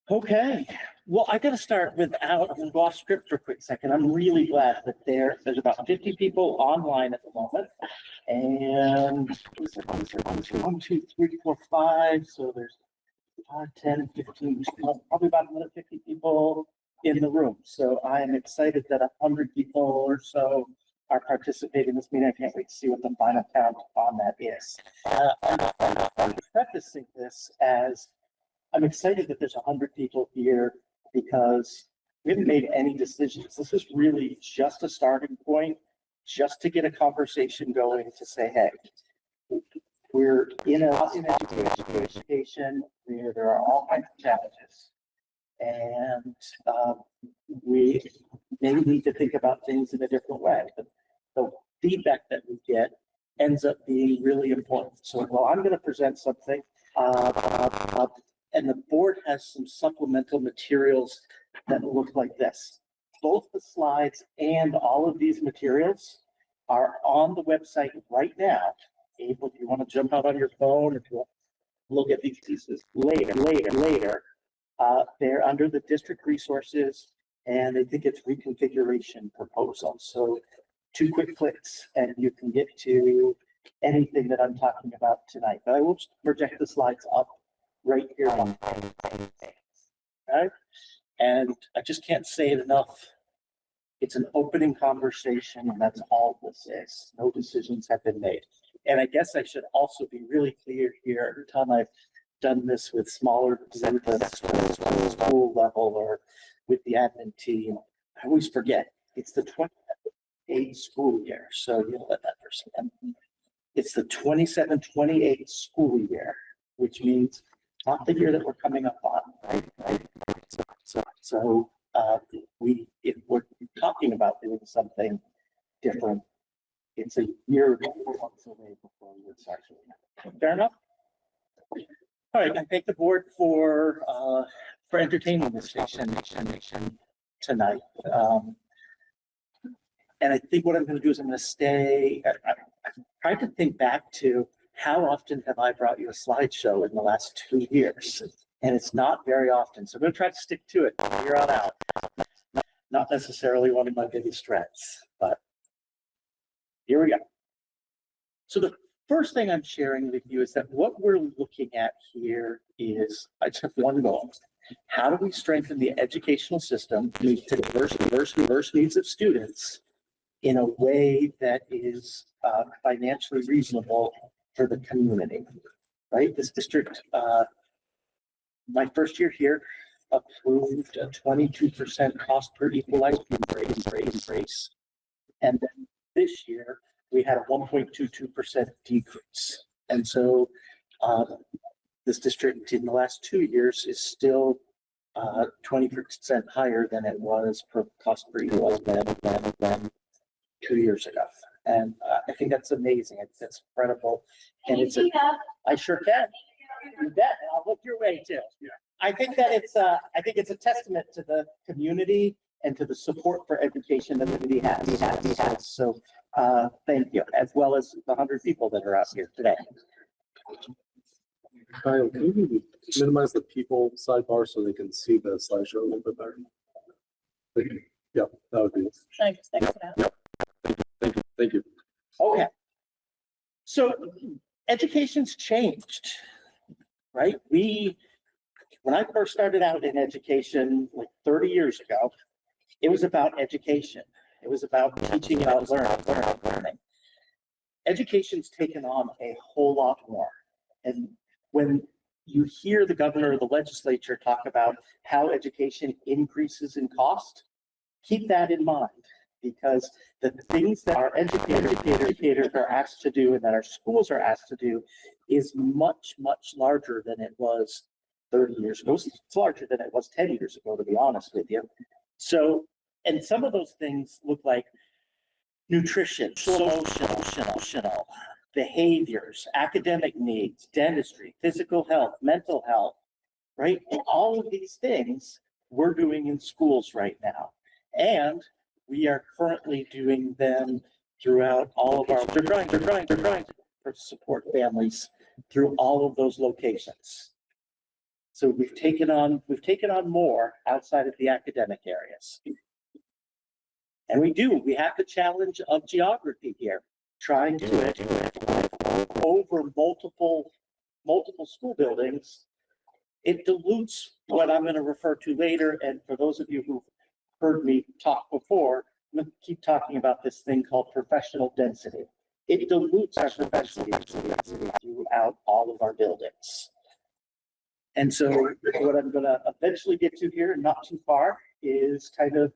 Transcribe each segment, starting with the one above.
Okay, well, I got to start without, I'm going to go off script for a quick second. I'm really glad that there's about 50 people online at the moment. And 1, 2, 3, 4, 5. So there's 5, 10, 15, probably about another 50 people in the room. So I am excited that 100 people or so are participating in this meeting. I can't wait to see what the final count on that is. I'm prefacing this as I'm excited that there's 100 people here because we haven't made any decisions. This is really just a starting point, just to get a conversation going to say, hey, we're in education where there are all kinds of challenges. And we maybe need to think about things in a different way. But the feedback that we get ends up being really important. So, well, I'm going to present something. And the board has some supplemental materials that look like this. Both the slides and all of these materials are on the website right now. If you want to jump out on your phone, if you want to look at these pieces later, they're under the district resources, and I think it's reconfiguration proposal. So 2 quick clicks and you can get to anything that I'm talking about tonight. But I will project the slides up right here on okay? And I just can't say it enough. It's an opening conversation, and that's all this is. No decisions have been made. And I guess I should also be really clear here. Every time I've done this with smaller school level or with the admin team, I always forget it's the 28 school year. So you'll let that person in. It's the 27-28 school year, which means not the year that we're coming up on, right? So if we're talking about doing something different, it's a year or 4 months away before we would start doing it. Fair enough? All right, I thank the board for entertaining this session tonight. And I think what I'm going to do is I'm going to stay. I'm trying to think back to how often have I brought you a slideshow in the last 2 years? And it's not very often. So I'm going to try to stick to it from here on out. Not necessarily one of my biggest strengths, but here we go. So the first thing I'm sharing with you is that what we're looking at here is, I just have one goal. How do we strengthen the educational system to meet the diverse needs of students in a way that is financially reasonable for the community, right? This district, my first year here, approved a 22% cost per equalized increase. And then this year, we had a 1.22% decrease. And so this district in the last 2 years is still 20% higher than it was per cost per equalized than 2 years ago. And I think that's amazing. It's incredible. And it's I sure can. You bet. I'll look your way too. Yeah. I think that it's a testament to the community and to the support for education that the community has. So thank you, as well as the 100 people that are out here today. Kyle, can you minimize the people sidebar so they can see the slideshow a little bit better? Thank you. Yeah, that would be. Thanks for that. Yep. Thank you. Okay. So education's changed, right? When I first started out in education like 30 years ago, it was about education. It was about teaching about learning. Education's taken on a whole lot more. And when you hear the governor or the legislature talk about how education increases in cost, keep that in mind, because the things that our educators are asked to do and that our schools are asked to do is much, much larger than it was 30 years ago. It's larger than it was 10 years ago, to be honest with you. So, and some of those things look like nutrition, social, behaviors, academic needs, dentistry, physical health, mental health, right? And all of these things we're doing in schools right now. And we are currently doing them throughout all of our, they're trying to support families through all of those locations. So we've taken on more outside of the academic areas. And we have the challenge of geography here, trying to over multiple school buildings. It dilutes what I'm going to refer to later. And for those of you who've heard me talk before, I'm going to keep talking about this thing called professional density. It dilutes our professional density throughout all of our buildings. And so what I'm going to eventually get to here, not too far, is kind of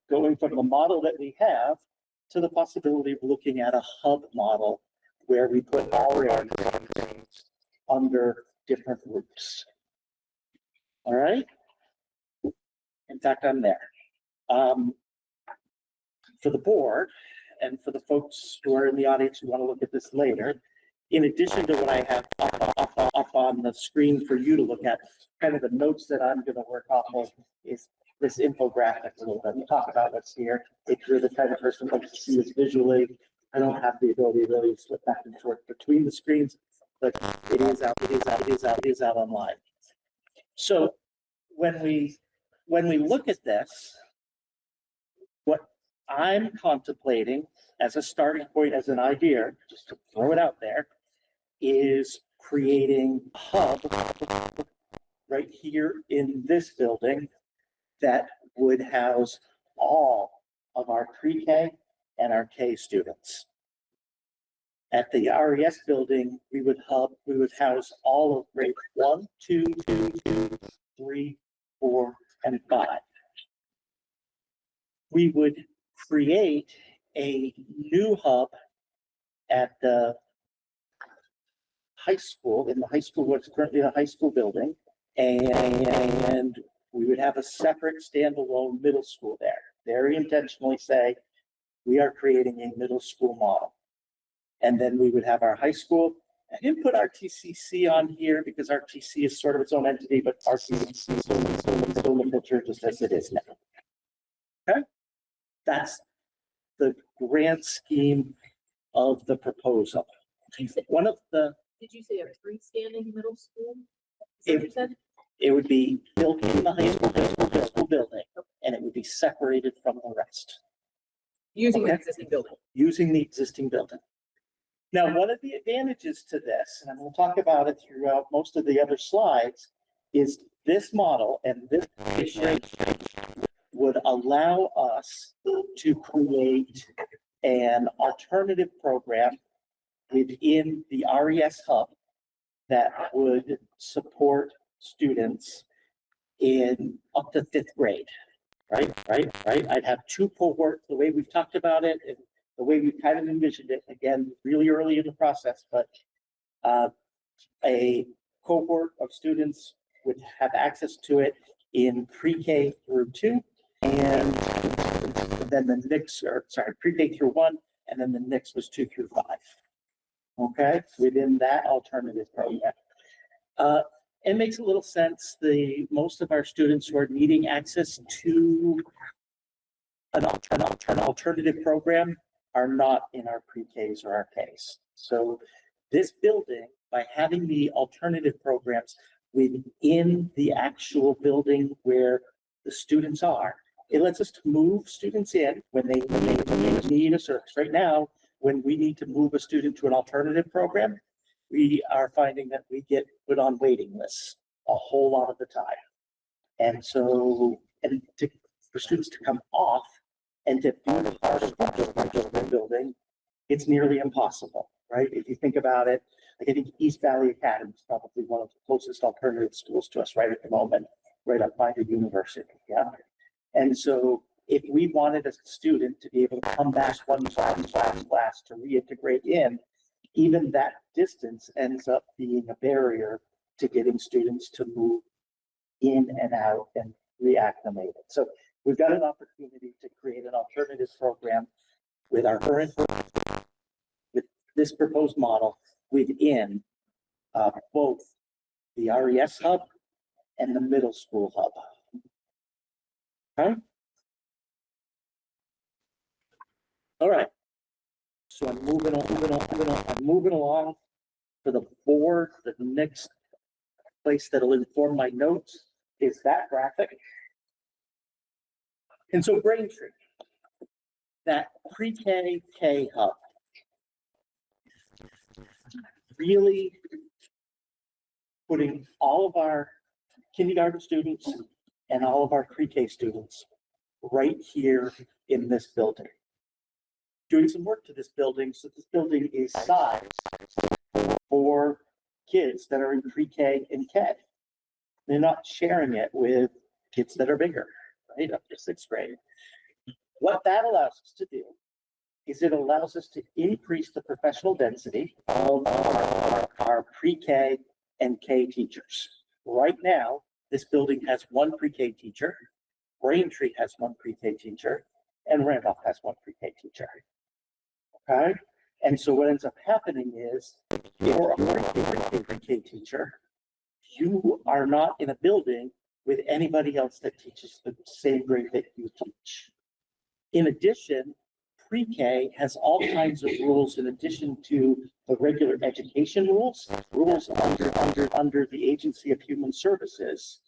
going from the model that we have to the possibility of looking at a hub model where we put all of our things under different roofs. All right. In fact, I'm there. For the board and for the folks who are in the audience who want to look at this later, in addition to what I have up on the screen for you to look at, kind of the notes that I'm going to work off of is this infographic a little bit. We talk about what's here. If you're the kind of person who likes to see this visually, I don't have the ability to really slip back and forth between the screens, but it is out online. So when we look at this, what I'm contemplating as a starting point, as an idea, just to throw it out there, is creating a hub right here in this building that would house all of our pre-K and our K students. At the RES building, we would house all of grade 1, 2, 3, 4, and 5. We would create a new hub at the high school, in the high school, what's currently the high school building, and we would have a separate standalone middle school there. Very intentionally say, we are creating a middle school model. And then we would have our high school. I didn't put RTCC on here because RTC is sort of its own entity, but RTCC is still in the picture just as it is now. Okay? That's the grand scheme of the proposal. One of the... Did you say a freestanding middle school? Is that what you said? It would be built in the high school building, and it would be separated from the rest. Using the existing building. Using the existing building. Now, one of the advantages to this, and we'll talk about it throughout most of the other slides, is this model and this would allow us to create an alternative program within the RES hub that would support students in up to 5th grade, right? I'd have 2 cohorts, the way we've talked about it, and the way we've kind of envisioned it, again, really early in the process, but a cohort of students would have access to it in pre-K through 2, and then the next, pre-K through 1, and then the next was 2 through 5. Okay, within that alternative program. It makes a little sense. Most of our students who are needing access to an alternative program are not in our pre-Ks or our Ks. So this building, by having the alternative programs within the actual building where the students are, it lets us to move students in when they need a service. Right now, when we need to move a student to an alternative program, we are finding that we get put on waiting lists a whole lot of the time. And so, for students to come off and to be part of the building, it's nearly impossible, right? If you think about it, like I think East Valley Academy is probably one of the closest alternative schools to us right at the moment, right up by the university, yeah? And so if we wanted a student to be able to come back one class to reintegrate in, even that distance ends up being a barrier to getting students to move in and out and reacclimate it. So we've got an opportunity to create an alternative program with our current, with this proposed model within both the RES hub and the middle school hub. Okay. All right. So I'm moving along for the board. The next place that'll inform my notes is that graphic. And so Braintree, that pre-K K hub, really putting all of our kindergarten students and all of our pre-K students right here in this building. Doing some work to this building, so this building is sized for kids that are in pre-K and K. They're not sharing it with kids that are bigger, right, up to sixth grade. What that allows us to do is it allows us to increase the professional density of our pre-K and K teachers. Right now, this building has one pre-K teacher, Braintree has one pre-K teacher, and Randolph has one pre-K teacher. Okay? And so what ends up happening is, for a pre-K teacher, you are not in a building with anybody else that teaches the same grade that you teach. In addition, pre-K has all kinds of rules in addition to the regular education rules under the Agency of Human Services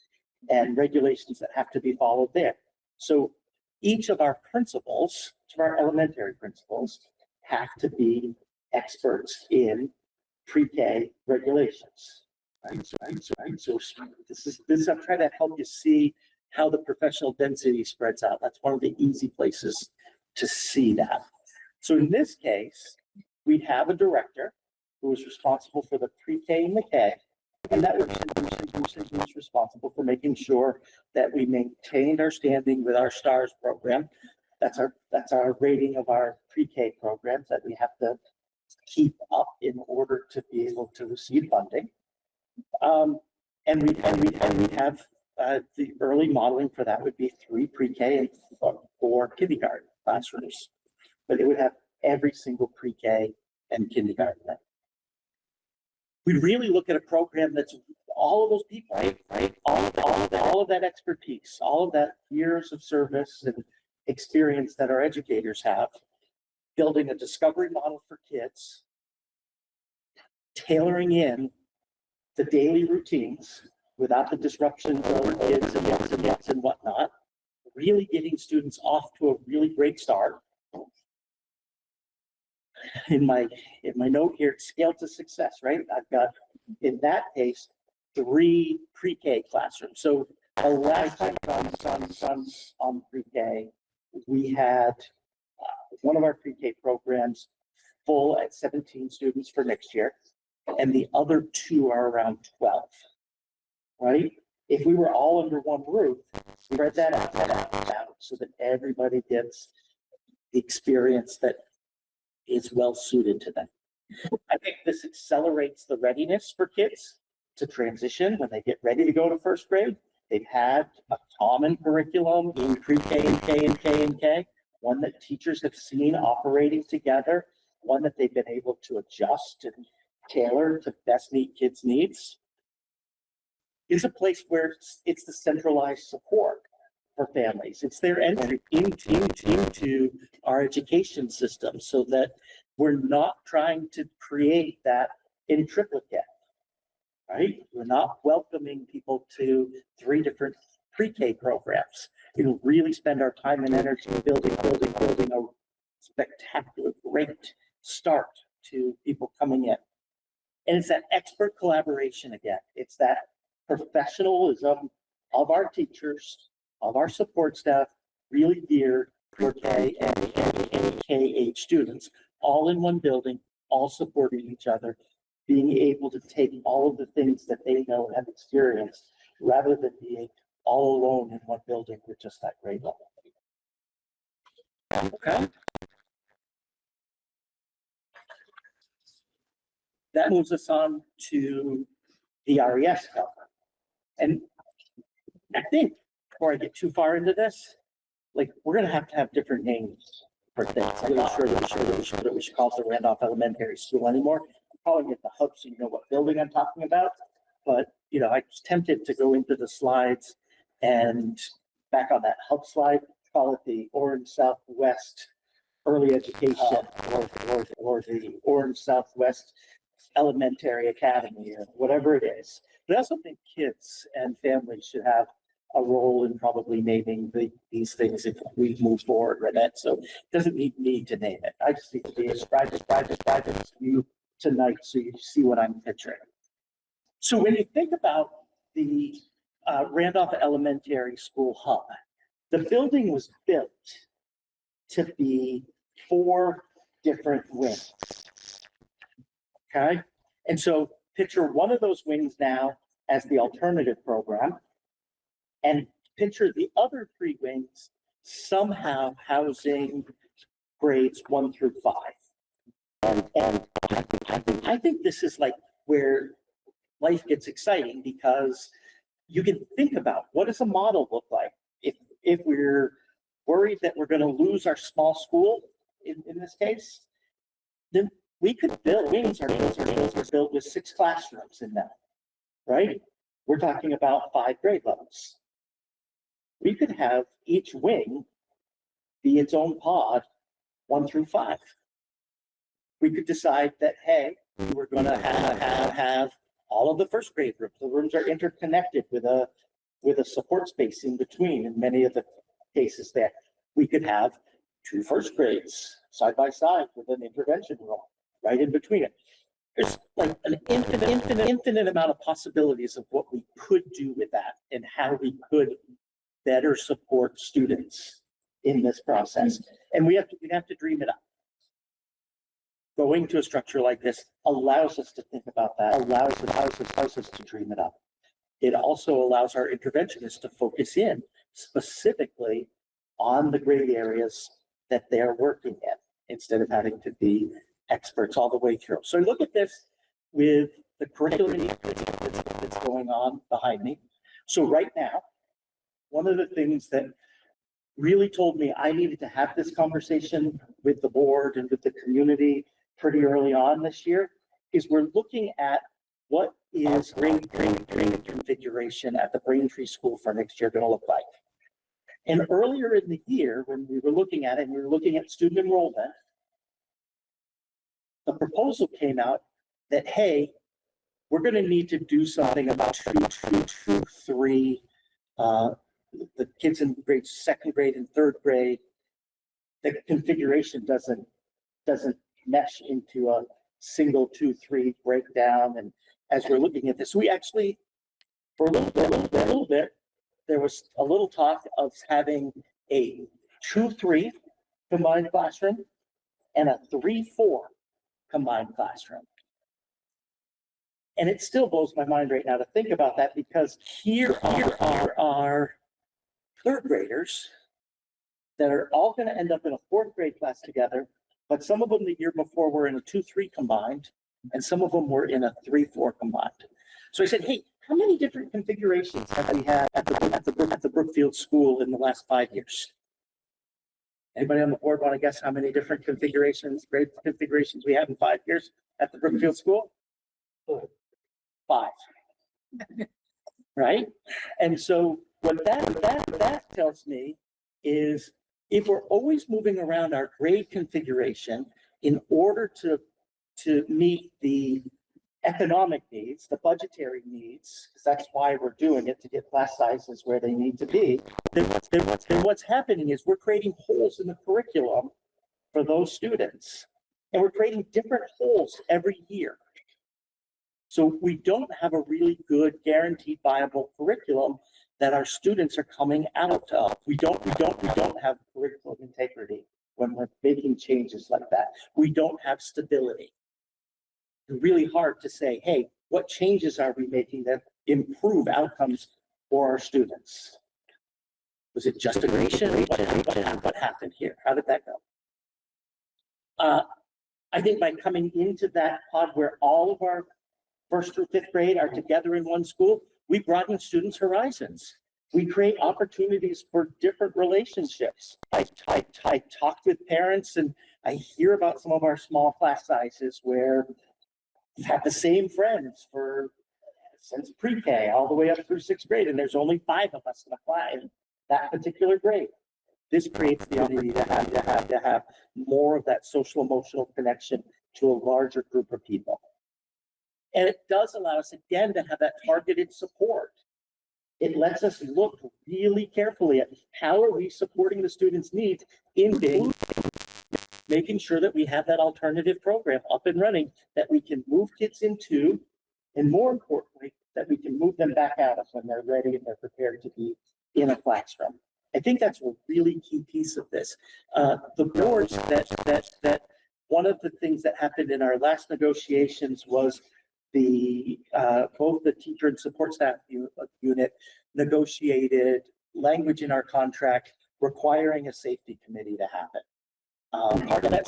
and regulations that have to be followed there. So each of our principals, each of our elementary principals, have to be experts in pre-K regulations. Right? So this I'm trying to help you see how the professional density spreads out. That's one of the easy places to see that. So in this case, we have a director who is responsible for the pre-K and the K, and that person is responsible for making sure that we maintained our standing with our STARS program. That's our rating of our pre-K programs that we have to keep up in order to be able to receive funding. And we have the early modeling for that would be 3 pre-K and 4 kindergarten classrooms, but it would have every single pre-K and kindergarten. We'd really look at a program that's all of those people, right? All of that expertise, all of that years of service and experience that our educators have, building a discovery model for kids, tailoring in the daily routines without the disruptions of kids and whatnot, really getting students off to a really great start. In my note here, scale to success, right? I've got, in that case, 3 pre-K classrooms. So the last time on pre-K, we had one of our pre-K programs full at 17 students for next year, and the other 2 are around 12, right? If we were all under one roof, spread that out so that everybody gets the experience that is well suited to them. I think this accelerates the readiness for kids to transition when they get ready to go to first grade. They've had a common curriculum in pre-K and K and K and K, one that teachers have seen operating together, one that they've been able to adjust and tailor to best meet kids' needs. It's a place where it's the centralized support for families. It's their entry into our education system so that we're not trying to create that in triplicate, right? We're not welcoming people to 3 different pre-K programs. It'll really spend our time and energy building a spectacular, great start to people coming in. And it's that expert collaboration again. It's that professionalism of our teachers, of our support staff, really geared for K and KH students, all in one building, all supporting each other, being able to take all of the things that they know and have experienced, rather than being all alone in one building with just that grade level. Okay. That moves us on to the RES cover. And I think before I get too far into this, like, we're going to have different names for things. I'm not sure that we should call it the Randolph Elementary School anymore. I'm calling it the hub so you know what building I'm talking about. But, you know, I was tempted to go into the slides and back on that hub slide, call it the Orange Southwest early education or the Orange Southwest Elementary Academy or whatever it is. But I also think kids and families should have a role in probably naming these things if we move forward with that. So it doesn't need me to name it. I just need to describe it to you tonight so you see what I'm picturing. So when you think about the Randolph Elementary School hub, the building was built to be 4 different wings. Okay, and so picture one of those wings now as the alternative program, and picture the other 3 wings somehow housing grades 1 through 5. And I think this is like where life gets exciting, because you can think about what does a model look like if we're worried that we're going to lose our small school in this case, then we could build wings. Our built with 6 classrooms in them, right? We're talking about 5 grade levels. We could have each wing be its own pod, 1 through 5. We could decide that, hey, we're going to have all of the first grade rooms. The rooms are interconnected with a support space in between. In many of the cases there, we could have 2 first grades side by side with an intervention room right in between it. There's like an infinite amount of possibilities of what we could do with that and how we could better support students in this process. And we have to dream it up. Going to a structure like this allows us to think about that, allows us to dream it up. It also allows our interventionists to focus in specifically on the grade areas that they're working in, instead of having to be experts all the way through. So look at this with the curriculum that's going on behind me. So right now, one of the things that really told me I needed to have this conversation with the board and with the community pretty early on this year is we're looking at what is grade configuration at the Braintree School for next year going to look like. And earlier in the year, when we were looking at it, and we were looking at student enrollment, the proposal came out that, hey, we're going to need to do something about 2, 3, the kids in grades 2nd grade and 3rd grade. The configuration doesn't mesh into a single 2, 3 breakdown. And as we're looking at this, we actually, for a little bit, there was a little talk of having a 2-3 combined classroom and a 3-4 combined classroom. And it still blows my mind right now to think about that, because here are our 3rd graders that are all going to end up in a 4th grade class together, but some of them the year before were in a 2-3 combined, and some of them were in a 3-4 combined. So I said, hey, how many different configurations have we had at the Brookfield School in the last 5 years? Anybody on the board want to guess how many different grade configurations we had in 5 years at the Brookfield School? 5. Right? And so what that tells me is, if we're always moving around our grade configuration in order to meet the economic needs, the budgetary needs, because that's why we're doing it, to get class sizes where they need to be, then what's happening is we're creating holes in the curriculum for those students. And we're creating different holes every year. So we don't have a really good guaranteed viable curriculum that our students are coming out of. We don't have curriculum integrity when we're making changes like that. We don't have stability. It's really hard to say, hey, what changes are we making that improve outcomes for our students? Was it just integration? What happened here? How did that go? I think by coming into that pod where all of our 1st through 5th grade are together in one school, we broaden students' horizons. We create opportunities for different relationships. I talk with parents, and I hear about some of our small class sizes where we've had the same friends since pre-K all the way up through 6th grade, and there's only 5 of us in that particular grade. this creates the opportunity to have more of that social emotional connection to a larger group of people. And it does allow us again to have that targeted support. It lets us look really carefully at how are we supporting the students' needs in being, making sure that we have that alternative program up and running that we can move kids into, and more importantly, that we can move them back out of when they're ready and they're prepared to be in a classroom. I think that's a really key piece of this. The boards that one of the things that happened in our last negotiations was both the teacher and support staff unit negotiated language in our contract requiring a safety committee to happen. Part of that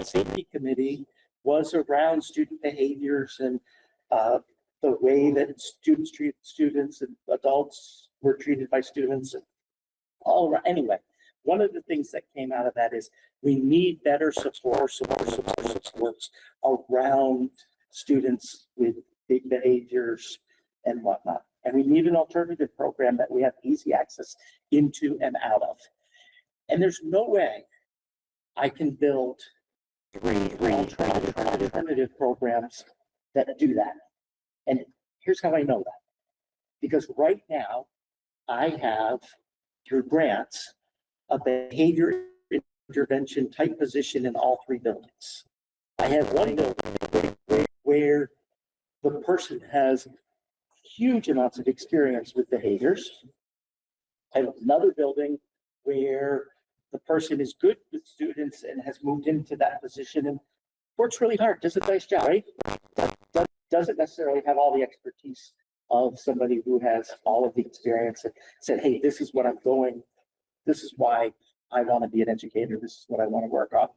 safety committee was around student behaviors and the way that students treat students and adults were treated by students. And all around. Anyway, one of the things that came out of that is we need better supports around students with big behaviors and whatnot. And we need an alternative program that we have easy access into and out of. And there's no way I can build three alternative programs that do that. And here's how I know that. Because right now, I have, through grants, a behavior intervention type position in all three buildings. I have one building where the person has huge amounts of experience with behaviors. I have another building where the person is good with students and has moved into that position and works really hard, does a nice job, right? Doesn't necessarily have all the expertise of somebody who has all of the experience and said, hey, this is what I'm going, this is why I want to be an educator, this is what I want to work on.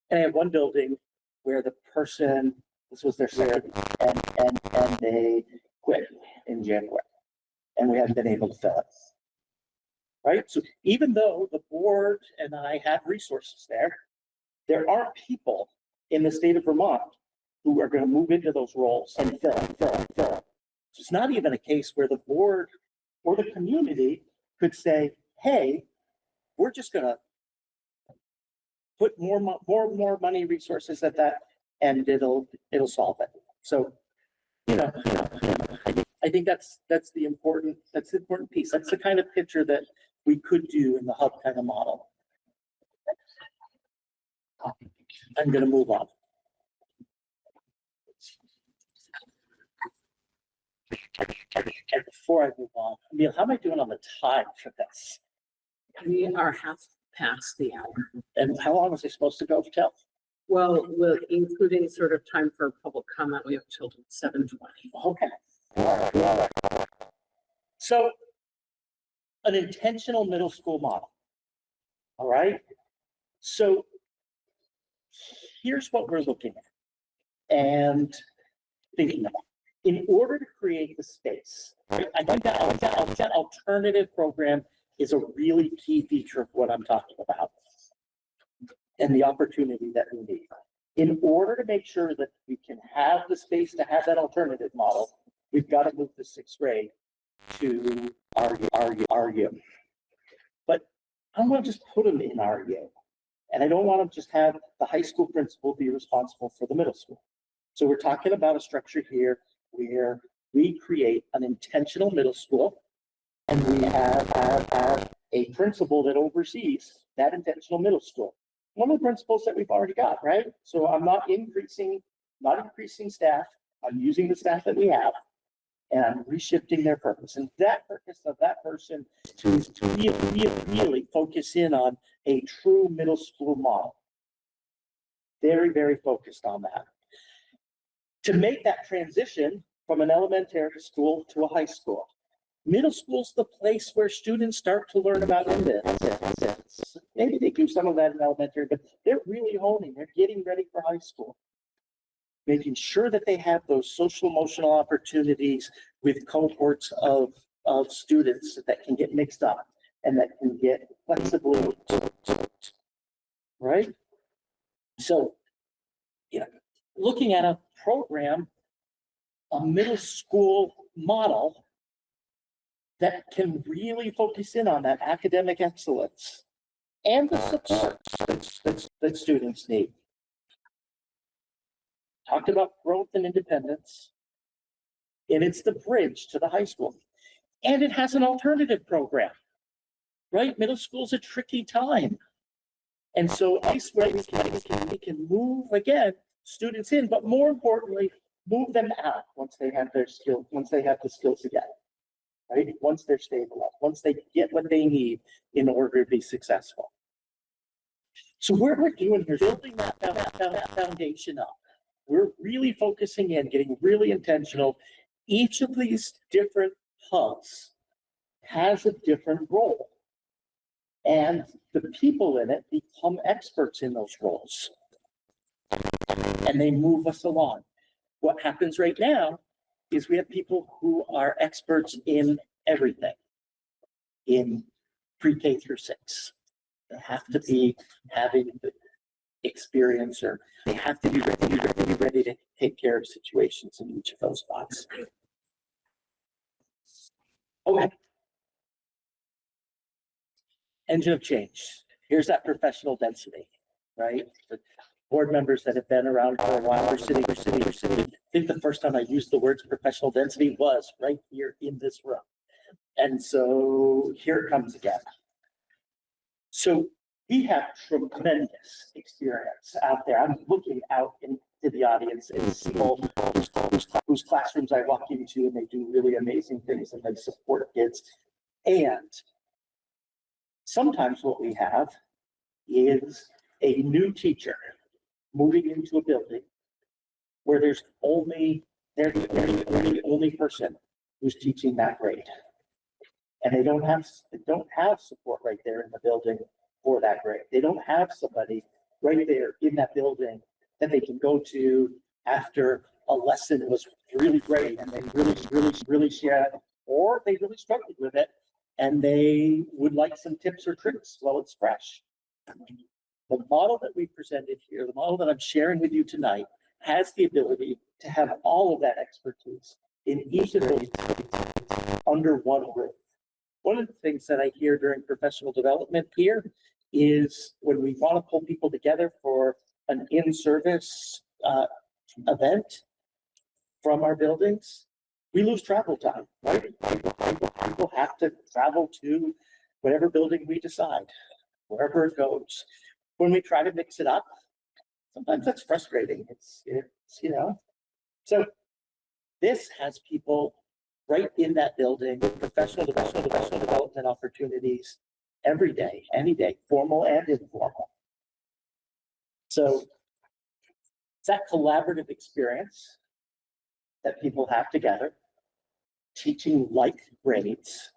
And I have one building where the person, this was their second, and they quit in January, and we haven't been able to fill it. Right? So even though the board and I have resources there aren't people in the state of Vermont who are going to move into those roles and fill it. So it's not even a case where the board or the community could say, hey, we're just going to put more money resources at that and it'll solve it. So, I think that's the important piece. That's the kind of picture that we could do in the hub kind of model. I'm going to move on. And before I move on, Emil, how am I doing on the time for this? We are half past the hour. And how long was I supposed to go till? Well, including sort of time for public comment, we have till 7:20. Okay. So, an intentional middle school model. All right. So, here's what we're looking at and thinking about. In order to create the space, right, I think that alternative program is a really key feature of what I'm talking about and the opportunity that we need. In order to make sure that we can have the space to have that alternative model, we've got to move the sixth grade to RU. But I don't want to just put them in RU. And I don't want to just have the high school principal be responsible for the middle school. So we're talking about a structure here where we create an intentional middle school and we have a principal that oversees that intentional middle school. One of the principles that we've already got, right? So I'm not increasing staff. I'm using the staff that we have and I'm reshifting their purpose. And that purpose of that person is to really focus in on a true middle school model. Very, very focused on that. To make that transition from an elementary school to a high school. Middle school's the place where students start to learn about independence. Maybe they do some of that in elementary, but they're really honing, they're getting ready for high school. Making sure that they have those social emotional opportunities with cohorts of students that can get mixed up and that can get flexibly, right? So, looking at a program, a middle school model that can really focus in on that academic excellence and the support that students need. Talked about growth and independence, and it's the bridge to the high school. And it has an alternative program, right? Middle school's a tricky time. And so ice where we can move again, students in, but more importantly, move them out once they have their skill, once they have the skills again, right? Once they're stabilized, once they get what they need in order to be successful. So what we're doing here is building that foundation up. We're really focusing in, getting really intentional. Each of these different hubs has a different role. And the people in it become experts in those roles. And they move us along. What happens right now is we have people who are experts in everything in pre-K through 6. They have to be having the experience, or they have to be ready to take care of situations in each of those spots. Okay. Engine of change. Here's that professional density, right? The board members that have been around for a while are sitting. I think the first time I used the words professional density was right here in this room. And so here it comes again. So we have tremendous experience out there. I'm looking out into the audience and people whose classrooms I walk into, and they do really amazing things and they support kids. And sometimes what we have is a new teacher moving into a building where they're the only person who's teaching that grade. And they don't have support right there in the building for that grade. They don't have somebody right there in that building that they can go to after a lesson was really great and they really shared, or they really struggled with it and they would like some tips or tricks while it's fresh. The model that we presented here, the model that I'm sharing with you tonight, has the ability to have all of that expertise in each of those under one roof. One of the things that I hear during professional development here is when we want to pull people together for an in-service event from our buildings, we lose travel time, right? People have to travel to whatever building we decide, wherever it goes. When we try to mix it up, sometimes that's frustrating. It's you know. So this has people right in that building with professional development opportunities every day, any day, formal and informal. So it's that collaborative experience that people have together, teaching like grades,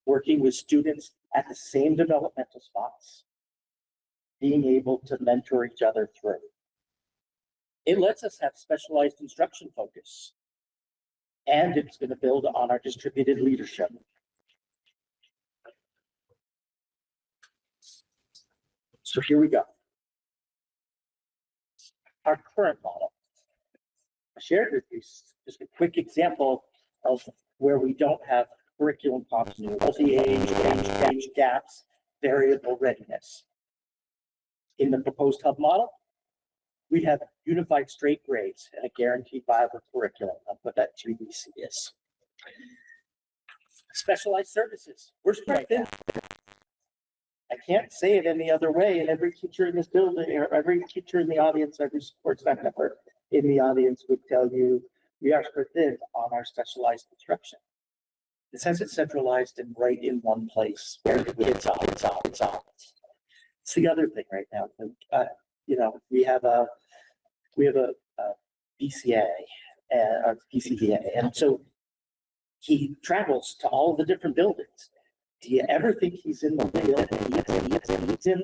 working with students at the same developmental spots, being able to mentor each other through. It lets us have specialized instruction focus, and it's going to build on our distributed leadership. So here we go. Our current model. I shared with you just a quick example of where we don't have curriculum continuity, multi-age gaps, variable readiness. In the proposed hub model, we have unified straight grades and a guaranteed viable curriculum. That's what that GBC is. Specialized services. We're spread thin. I can't say it any other way. And every teacher in this building, or every teacher in the audience, every support staff member in the audience would tell you we are spread thin on our specialized instruction. This has it centralized and right in one place where the kids are. It's the other thing right now. You know, we have a BCA or PCBA, and so he travels to all the different buildings. Do you ever think he's in the building he's in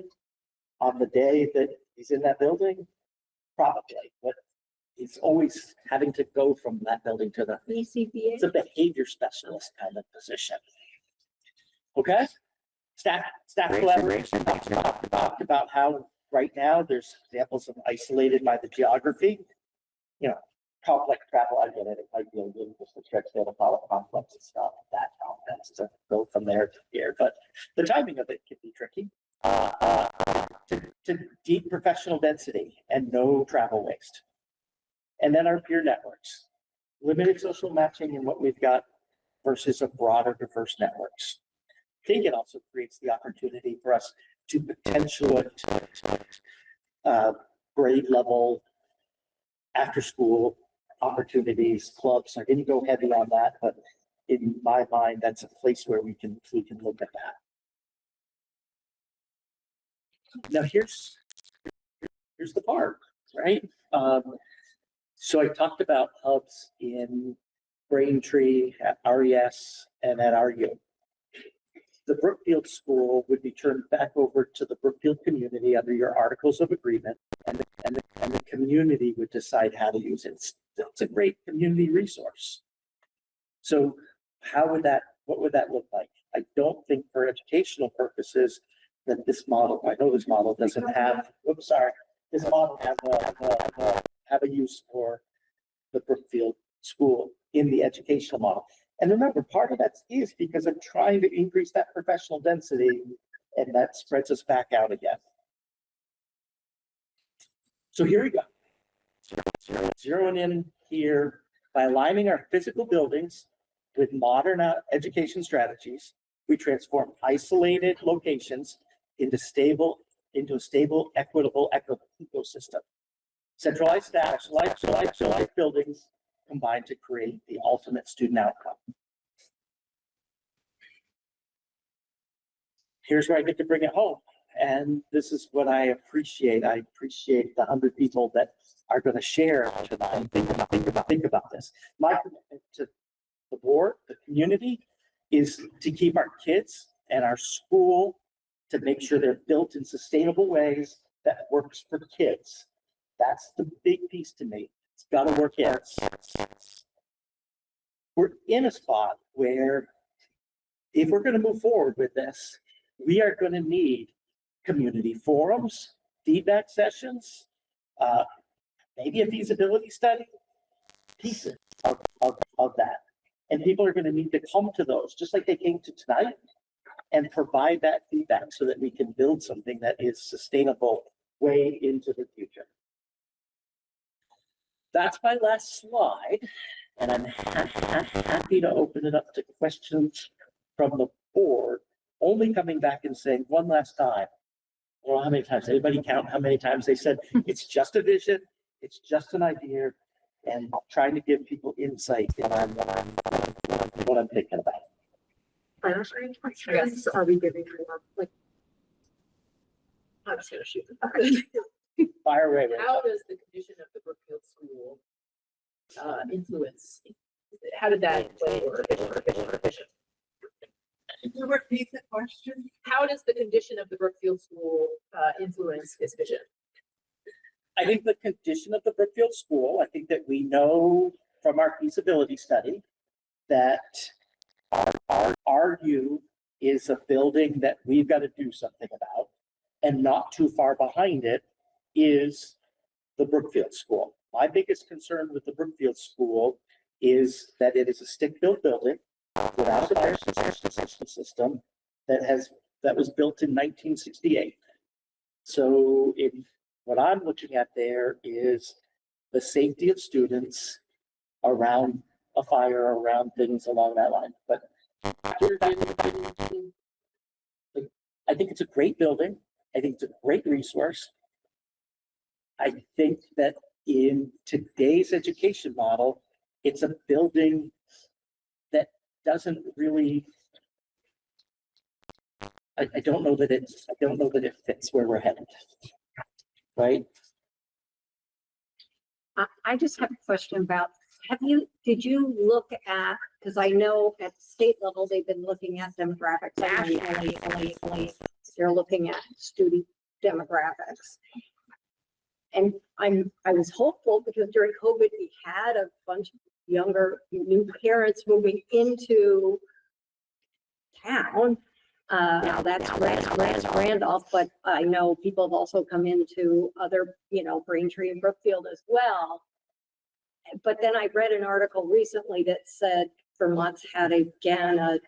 on the day that he's in that building? Probably, but he's always having to go from that building to the BCBA. It's a behavior specialist kind of position. Okay? Staff collaboration. Talked about how right now there's examples of isolated by the geography. You know, complex travel, I get it. It might be a little just a stretch there to follow complex and stuff, that complex to go from there to here, but the timing of it can be tricky. To deep professional density and no travel waste. And then our peer networks, limited social matching in what we've got versus a broader diverse networks. I think it also creates the opportunity for us to potentially grade level after school opportunities, clubs. I didn't go heavy on that, but in my mind, that's a place where we can look at that. Now here's the park, right? So I talked about hubs in Braintree, at RES, and at RU. The Brookfield School would be turned back over to the Brookfield community under your articles of agreement, and the community would decide how to use it. It's a great community resource. So what would that look like? I don't think for educational purposes that this model, I know this model doesn't have, this model have a use for the Brookfield School in the educational model. And remember, part of that is because I'm trying to increase that professional density, and that spreads us back out again. So here we go. Zeroing in here by aligning our physical buildings with modern education strategies, we transform isolated locations into a stable, equitable ecosystem. Centralized staff, centralized buildings combine to create the ultimate student outcome. Here's where I get to bring it home. And this is what I appreciate. I appreciate the 100 people that are going to share tonight. Think about this. My commitment to the board, the community, is to keep our kids and our school, to make sure they're built in sustainable ways that works for kids. That's the big piece to me. It's got to work in. We're in a spot where if we're going to move forward with this, we are going to need community forums, feedback sessions, maybe a feasibility study, pieces of that. And people are going to need to come to those, just like they came to tonight, and provide that feedback so that we can build something that is sustainable way into the future. That's my last slide, and I'm happy to open it up to questions from the board, only coming back and saying one last time. Well, how many times? Anybody count how many times they said it's just a vision, it's just an idea, and trying to give people insight in what I'm thinking about. Yes, are we giving her like? I'm just gonna shoot. Fire away. How does the condition of the Brookfield School influence? How did that play or vision? Can you repeat the question? How does the condition of the Brookfield School influence his vision? I think the condition of the Brookfield School, I think that we know from our feasibility study that our RU is a building that we've got to do something about, and not too far behind it is the Brookfield School. My biggest concern with the Brookfield School is that it is a stick-built building without a fire system that was built in 1968. So what I'm looking at there is the safety of students around a fire, around things along that line. But I think it's a great building. I think it's a great resource. I think that in today's education model, it's a building that doesn't really, I don't know that it fits where we're headed, right? I just have a question about, did you look at, because I know at state level, they've been looking at demographics. Nationally, they're looking at student demographics. And I was hopeful because during COVID, we had a bunch of younger new parents moving into town. Now that's Randolph, but I know people have also come into other, Braintree and Brookfield as well. but then I read an article recently that said Vermont's had again a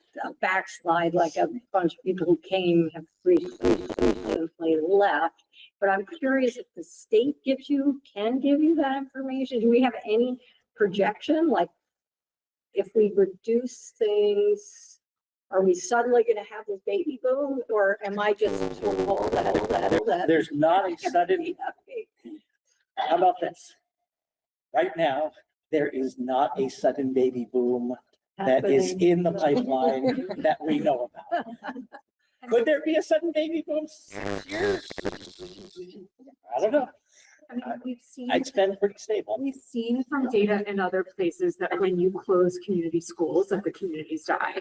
backslide, like a bunch of people who came have recently left. But I'm curious if the state can give you that information. Do we have any projection? Like if we reduce things, are we suddenly going to have this baby boom, or am I just told that There's not a sudden, how about this? Right now, there is not a sudden baby boom that is in the pipeline that we know about. Could there be a sudden baby boom? I don't know. I mean, It's been pretty stable. we've seen from data in other places that when you close community schools, that the communities die.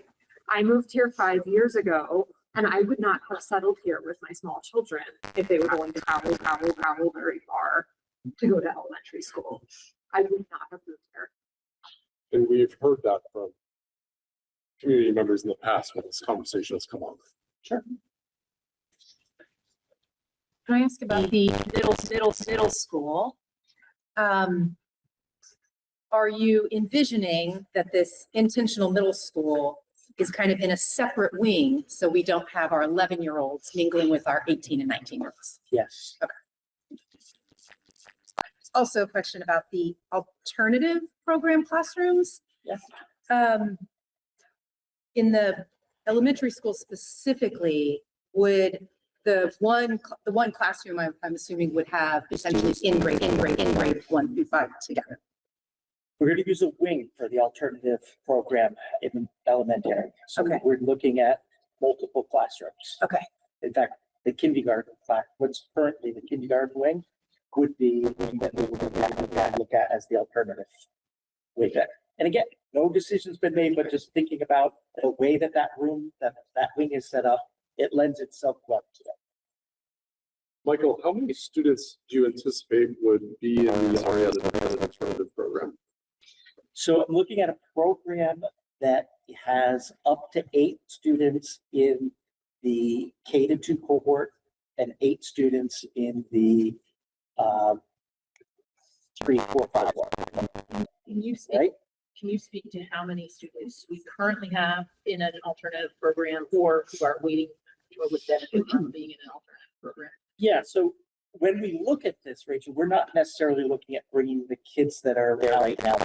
I moved here 5 years ago and I would not have settled here with my small children if they were going to travel very far to go to elementary school. I would not have moved here. And we've heard that from community members in the past when this conversation has come up. Sure. Can I ask about the middle school? Are you envisioning that this intentional middle school is kind of in a separate wing, so we don't have our 11-year-olds mingling with our 18 and 19-year-olds? Yes. Also a question about the alternative program classrooms. Yes. In the elementary school specifically, would the one classroom I'm assuming would have essentially in grade 1 through 5 together? We're going to use a wing for the alternative program in elementary. So Okay. we're looking at multiple classrooms. Okay. In fact, the kindergarten class, what's currently the kindergarten wing would be the wing that we would look at as the alternative way there. And again, no decision's been made, but just thinking about the way that room, that wing is set up, it lends itself well to it. Michael, how many students do you anticipate would be in these areas as an alternative program? So I'm looking at a program that has up to 8 students in the K-2 cohort and 8 students in the 3, 4, 5 one, Can you speak, right? can you speak to how many students we currently have in an alternative program or who are waiting or would benefit from being in an alternative program? Yeah, so when we look at this, Rachel, we're not necessarily looking at bringing the kids that are there right now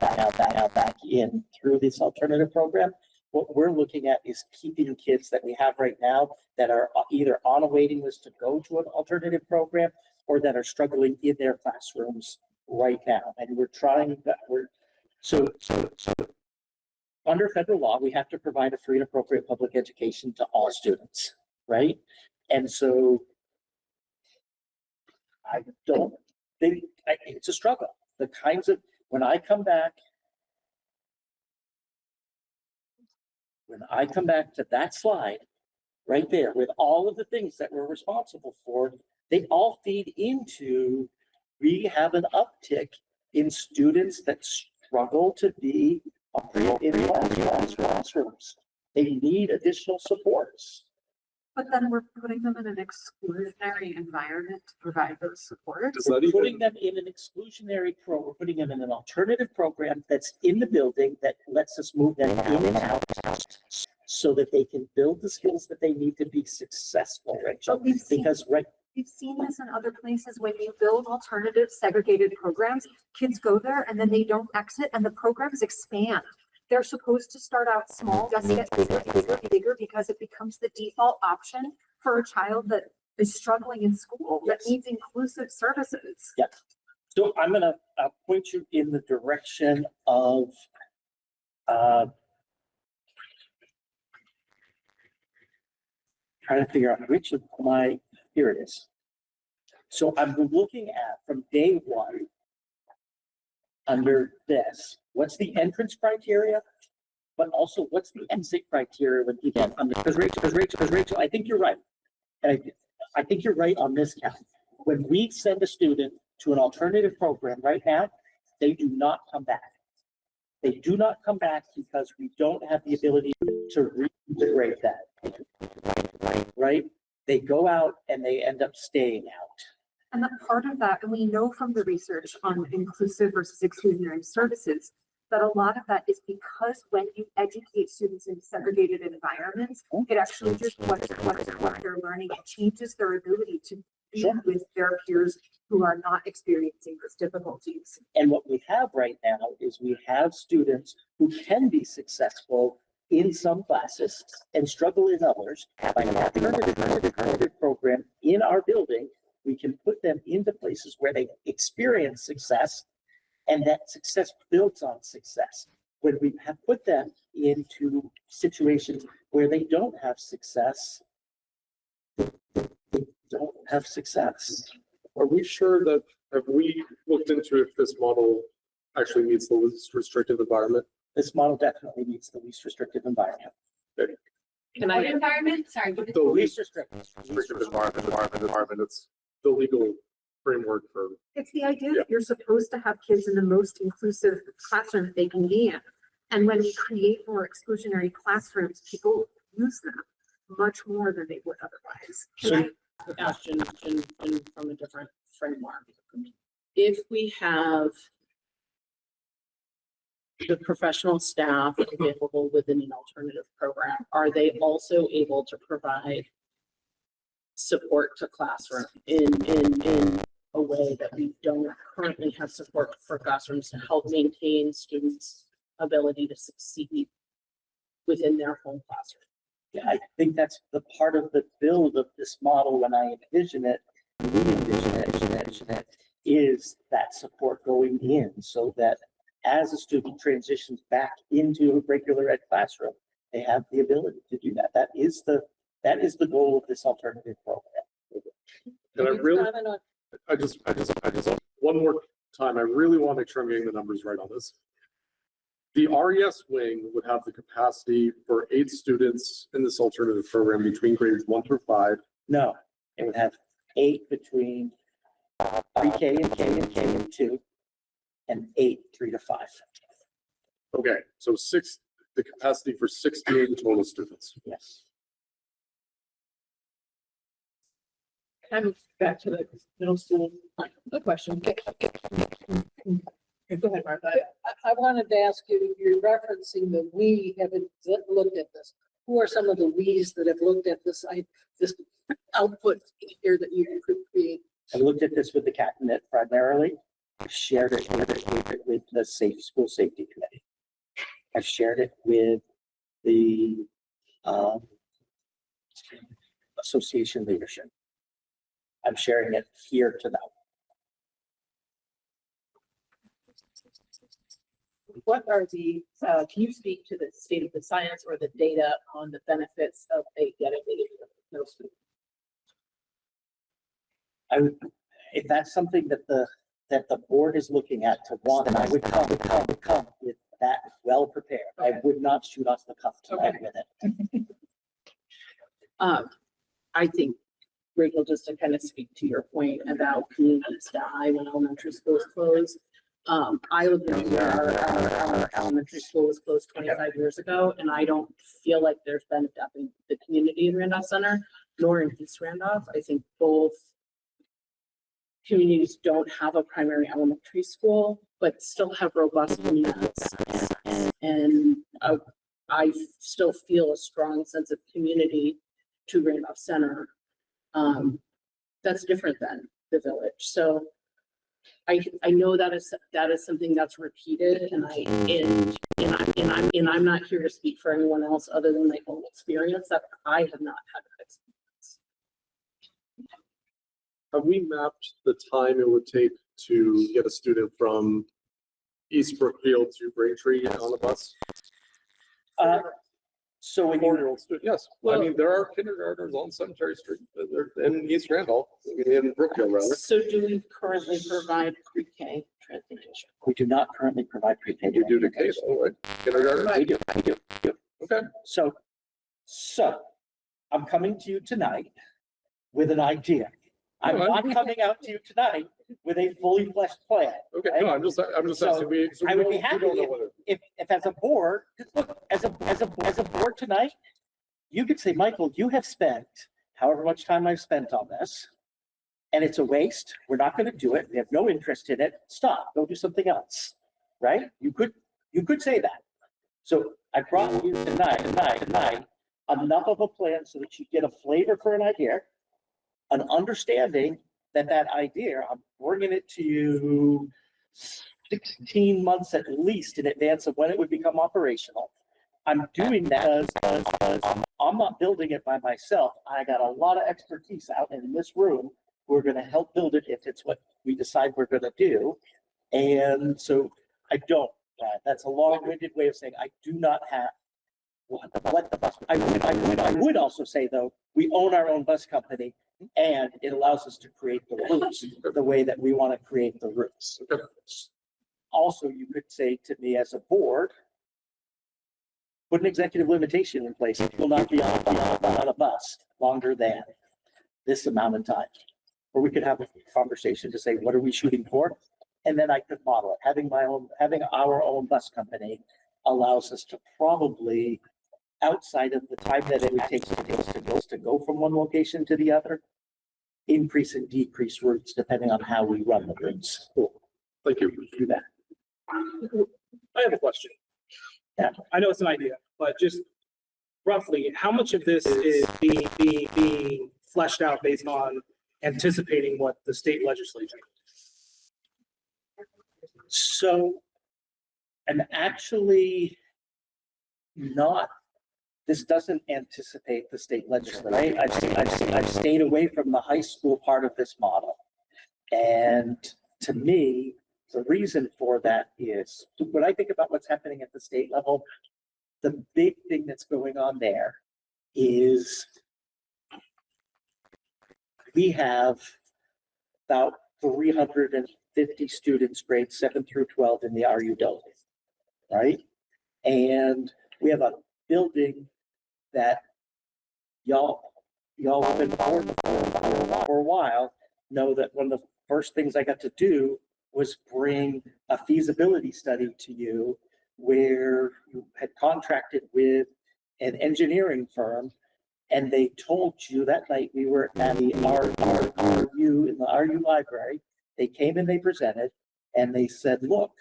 back in through this alternative program. What we're looking at is keeping kids that we have right now that are either on a waiting list to go to an alternative program or that are struggling in their classrooms right now. And we're trying that so under federal law, we have to provide a free and appropriate public education to all students, right? And so I don't think it's a struggle. The kinds of, when I come back to that slide right there with all of the things that we're responsible for, they all feed into, we have an uptick in students that struggle to be in classrooms. They need additional supports. But then we're putting them in an exclusionary environment to provide those supports. Does that We're putting even, them in an exclusionary we're putting them in an alternative program that's in the building that lets us move them in and out so that they can build the skills that they need to be successful, Rachel. But we've seen, Because we've seen this in other places. When you build alternative segregated programs, kids go there and then they don't exit and the programs expand. They're supposed to start out small, just get bigger because it becomes the default option for a child that is struggling in school, that Yes. needs inclusive services. So I'm gonna point you in the direction of trying to figure out which of my, here it is. So I'm looking at from day one under this, what's the entrance criteria? But also what's the exit criteria when people come, because Rachel, I think you're right. And I think you're right on this count. When we send a student to an alternative program right now, they do not come back. They do not come back because we don't have the ability to reintegrate that. Right? They go out and they end up staying out. And that part of that, and we know from the research on inclusive versus exclusionary services, that a lot of that is because when you educate students in segregated environments, it actually just what they're learning. It changes their ability to be Sure. with their peers who are not experiencing those difficulties. And what we have right now is we have students who can be successful in some classes and struggle in others. By an alternative program in our building, we can put them into places where they experience success, and that success builds on success. When we have put them into situations where they don't have success, they don't have success. Are we sure that, have we looked into if this model actually meets the least restrictive environment? This model definitely meets the least restrictive environment. Can What I, environment? Sorry. The Least least restrictive. restrictive environment, it's the legal framework for, It's the idea that you're supposed to have kids in the most inclusive classroom they can be in. And when we create more exclusionary classrooms, people use them much more than they would otherwise. can I ask Jen from a different framework? If we have the professional staff available within an alternative program, are they also able to provide support to classroom in a way that we don't currently have support for classrooms to help maintain students' ability to succeed within their home classroom? Yeah, I think that's the part of the build of this model when I envision it, is that support going in so that as a student transitions back into a regular ed classroom, they have the ability to do that. That is the goal of this alternative program. and I just, one more time, I really want to make sure I'm getting the numbers right on this. The RES wing would have the capacity for 8 students in this alternative program between grades 1 through 5. No, it would have 8 between pre-K and 2, and 8, 3 to 5. Okay, so the capacity for 16 total students. Yes. I'm back to the middle school. The question. Go ahead, Martha. I wanted to ask you, you're referencing the we haven't looked at this. Who are some of the we's that have looked at this, this output here that you could create? I looked at this with the cabinet primarily. I shared it with the School Safety Committee. I've shared it with the association leadership. I'm sharing it here to them. What are the, can you speak to the state of the science or the data on the benefits of a dedicated middle school? I would, if that's something that the board is looking at to want, then I would come with that well prepared. I Okay. would not shoot off the cuff tonight with it. I think, Rachel, just to kind of speak to your point about communities die when elementary schools close. I lived in where our elementary school was closed 25 years ago, and I don't feel like there's been a death in the community in Randolph Center, nor in East Randolph. I think both communities don't have a primary elementary school, but still have robust needs. And I still feel a strong sense of community to Randolph Center. That's different than the village. So I know that is something that's repeated, and I'm not here to speak for anyone else other than my own experience, that I have not had that experience. Have we mapped the time it would take to get a student from East Brookfield to Braintree on a bus? So when you, 4-year-old student, yes. I mean, there are kindergartners on Cemetery Street, they're in East Randolph, in Brookfield rather. So do we currently provide pre-K transportation? we do not currently provide prepaid. You do to K, though, right? Kindergarten? We do. Okay. So I'm coming to you tonight with an idea. I'm No, not coming out to you tonight with a fully fleshed plan. Okay, no, I'm just So, asking, I would be happy don't know whether. If as a board, 'cause look, as a board tonight, you could say, Michael, you have spent however much time I've spent on this. and it's a waste, we're not gonna do it, we have no interest in it, stop, go do something else, right? You could say that. So I brought you tonight, enough of a plan so that you get a flavor for an idea, an understanding that that idea, I'm bringing it to you 16 months at least in advance of when it would become operational. I'm doing that because I'm not building it by myself. I got a lot of expertise out in this room who are gonna help build it if it's what we decide we're gonna do. And so I don't, that's a long-winded way of saying I do not have what the bus. I would also say though, we own our own bus company and it allows us to create the routes the way that we want to create the routes. Also, you could say to me as a board, put an executive limitation in place. It will not be on a bus longer than this amount of time. Or we could have a conversation to say, what are we shooting for? And then I could model it. Having our own bus company allows us to probably, outside of the time that it would take to go from one location to the other, increase and decrease routes depending on how we run the routes. Cool. Thank you. Do that. I have a question. Yeah. I know it's an idea, but just roughly, how much of this is being fleshed out based on anticipating what the state legislature? So I'm actually not, this doesn't anticipate the state legislature. I've stayed away from the high school part of this model. And to me, the reason for that is when I think about what's happening at the state level, the big thing that's going on there is we have about 350 students, grades 7 through 12 in the RU building, right? And we have a building that y'all have been for a while, know that one of the first things I got to do was bring a feasibility study to you where you had contracted with an engineering firm and they told you that night we were at the RU in the RU library. They came and they presented and they said, look,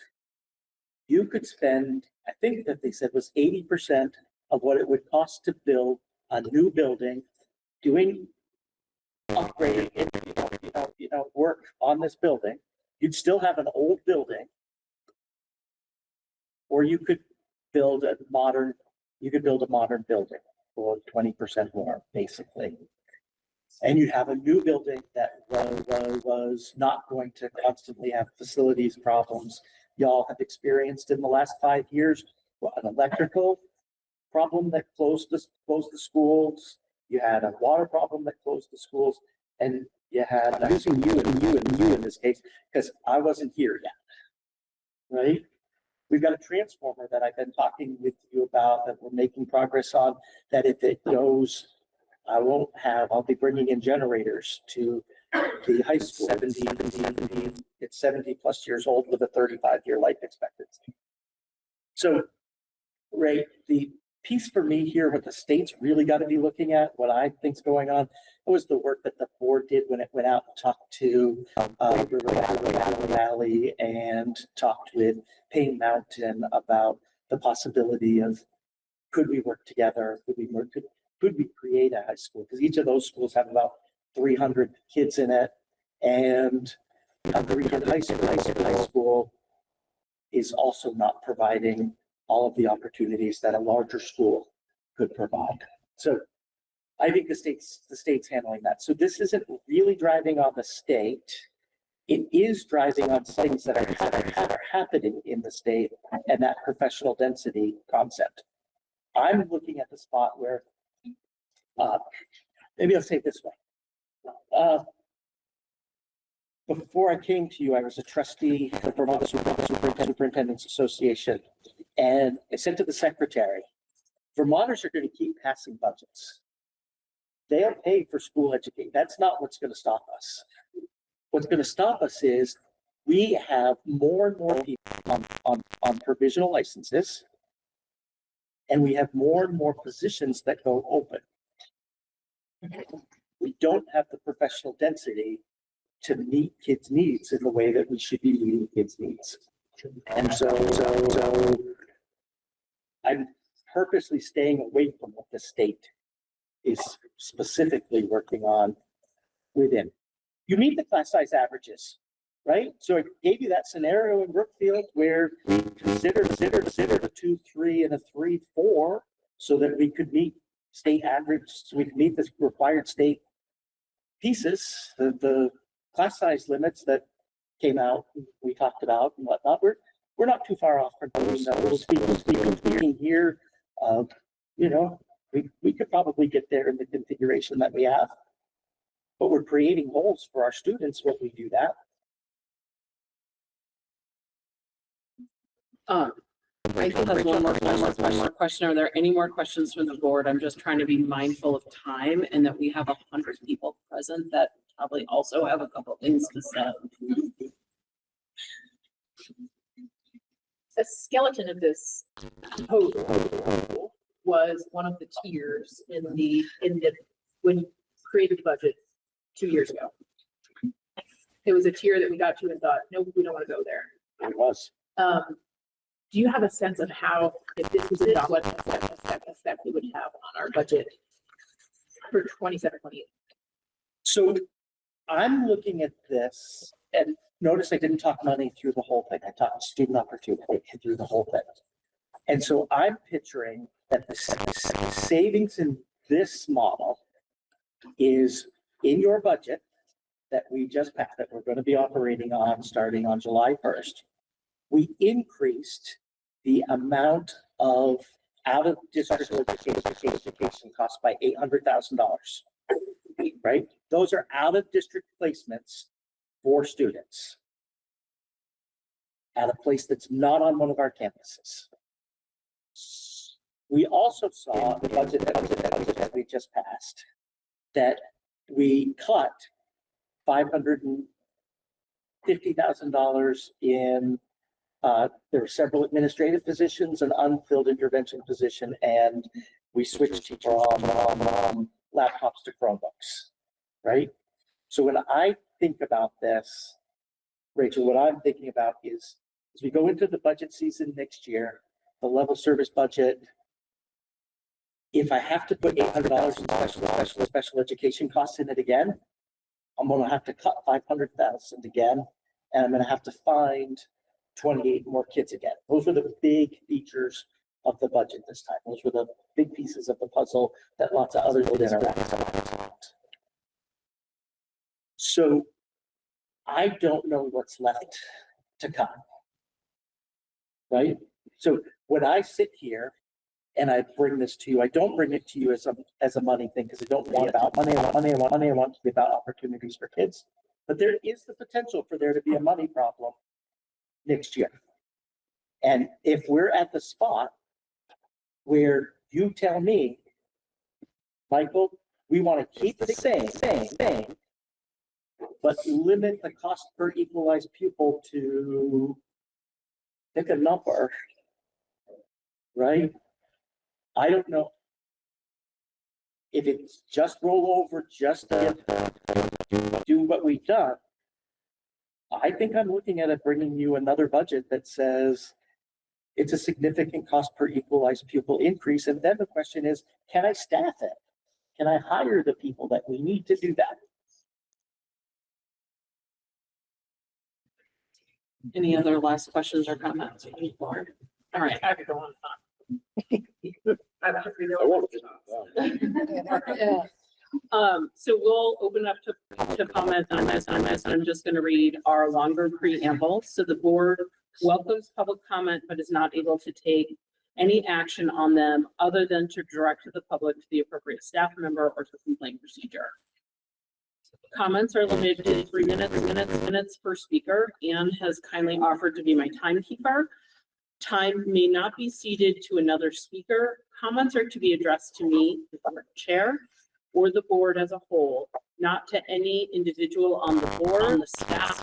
you could spend, I think that they said was 80% of what it would cost to build a new building, doing upgrading, work on this building. You'd still have an old building, or you could build a modern building for 20% more, basically. And you'd have a new building that was not going to constantly have facilities problems. Y'all have experienced in the last 5 years, an electrical problem that closed the schools. You had a water problem that closed the schools, and you had, I'm using you in this case, because I wasn't here yet, right? We've got a transformer that I've been talking with you about that we're making progress on, that if it goes, I'll be bringing in generators to the high school. It's 70 plus years old with a 35-year life expectancy. So, Ray, the piece for me here, what the state's really got to be looking at, what I think's going on, was the work that the board did when it went out and talked to River Valley and talked with Payne Mountain about the possibility of, could we work together? Could we create a high school? Because each of those schools have about 300 kids in it, and the Region High School is also not providing all of the opportunities that a larger school could provide. So I think the state's handling that. So this isn't really driving on the state. It is driving on things that are happening in the state and that professional density concept. I'm looking at the spot where, maybe I'll say it this way. Before I came to you, I was a trustee of the Vermont Superintendents Association, and I said to the secretary, Vermonters are going to keep passing budgets. They'll pay for school education. That's not what's going to stop us. What's going to stop us is we have more and more people on provisional licenses, and we have more and more positions that go open. We don't have the professional density to meet kids' needs in the way that we should be meeting kids' needs. And so I'm purposely staying away from what the state is specifically working on within. You meet the class size averages, right? So I gave you that scenario in Brookfield where we considered a 2, 3, and a 3, 4 so that we could meet state average, so we could meet the required state pieces, the class size limits that came out, we talked about and whatnot. We're not too far off from doing those. Speaking here, you know, we could probably get there in the configuration that we have. But we're creating holes for our students when we do that. Rachel has one more question. Are there any more questions from the board? I'm just trying to be mindful of time and that we have 100 people present that probably also have a couple things to say. The skeleton of this proposal was one of the tiers in the when you created the budget 2 years ago. It was a tier that we got to and thought, no, we don't want to go there. It was. Do you have a sense of how, if this was it, what effect it would have on our budget for 27, 28? So I'm looking at this, and notice I didn't talk money through the whole thing. I talked student opportunity through the whole thing. And so I'm picturing that the savings in this model is in your budget that we just passed, that we're going to be operating on starting on July 1st. We increased the amount of out-of-district education costs by $800,000, right? Those are out-of-district placements for students at a place that's not on one of our campuses. We also saw the budget that we just passed that we cut $550,000 in there were several administrative positions, an unfilled intervention position, and we switched from laptops to Chromebooks, right? So when I think about this, Rachel, what I'm thinking about is as we go into the budget season next year, the level service budget, if I have to put $800 in special education costs in it again, I'm going to have to cut $500,000 again, and I'm going to have to find 28 more kids again. Those were the big features of the budget this time. Those were the big pieces of the puzzle that lots of others did interact. So I don't know what's left to cut, right? So when I sit here and I bring this to you, I don't bring it to you as a money thing because I don't want about money. I want to be about opportunities for kids. But there is the potential for there to be a money problem next year. And if we're at the spot where you tell me, Michael, we want to keep the same thing, but limit the cost per equalized pupil to pick a number, right? I don't know if it's just roll over, just to do what we've done. I think I'm looking at bringing you another budget that says it's a significant cost per equalized pupil increase. And then the question is, can I staff it? Can I hire the people that we need to do that? Any other last questions or comments? All right. I could go on. I don't really I know. want Yeah. So we'll open up to comment on this. I'm just going to read our longer preamble. So the board welcomes public comment, but is not able to take any action on them other than to direct the public to the appropriate staff member or to complaint procedure. Comments are limited to 3 minutes per speaker. Anne has kindly offered to be my timekeeper. Time may not be ceded to another speaker. Comments are to be addressed to me, the chair, or the board as a whole, not to any individual on the board, on the staff,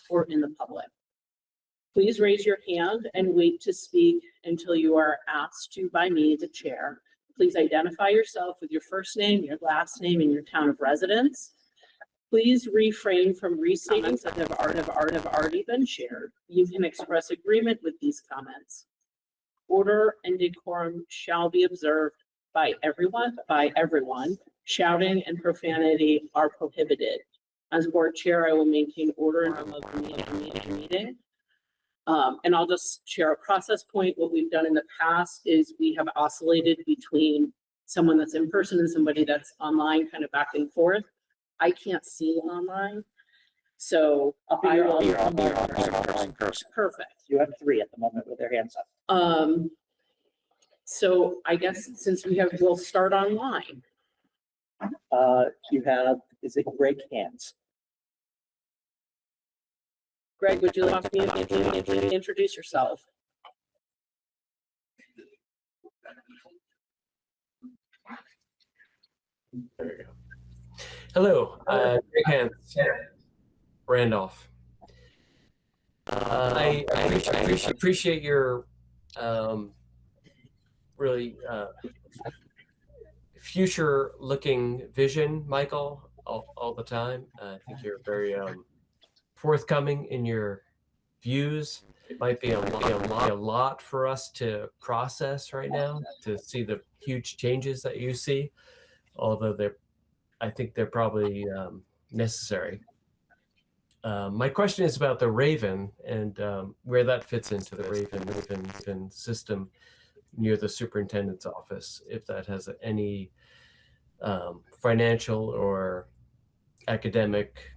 or in the public. Please raise your hand and wait to speak until you are asked to by me, the chair. Please identify yourself with your first name, your last name, and your town of residence. Please refrain from restating that have already been shared. You can express agreement with these comments. Order and decorum shall be observed by everyone. Shouting and profanity are prohibited. As board chair, I will maintain order and flow of the meeting. And I'll just share a process point. What we've done in the past is we have oscillated between someone that's in person and somebody that's online, kind of back and forth. I can't see online, so I will. You're online person. Perfect. You have 3 at the moment with their hands up. So I guess since we'll start online. You have, is it Greg Hands? Greg, would you like to introduce yourself? There you go. Hello, Greg Hands, Randolph. I appreciate your really future-looking vision, Michael, all the time. I think you're very forthcoming in your views. It might be a lot for us to process right now to see the huge changes that you see, although I think they're probably necessary. My question is about the Raven and where that fits into the Raven system near the superintendent's office, if that has any financial or academic,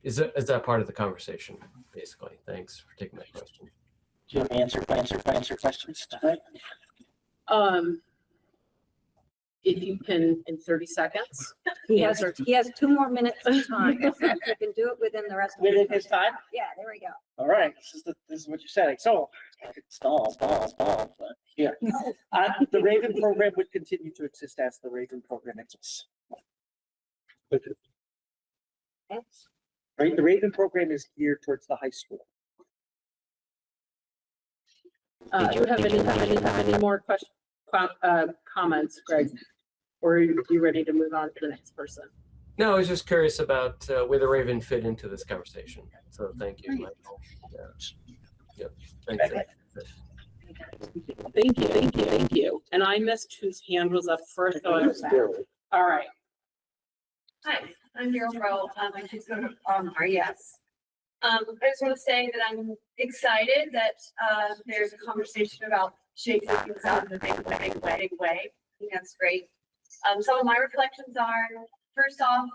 is that part of the conversation, basically? Thanks for taking my question. Do you have answer questions tonight? If you can, in 30 seconds. He has 2 more minutes of time. So if you can do it within the rest of Within the his time? Yeah, there we go. All right, this is what you're saying. So, stall, but here. The Raven program would continue to exist as the Raven program exists. Right, the Raven program is geared towards the high school. Do you have any more questions, comments, Greg? Or are you ready to move on to the next person? No, I was just curious about where the Raven fit into this conversation. So thank you, Michael. Yeah. Thanks. Thank you. And I missed whose hand was up first. So all right. Hi, I'm Daryl Rowe. My kids go to RES. I just want to say that I'm excited that there's a conversation about shaking things out in a big way. I think that's great. Some of my reflections are, first off,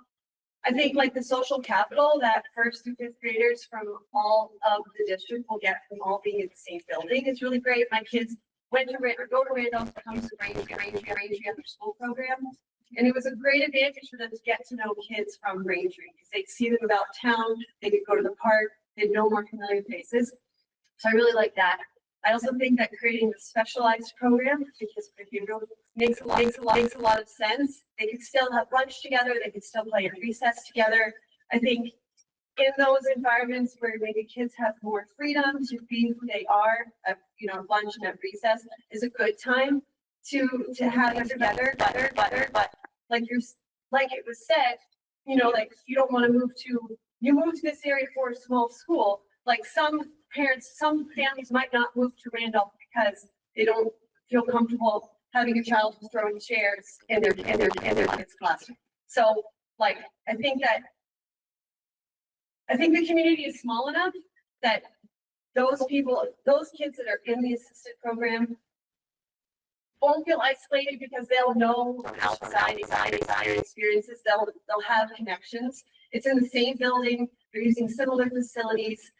I think like the social capital that 1st through 5th graders from all of the district will get from all being in the same building is really great. My kids go to Randolph to come to Braintree after school program. And it was a great advantage for them to get to know kids from Braintree because they'd see them about town, they could go to the park, they'd know more familiar faces. So I really like that. I also think that creating a specialized program, because behavioral makes a lot of sense. They could still have lunch together, they could still play at recess together. I think in those environments where maybe kids have more freedom to be who they are, at, lunch and at recess is a good time to have them together, but like it was said, like you don't want to move to this area for a small school. Like some families might not move to Randolph because they don't feel comfortable having a child who's throwing chairs in their kids' classroom. So like I think the community is small enough that those kids that are in the assisted program won't feel isolated because they'll know from outside experiences. They'll have connections. It's in the same building. They're using similar facilities.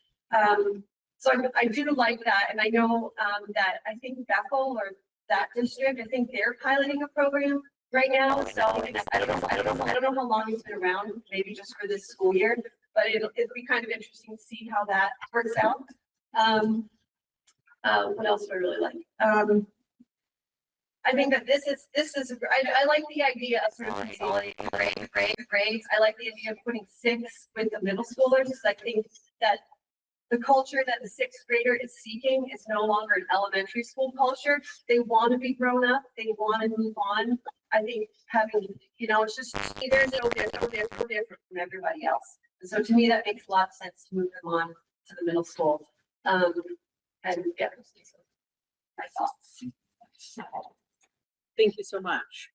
So I do like that. And I know that I think Bethel or that district, I think they're piloting a program right now. So I don't know how long it's been around, maybe just for this school year, but it'll be kind of interesting to see how that works out. What else do I really like? I think that this is I like the idea of sort of consolidating grades. I like the idea of putting 6 with the middle schoolers. I think that the culture that the sixth grader is seeking is no longer an elementary school culture. They want to be grown up. They want to move on. I think having, it's just, there's no different from everybody else. And so to me, that makes a lot of sense to move them on to the middle school. And yeah, my thoughts. Thank you so much.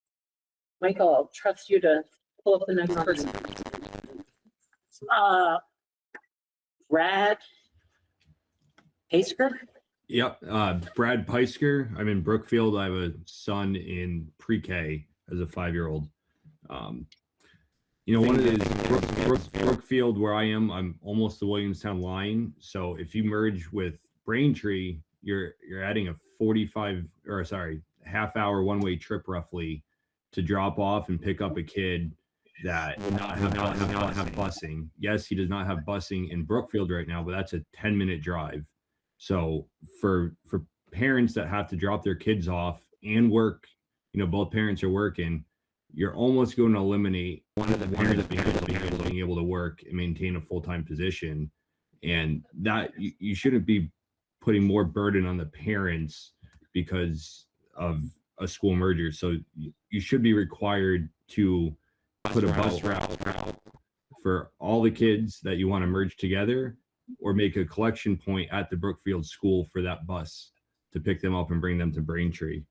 Michael, I'll trust you to pull up the next person. Brad Pasker? Yep, Brad Peisker. I'm in Brookfield. I have a son in pre-K as a 5-year-old. One of it is Brookfield, where I am. I'm almost the Williamstown line. So if you merge with Braintree, you're adding a half-hour one-way trip roughly to drop off and pick up a kid that not have busing. Yes, he does not have busing in Brookfield right now, but that's a 10-minute drive. So for parents that have to drop their kids off and work, both parents are working, you're almost going to eliminate one of the parents being able to work and maintain a full-time position. And that you shouldn't be putting more burden on the parents because of a school merger. So you should be required to put a bus route for all the kids that you want to merge together, or make a collection point at the Brookfield school for that bus to pick them up and bring them to Braintree.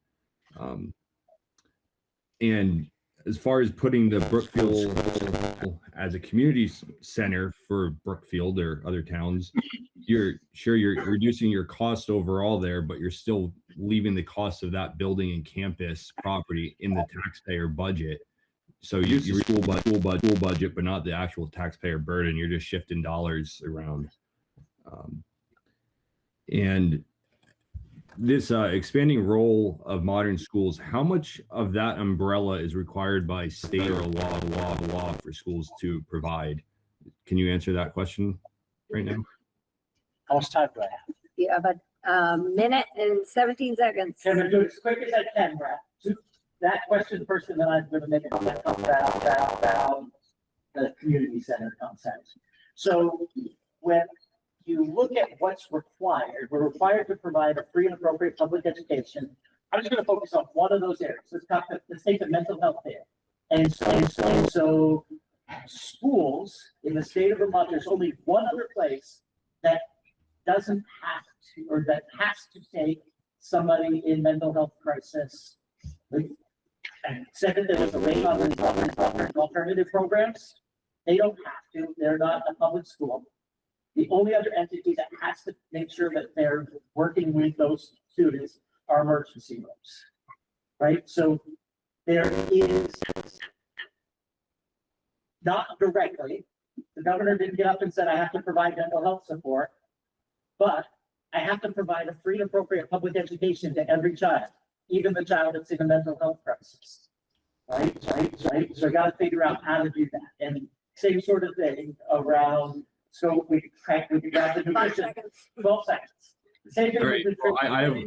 And as far as putting the Brookfield school as a community center for Brookfield or other towns, you're reducing your cost overall there, but you're still leaving the cost of that building and campus property in the taxpayer budget. So you use your school budget, but not the actual taxpayer burden. You're just shifting dollars around. And this expanding role of modern schools, how much of that umbrella is required by state or law for schools to provide? Can you answer that question right now? How much time do I have? You have a minute and 17 seconds. I'm going to do it as quick as I can, Brad. That question first, and then I'm going to make a comment about the community center concept. So when you look at what's required, we're required to provide a free and appropriate public education. I'm just going to focus on one of those areas. Let's take the mental health there. And so schools in the state of Vermont, there's only one other place that doesn't have to, or that has to take somebody in mental health crisis. And second, there's a rate on these alternative programs. They don't have to, they're not a public school. The only other entity that has to make sure that they're working with those students are emergency rooms, right? So there is, not directly, the governor didn't get up and said, I have to provide mental health support, but I have to provide a free and appropriate public education to every child, even the child that's in a mental health crisis, right? So I got to figure out how to do that. And same sort of thing around, so we got the division, 12 seconds. Same thing. All right. Well,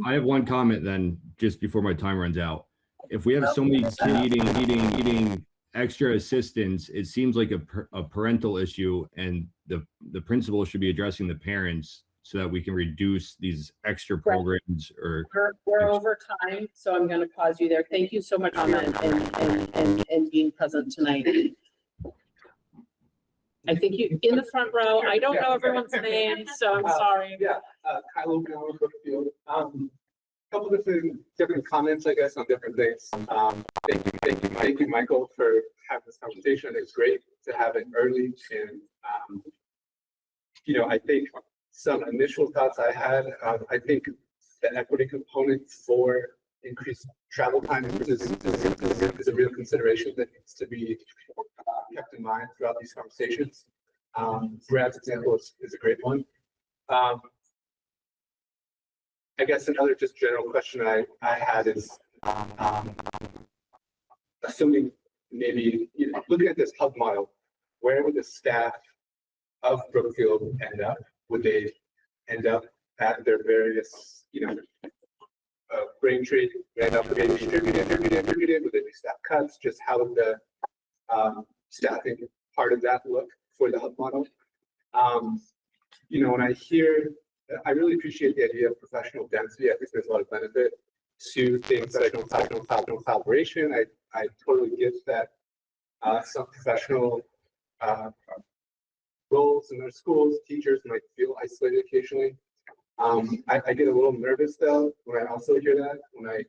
I have one comment then, just before my time runs out. If we have so many kids needing extra assistance, it seems like a parental issue, and the principal should be addressing the parents so that we can reduce these extra programs. Or We're over time, so I'm going to pause you there. Thank you so much for comment and being present tonight. I think you in the front row. I don't know everyone's name, so I'm sorry. Yeah, Kylo Brown, Brookfield. Couple different comments, I guess, on different things. Thank you, Michael, for having this conversation. It's great to have it early, and I think some initial thoughts I had. I think the equity component for increased travel time is a real consideration that needs to be kept in mind throughout these conversations. Brad's example is a great one. I guess another just general question I had is, assuming maybe, looking at this hub model, where would the staff of Brookfield end up? Would they end up at their various, Braintree, end up being distributed? Would they be staff cuts? Just how would the staffing part of that look for the hub model? you know, when I hear, I really appreciate the idea of professional density. I think there's a lot of benefit to things like professional collaboration. I totally get that some professional roles in their schools, teachers might feel isolated occasionally. I get a little nervous though when I also hear that. When I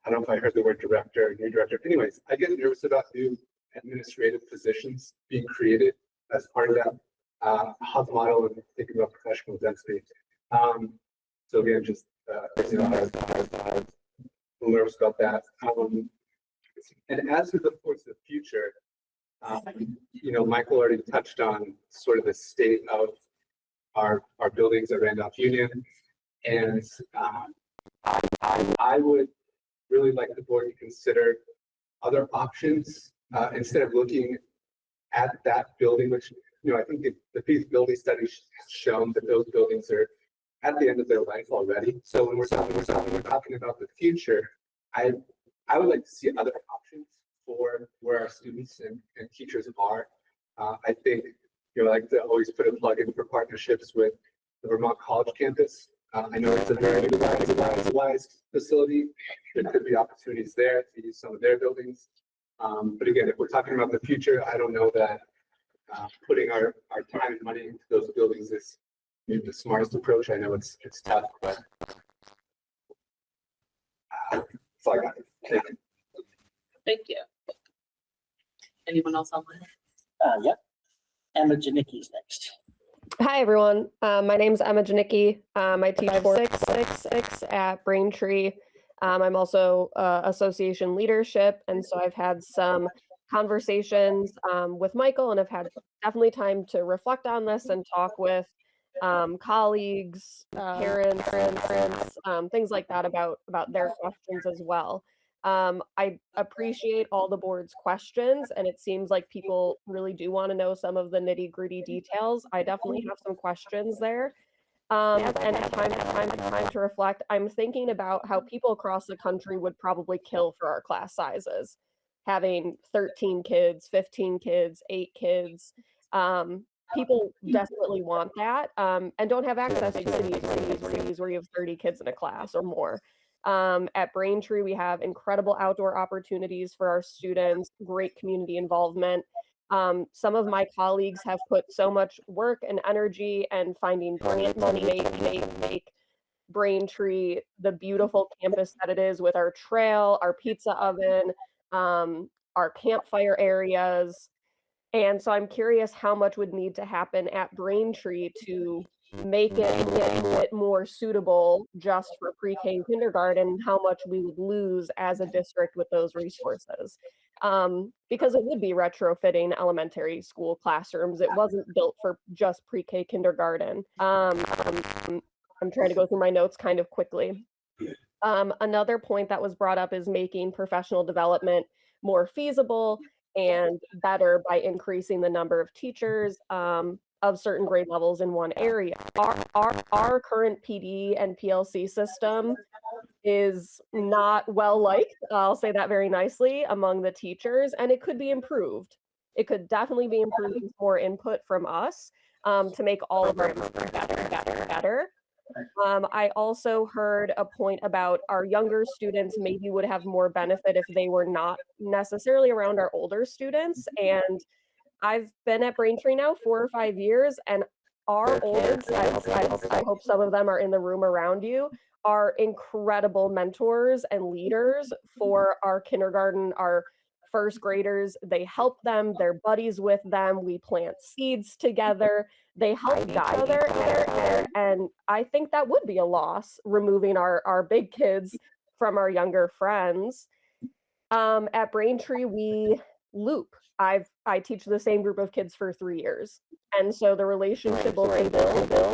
don't know if I heard the word director, new director. Anyways, I get nervous about new administrative positions being created as part of that hub model and thinking about professional density. So again, just you know, I was a little nervous about that. And as we look towards the future, you know, Michael already touched on sort of the state of our buildings at Randolph Union, and I would really like the board to consider other options instead of looking at that building, which, you know, I think the feasibility study has shown that those buildings are at the end of their life already. So when we're talking about the future, I would like to see other options for where our students and teachers are. I think, you know, I like to always put a plug in for partnerships with the Vermont College campus. I know it's a very utilized facility. There could be opportunities there to use some of their buildings. But again, if we're talking about the future, I don't know that putting our time and money into those buildings is maybe the smartest approach. I know it's tough, but that's all I got. Thank you. Thank you. Anyone else online? Yep. Emma Janicki's next. Hi, everyone. My name is Emma Janicki. I teach 466 at Braintree. I'm also association leadership, and so I've had some conversations with Michael, and I've had definitely time to reflect on this and talk with colleagues, parents, things like that about their questions as well. I appreciate all the board's questions, and it seems like people really do want to know some of the nitty-gritty details. I definitely have some questions there. And time to reflect. I'm thinking about how people across the country would probably kill for our class sizes, having 13 kids, 15 kids, 8 kids. People desperately want that, and don't have access to cities where you have 30 kids in a class or more. At Braintree, we have incredible outdoor opportunities for our students, great community involvement. Some of my colleagues have put so much work and energy and finding grant money to make Braintree the beautiful campus that it is, with our trail, our pizza oven, our campfire areas. And so I'm curious how much would need to happen at Braintree to make it more suitable just for pre-K and kindergarten, how much we would lose as a district with those resources. Because it would be retrofitting elementary school classrooms. It wasn't built for just pre-K kindergarten. I'm trying to go through my notes kind of quickly. Another point that was brought up is making professional development more feasible and better by increasing the number of teachers of certain grade levels in one area. Our current PD and PLC system is not well liked, I'll say that very nicely, among the teachers, and it could be improved. It could definitely be improved with more input from us to make all of our better. I also heard a point about our younger students maybe would have more benefit if they were not necessarily around our older students. And I've been at Braintree now 4 or 5 years, and our old kids, I hope some of them are in the room around you, are incredible mentors and leaders for our kindergarten, our first graders. They help them, they're buddies with them, we plant seeds together, they help guide each other, and I think that would be a loss, removing our big kids from our younger friends. At Braintree, we loop. I teach the same group of kids for 3 years, and so the relationship will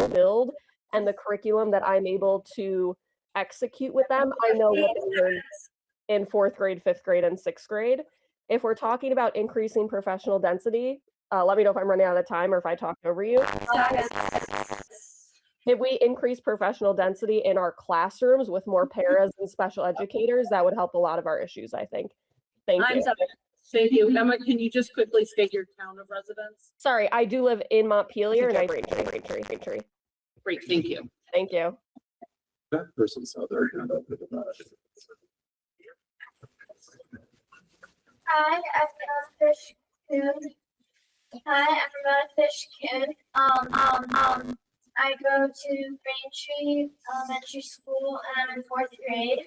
build, and the curriculum that I'm able to execute with them, I know what they learned in 4th grade, 5th grade, and 6th grade. If we're talking about increasing professional density, let me know if I'm running out of time or if I talked over you. If we increase professional density in our classrooms with more paras and special educators, that would help a lot of our issues, I think. Thank you. Thank you. Emma, can you just quickly state your town of residence? Sorry, I do live in Montpelier and I Braintree. Great, thank you. Thank you. That person saw their hand up. Hi, I'm not a fish kid. Hi, I'm not a fish kid. I go to Braintree Elementary School and I'm in 4th grade.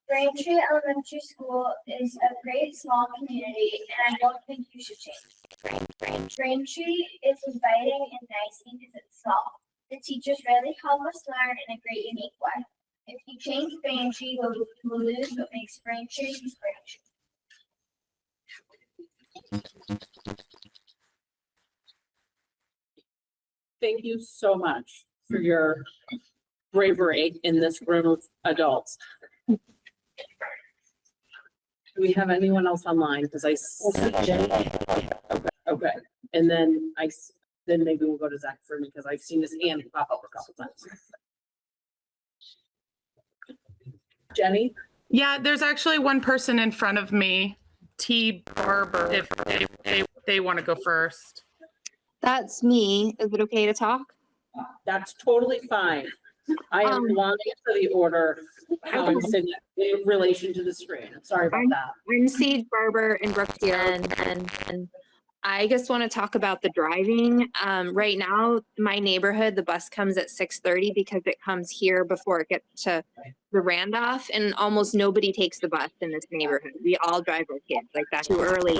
Braintree Elementary School is a great small community and I don't think you should change. Braintree is inviting and nice because it's small. The teachers really help us learn in a great unique way. If you change Braintree, you'll lose what makes Braintree Braintree. Thank you so much for your bravery in this room of adults. Do we have anyone else online? Because I see Jenny. Okay, and then then maybe we'll go to Zach for me because I've seen his hand pop up a couple times. Jenny? Yeah, there's actually one person in front of me, T Barber, if they want to go first. That's me. Is it okay to talk? That's totally fine. I am blind to the order, how I'm sitting in relation to the screen. I'm sorry about that. I'm Sage Barber in Brookfield, and I just want to talk about the driving. Right now, my neighborhood, the bus comes at 6:30 because it comes here before it gets to the Randolph, and almost nobody takes the bus in this neighborhood. We all drive our kids, like that's too early.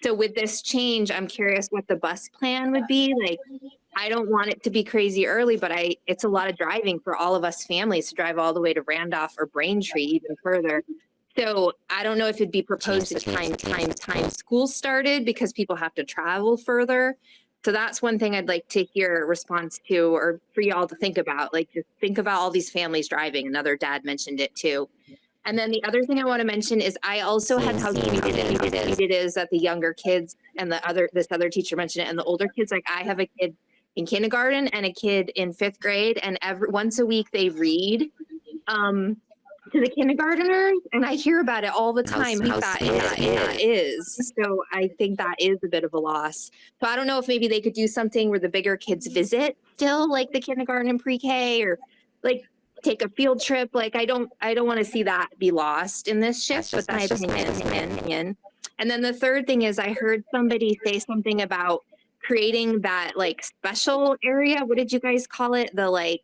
So with this change, I'm curious what the bus plan would be. Like, I don't want it to be crazy early, but it's a lot of driving for all of us families to drive all the way to Randolph or Braintree, even further. So I don't know if it'd be proposed to time school started because people have to travel further. So that's one thing I'd like to hear a response to, or for y'all to think about. Like, just think about all these families driving. Another dad mentioned it too. And then the other thing I want to mention is I also have how sweet it is that the younger kids and this other teacher mentioned it, and the older kids, like I have a kid in kindergarten and a kid in 5th grade, and once a week they read to the kindergartners, and I hear about it all the time. That is. So I think that is a bit of a loss. So I don't know if maybe they could do something where the bigger kids visit still, like the kindergarten and pre-K, or like take a field trip. Like I don't want to see that be lost in this shift, but that's my opinion. And then the third thing is I heard somebody say something about creating that like special area. What did you guys call it? The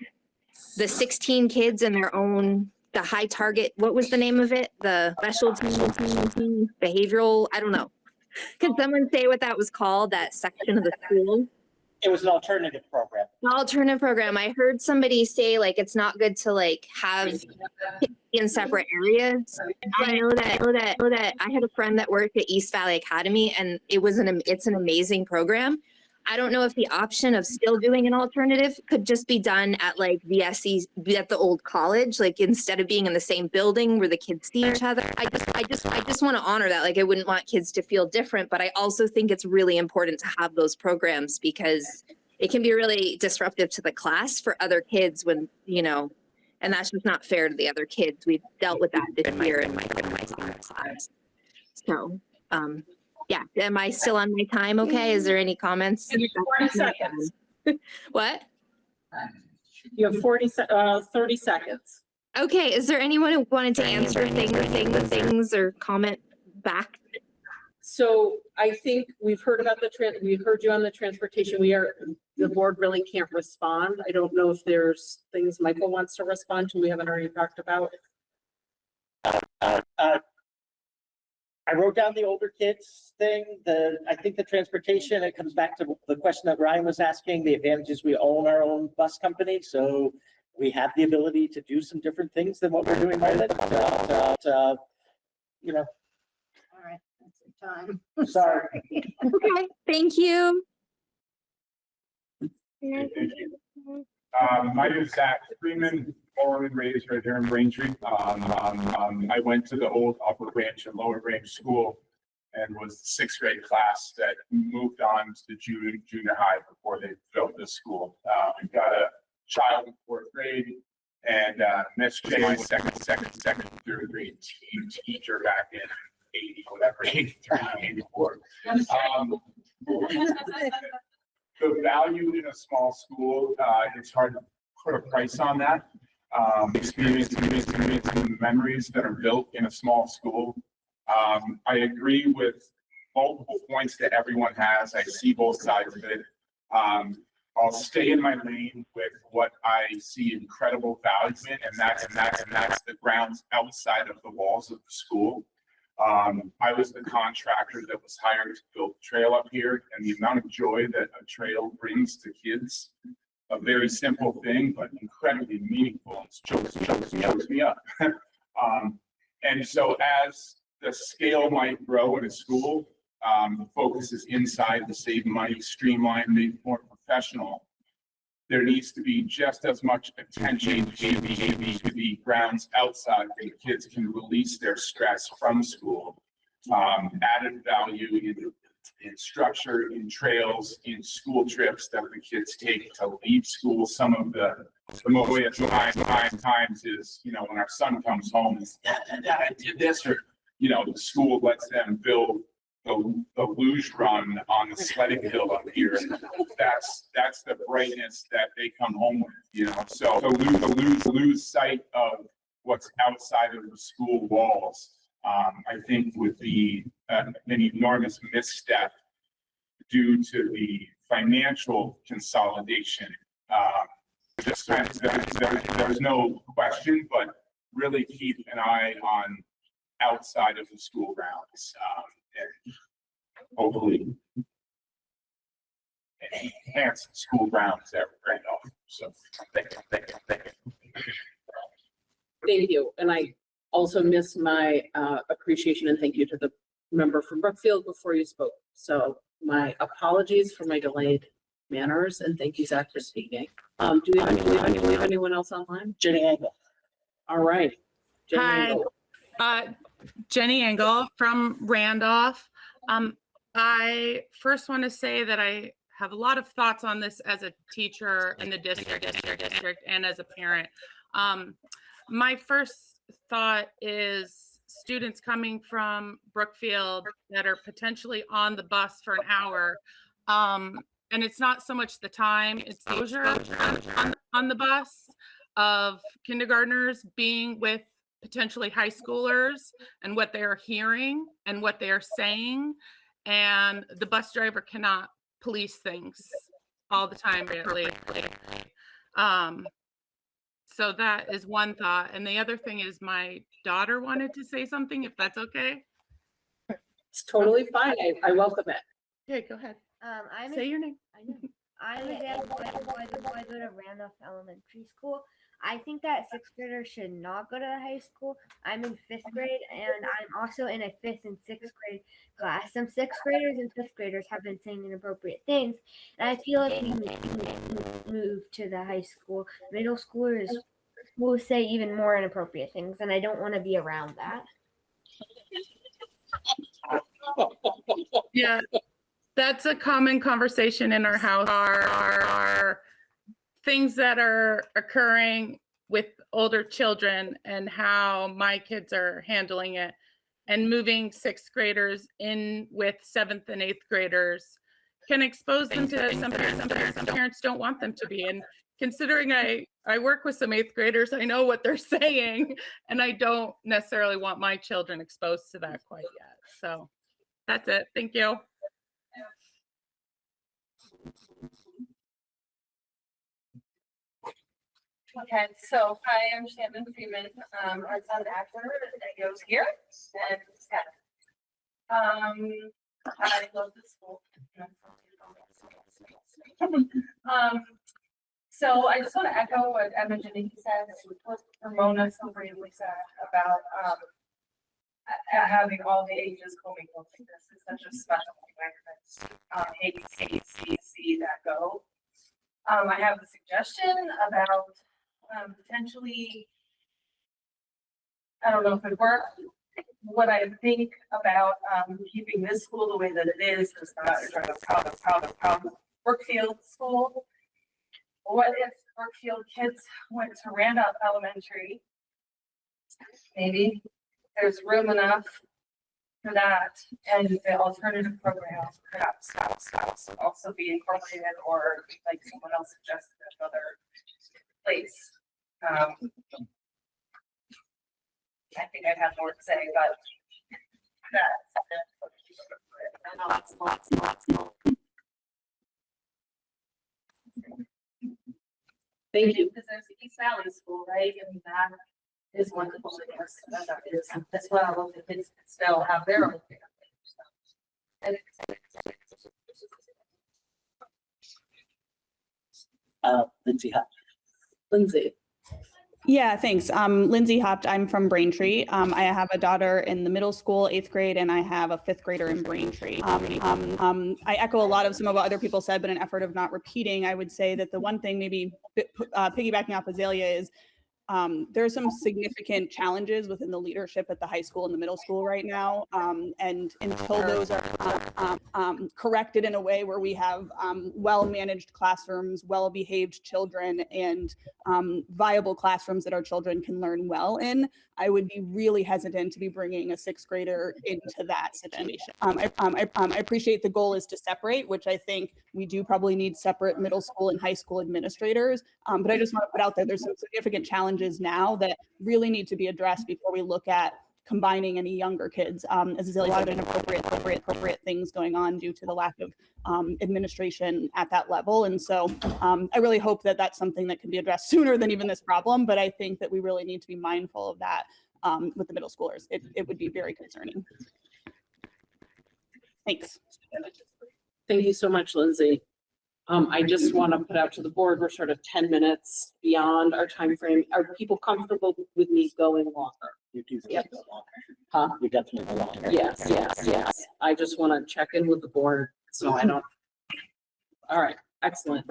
16 kids in their own, the high target. What was the name of it? The special team, behavioral. I don't know. Could someone say what that was called? That section of the school? It was an alternative program. An alternative program. I heard somebody say like it's not good to like have in separate areas. I know that I had a friend that worked at East Valley Academy, and it's an amazing program. I don't know if the option of still doing an alternative could just be done at like VSE at the old college, like instead of being in the same building where the kids see each other. I just want to honor that. Like I wouldn't want kids to feel different, but I also think it's really important to have those programs because it can be really disruptive to the class for other kids when, and that's just not fair to the other kids. We've dealt with that this year in my class. So, yeah, am I still on my time? Okay. Is there any comments? 40 seconds. What? You have 30 seconds. Okay. Is there anyone who wanted to answer things or comment back? So I think we've heard about we've heard you on the transportation. The board really can't respond. I don't know if there's things Michael wants to respond to we haven't already talked about. I wrote down the older kids thing, I think the transportation, it comes back to the question that Ryan was asking, the advantages, we own our own bus company, so we have the ability to do some different things than what we're doing right now. All right, that's the time. Sorry. Okay, thank you. Thank you. My name is Zach Freeman, born and raised right here in Braintree. I went to the old Upper Branch and Lower Branch school and was the 6th grade class that moved on to the junior high before they built this school. We've got a child in 4th grade And Miss J was second through grade teacher back in 80, whatever, 83, 84. The value in a small school, it's hard to put a price on that. Experience and memories that are built in a small school. I agree with multiple points that everyone has. I see both sides of it. I'll stay in my lane with what I see incredible value in, and that's the grounds outside of the walls of the school. I was the contractor that was hired to build the trail up here, and the amount of joy that a trail brings to kids, a very simple thing, but incredibly meaningful, chokes me up. And so as the scale might grow in a school, the focus is inside to save money, streamline, make it more professional. There needs to be just as much attention to the grounds outside where kids can release their stress from school. Added value in structure, in trails, in school trips that the kids take to leave school. Some of the most times is, you know, when our son comes home and says, Dad, I did this, or, you know, the school lets them build the luge run on the sledding hill up here. And that's the brightness that they come home with, you know. So to lose sight of what's outside of the school walls, I think would be an enormous misstep due to the financial consolidation. There's no question, but really keep an eye on outside of the school grounds, and hopefully enhance the school grounds that we're right off. So thank you. Thank you. And I also missed my appreciation and thank you to the member from Brookfield before you spoke. So my apologies for my delayed manners, and thank you, Zach, for speaking. Do we have anyone else online? Jenny Angle. All right. Jenny Hi. Angle. Jenny Engel from Randolph. I first want to say that I have a lot of thoughts on this as a teacher in the district and as a parent. My first thought is students coming from Brookfield that are potentially on the bus for an hour. And it's not so much the time, it's exposure on the bus of kindergartners being with potentially high schoolers and what they are hearing and what they are saying. And the bus driver cannot police things all the time, really. So that is one thought. And the other thing is my daughter wanted to say something, if that's okay. It's totally fine. I welcome it. Okay, go ahead. I'm Say your name. I know. I'm Exam Boy to Randolph Elementary School. I think that sixth graders should not go to the high school. I'm in fifth grade, and I'm also in a fifth and sixth grade class. Some sixth graders and fifth graders have been saying inappropriate things, and I feel like we move to the high school. Middle schoolers will say even more inappropriate things, and I don't want to be around that. Yeah, that's a common conversation in our house. Are things that are occurring with older children and how my kids are handling it, and moving sixth graders in with seventh and eighth graders can expose them to some parents don't want them to be. And considering I work with some eighth graders, I know what they're saying, and I don't necessarily want my children exposed to that quite yet. So that's it. Thank you. Okay, so hi, I'm Shannon Freeman. I was an actor that goes here, and I love the school. So I just want to echo what Emma Janine said, what Ramona so bravely said about having all the ages co-mingled. This is such a special environment. Hate to see that go. I have a suggestion about potentially, I don't know if it works. What I think about keeping this school the way that it is not Brookfield School. what if Brookfield kids went to Randolph Elementary? Maybe there's room enough for that, and the alternative program perhaps also be incorporated, or like someone else suggested another place. I think I'd have more to say, but Thank you. Because there's East Valley School, right? I mean, that is wonderful. That is as well. The kids can still have their own. Lindsay Hutt. Lindsay. Yeah, thanks. Lindsay Hopt. I'm from Braintree. I have a daughter in the middle school, 8th grade, and I have a 5th grader in Braintree. I echo a lot of some of what other people said, but in an effort of not repeating, I would say that the one thing maybe piggybacking off Azalea is there are some significant challenges within the leadership at the high school and the middle school right now. And until those are corrected in a way where we have well-managed classrooms, well-behaved children, and viable classrooms that our children can learn well in, I would be really hesitant to be bringing a 6th grader into that situation. I appreciate the goal is to separate, which I think we do probably need separate middle school and high school administrators. But I just want to put out there, there's some significant challenges now that really need to be addressed before we look at combining any younger kids. As Azalea said, inappropriate things going on due to the lack of administration at that level. And so I really hope that that's something that can be addressed sooner than even this problem. But I think that we really need to be mindful of that with the middle schoolers. It would be very concerning. Thanks. Thank you so much, Lindsay. I just want to put out to the board, we're sort of 10 minutes beyond our time frame. Are people comfortable with me going longer? You do Yep. go longer. Huh? You definitely go longer. Yes. I just want to check in with the board so I don't. All right, excellent.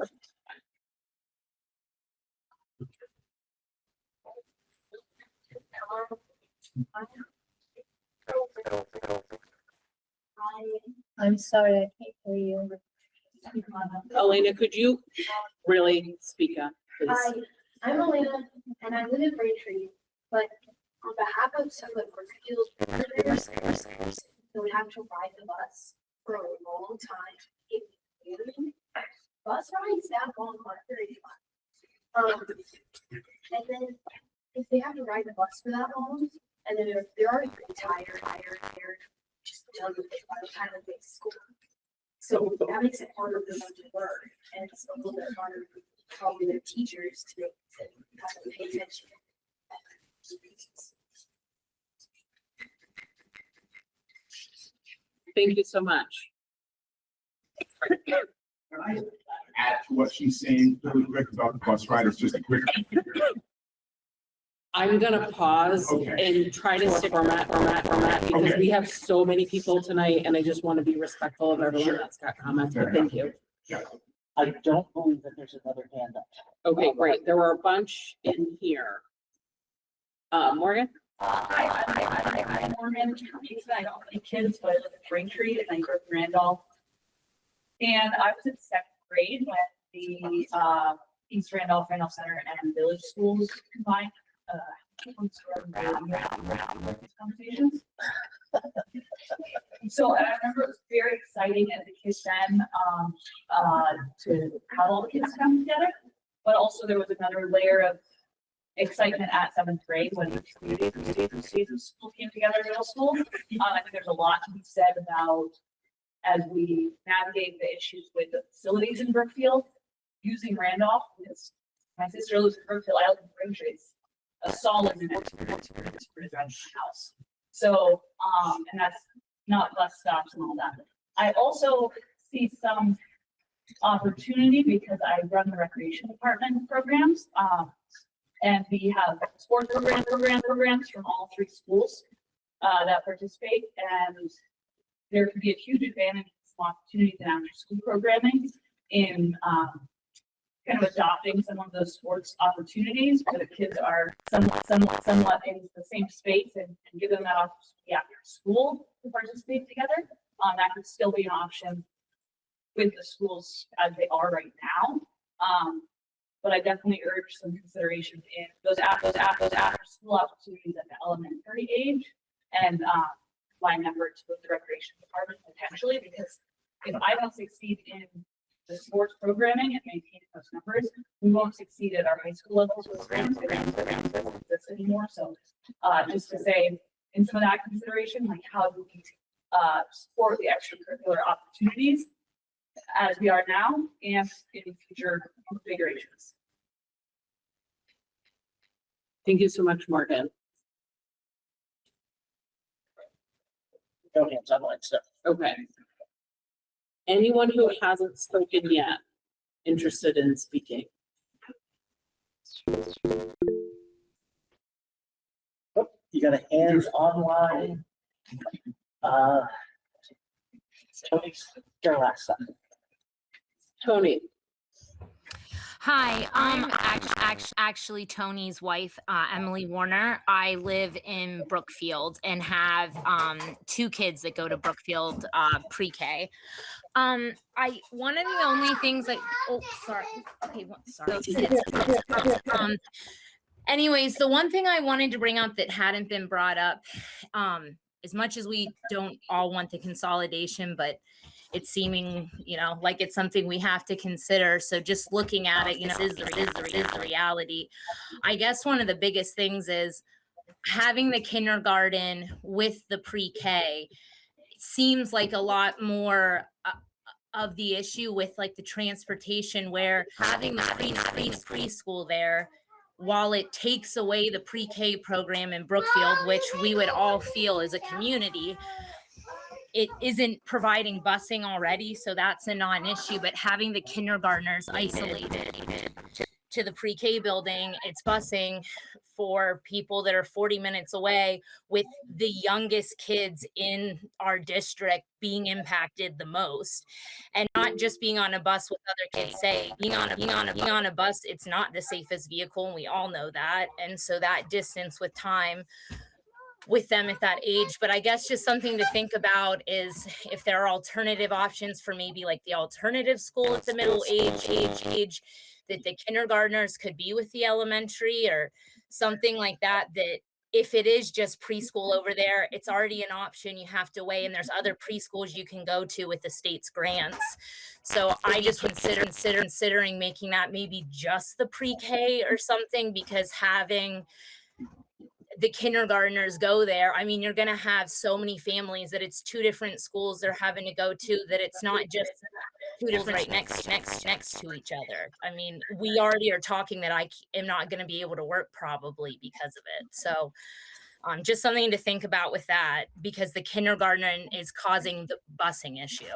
I'm sorry, I can't hear you. Elena, could you really speak up, please? Hi, I'm Elena, and I live in Braintree, but on behalf of some of the Brookfield visitors, who would have to ride the bus for a long time. Bus rides that long are very fun. And then if they have to ride the bus for that long, and then if they're already pretty tired, just done with it by the time that they school. So that makes it harder for them to work, and it's a little bit harder for probably their teachers to have to pay attention. Thank you so much. Can I add to what she's saying really quick about the bus riders, just a quick. I'm gonna pause and try to stick format because we have so many people tonight and I just want to be respectful of everyone that's got comments, but thank you. I don't believe that there's another hand up. Okay, great. There were a bunch in here. Morgan? I'm Morgan. I don't have any kids, but I live in Braintree and I grew up in Randolph. And I was in 2nd grade when the East Randolph Center and Village Schools combined. Conversations. So I remember it was very exciting as a kid then to have all the kids come together, but also there was another layer of excitement at 7th grade when the community school came together in middle school. I think there's a lot to be said about as we navigate the issues with the facilities in Brookfield, using Randolph, because my sister lives in Brookfield, I live in Braintree. A solid experience for the house. So, and that's not bus stops and all that. I also see some opportunity because I run the recreation department programs. And we have sports programs from all 3 schools that participate. And there can be a huge advantage, some opportunities in after school programming in kind of adopting some of those sports opportunities where the kids are somewhat in the same space and give them that opportunity after school to participate together. That could still be an option with the schools as they are right now. but I definitely urge some consideration in those after school opportunities at the elementary age and line numbers with the recreation department potentially, because if I don't succeed in the sports programming and maintaining those numbers, we won't succeed at our high school level programs don't exist anymore. So just to say, in some of that consideration, like how do we support the extracurricular opportunities as we are now and in future configurations. Thank you so much, Morgan. No hands online stuff. Okay. Anyone who hasn't spoken yet, interested in speaking? Oh, you got a hand online. Tony's your last one. Tony. Hi, I'm actually Tony's wife, Emily Warner. I live in Brookfield and have 2 kids that go to Brookfield pre-K. One of the only things that anyways, the one thing I wanted to bring up that hadn't been brought up, as much as we don't all want the consolidation, but it's seeming, like it's something we have to consider. So just looking at it, is the reality. I guess one of the biggest things is having the kindergarten with the pre-K. It seems like a lot more of the issue with like the transportation, where having the preschool there, while it takes away the pre-K program in Brookfield, which we would all feel as a community, it isn't providing busing already, so that's a non-issue. But having the kindergartners isolated to the pre-K building, it's busing for people that are 40 minutes away, with the youngest kids in our district being impacted the most. And not just being on a bus with other kids, say being on a bus, it's not the safest vehicle, and we all know that. And so that distance with time with them at that age. But I guess just something to think about is if there are alternative options for maybe like the alternative school at the middle age, that the kindergartners could be with the elementary or something like that, that if it is just preschool over there, it's already an option you have to weigh, and there's other preschools you can go to with the state's grants. So I just would considering making that maybe just the pre-K or something, because having the kindergartners go there, I mean, you're going to have so many families that it's 2 different schools they're having to go to, that it's not just 2 different right next to each other. I mean, we already are talking that I am not going to be able to work probably because of it. So just something to think about with that, because the kindergarten is causing the busing issue.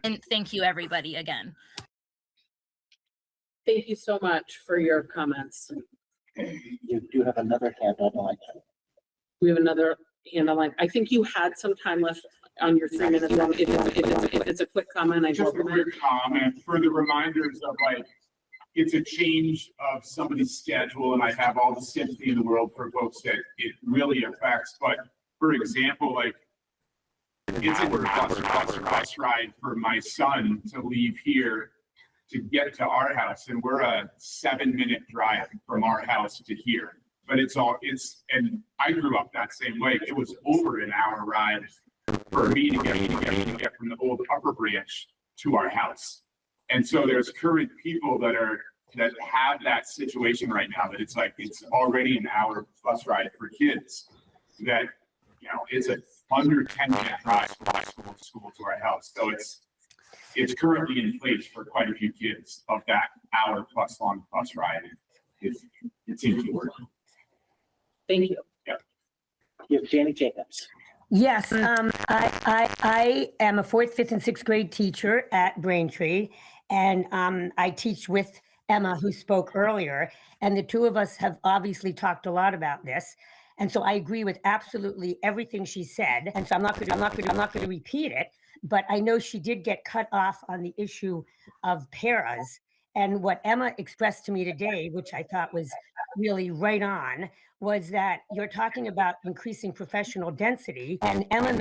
And thank you, everybody, again. Thank you so much for your comments. You do have another hand online. We have another hand online. I think you had some time left on your 3 minutes. If it's a quick comment, I just a welcome it. quick comment for the reminders of like, it's a change of somebody's schedule, and I have all the sympathy in the world for folks that it really affects. But for example, like, it's a bus ride for my son to leave here to get to our house, and we're a 7-minute drive from our house to here. But and I grew up that same way. It was over an hour ride for me to get from the old Upper Branch to our house. And so there's current people that have that situation right now, that it's like, it's already an hour bus ride for kids, that, it's a under 10-minute drive from school to our house. So it's currently in place for quite a few kids of that hour plus long bus ride. It seems to work. Thank you. Yeah. You have Janie Jacobs. Yes, I am a 4th, 5th, and 6th grade teacher at Braintree, and I teach with Emma, who spoke earlier, and the 2 of us have obviously talked a lot about this. And so I agree with absolutely everything she said. And so I'm not going to repeat it, but I know she did get cut off on the issue of paras. And what Emma expressed to me today, which I thought was really right on, was that you're talking about increasing professional density. And Emma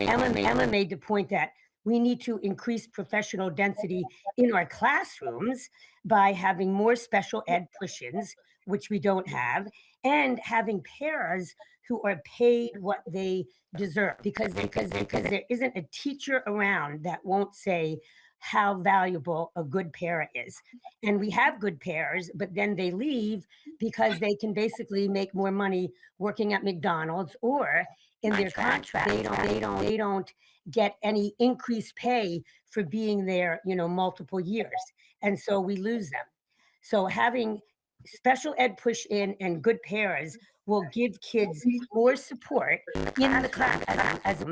made the point that we need to increase professional density in our classrooms by having more special ed push-ins, which we don't have, and having paras who are paid what they deserve, because there isn't a teacher around that won't say how valuable a good para is. And we have good paras, but then they leave because they can basically make more money working at McDonald's, or in their contract they don't get any increased pay for being there, multiple years. And so we lose them. So having special ed push in and good paras will give kids more support in the class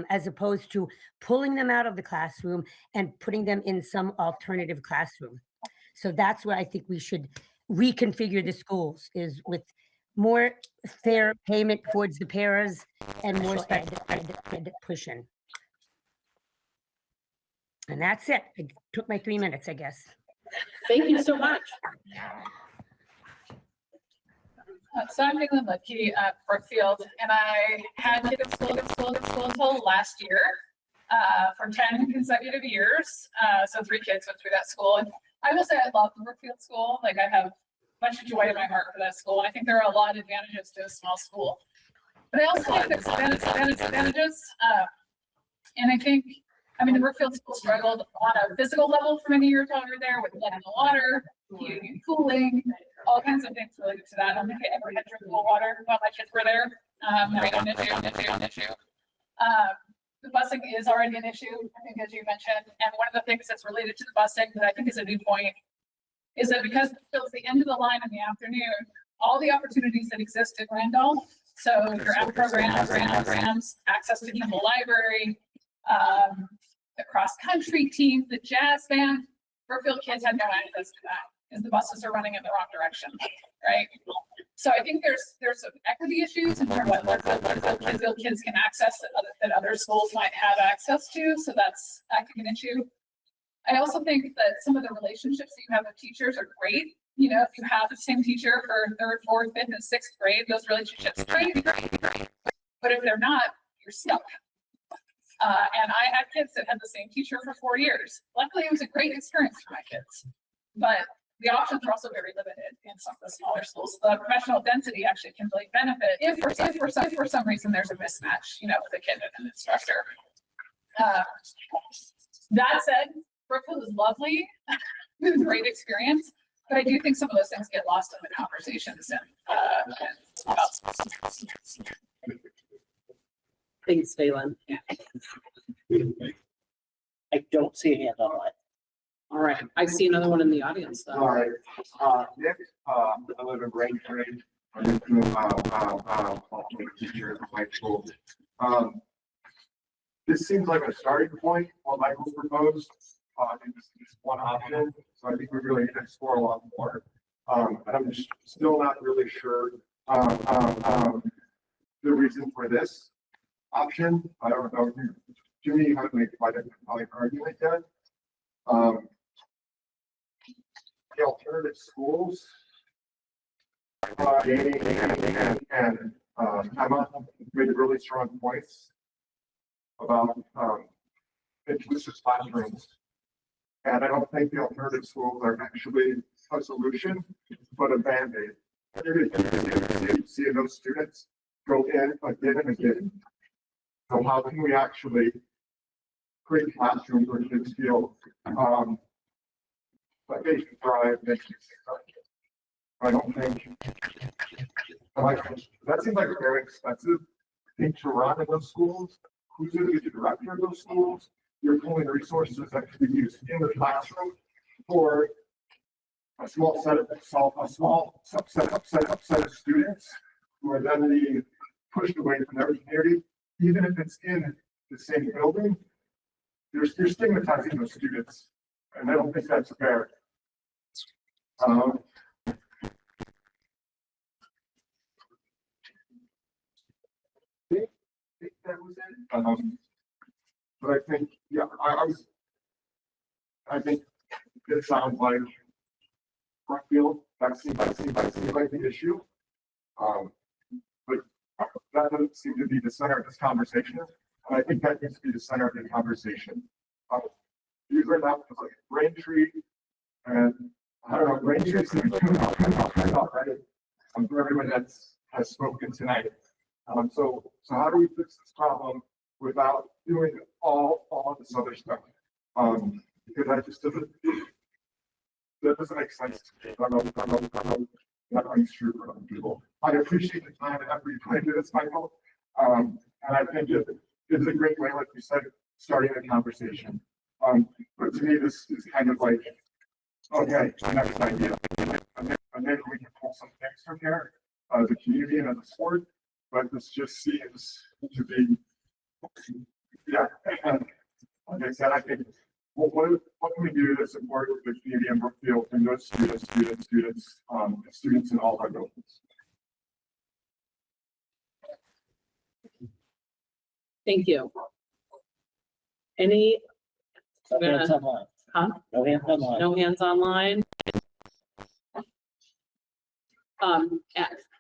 as opposed to pulling them out of the classroom and putting them in some alternative classroom. So that's where I think we should reconfigure the schools, is with more fair payment towards the paras and more special ed push in. And that's it. I took my 3 minutes, I guess. Thank you so much. So I'm Nicole Lipke at Brookfield, and I had kids at school until last year for 10 consecutive years. So 3 kids went through that school. And I will say I love the Brookfield school. Like, I have much joy in my heart for that school. And I think there are a lot of advantages to a small school. But I also think there's advantages. And I think, the Brookfield school struggled on a physical level for many years while we were there, with lead in the water, heating and cooling, all kinds of things related to that. I don't think I ever had drinkable water while my kids were there. An issue. The busing is already an issue, I think, as you mentioned. And one of the things that's related to the busing that I think is a new point is that because it's the end of the line in the afternoon, all the opportunities that exist in Randolph, so your app programs, access to the library, the cross-country team, the jazz band, Brookfield kids had no access to that, because the buses are running in the wrong direction, right? So I think there's some equity issues in terms of what Brookfield kids can access that other schools might have access to. So that's, I think, an issue. I also think that some of the relationships that you have with teachers are great. If you have the same teacher for 3rd, 4th, 5th, and 6th grade, those relationships are great. But if they're not, you're stuck. And I had kids that had the same teacher for 4 years. Luckily, it was a great experience for my kids. But the options are also very limited in some of the smaller schools. The professional density actually can really benefit if for some reason there's a mismatch, with a kid and an instructor. That said, Brookfield is lovely. It was a great experience, but I do think some of those things get lost in the conversations Thanks, Phelan. I don't see a hand online. All right, I see another one in the audience though. All right, Nick, I live in Braintree. I'm a teacher at high school. This seems like a starting point, what Michael's proposed. It's one option, so I think we really need to explore a lot more. And I'm just still not really sure the reason for this option. I don't know if Jimmy has made quite an argument yet. The alternative schools, Jamie and Emma made really strong points about inclusive classrooms. And I don't think the alternative schools are actually a solution, but a Band-Aid. You see those students go in again and again. So how can we actually create classrooms where kids feel like they should thrive next year? I don't think that seems like a very expensive thing to run in those schools. Who's going to be the director of those schools? You're pulling resources that could be used in the classroom for a small subset of students who are then being pushed away from their community. Even if it's in the same building, you're stigmatizing those students, and I don't think that's fair. That was it. But I think, yeah, I think it sounds like Brookfield, that seems like the issue. But that doesn't seem to be the center of this conversation. And I think that needs to be the center of the conversation. These are not like Braintree and I don't know, Braintree seems right for everyone has spoken tonight. So how do we fix this problem without doing all this other stuff? Because that doesn't make sense to me. I don't know. That rings true for other people. I appreciate the time and effort you put into this, Michael. And I think it is a great way, like you said, starting a conversation. But to me, this is kind of like, okay, next idea. And maybe we can pull some things from here as a community and as a sport. But this just seems to be, yeah. And like I said, I think what can we do to support the community in Brookfield and those students in all of our buildings? Thank you. Any? No hands online. Huh? No hands online. No hands online.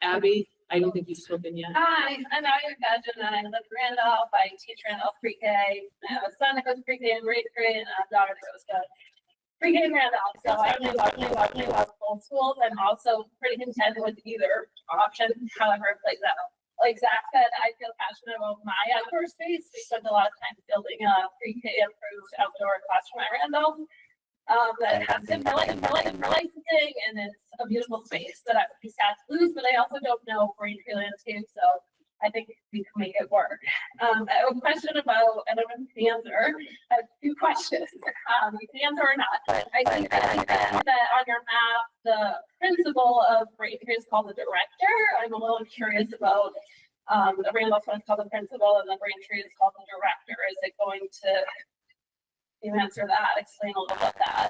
Abby, I don't think you've spoken yet. Hi, I'm Abby McFadden, and I live in Randolph. I teach Randolph pre-K. I have a son that goes pre-K in grade grade and a daughter that goes to pre-K in Randolph. So I only love both schools. I'm also pretty content with either option, however it plays out. Like Zach said, I feel passionate about my outdoor space. We spend a lot of time building a pre-K approved outdoor classroom at Randolph. That has been licensing, and it's a beautiful space that I would be sad to lose, but I also don't know Braintree landscape, so I think we can make it work. I have a question about, I don't know if you can answer, I have two questions. You can answer or not, but I think that on your map, the principal of Braintree is called the director. I'm a little curious about the Randolph one is called the principal and the Braintree is called the director. Is it going to you answer that, explain a little bit that.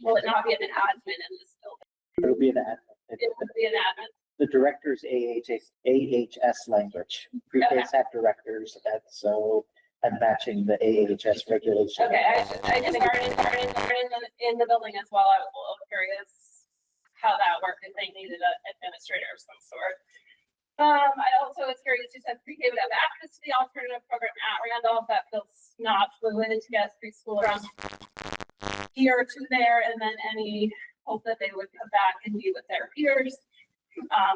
Will it not be an admin in this building? It'll be an admin. It would be an admin. The director's AHS language. Pre-Ks have directors, and so I'm matching the AHS regulation. Okay, I just started in the building as well. I was a little curious how that worked, if they needed an administrator of some sort. I also was curious, you said pre-K would have access to the alternative program at Randolph. That feels not fluid to get preschoolers here to there, and then any hope that they would come back and be with their peers.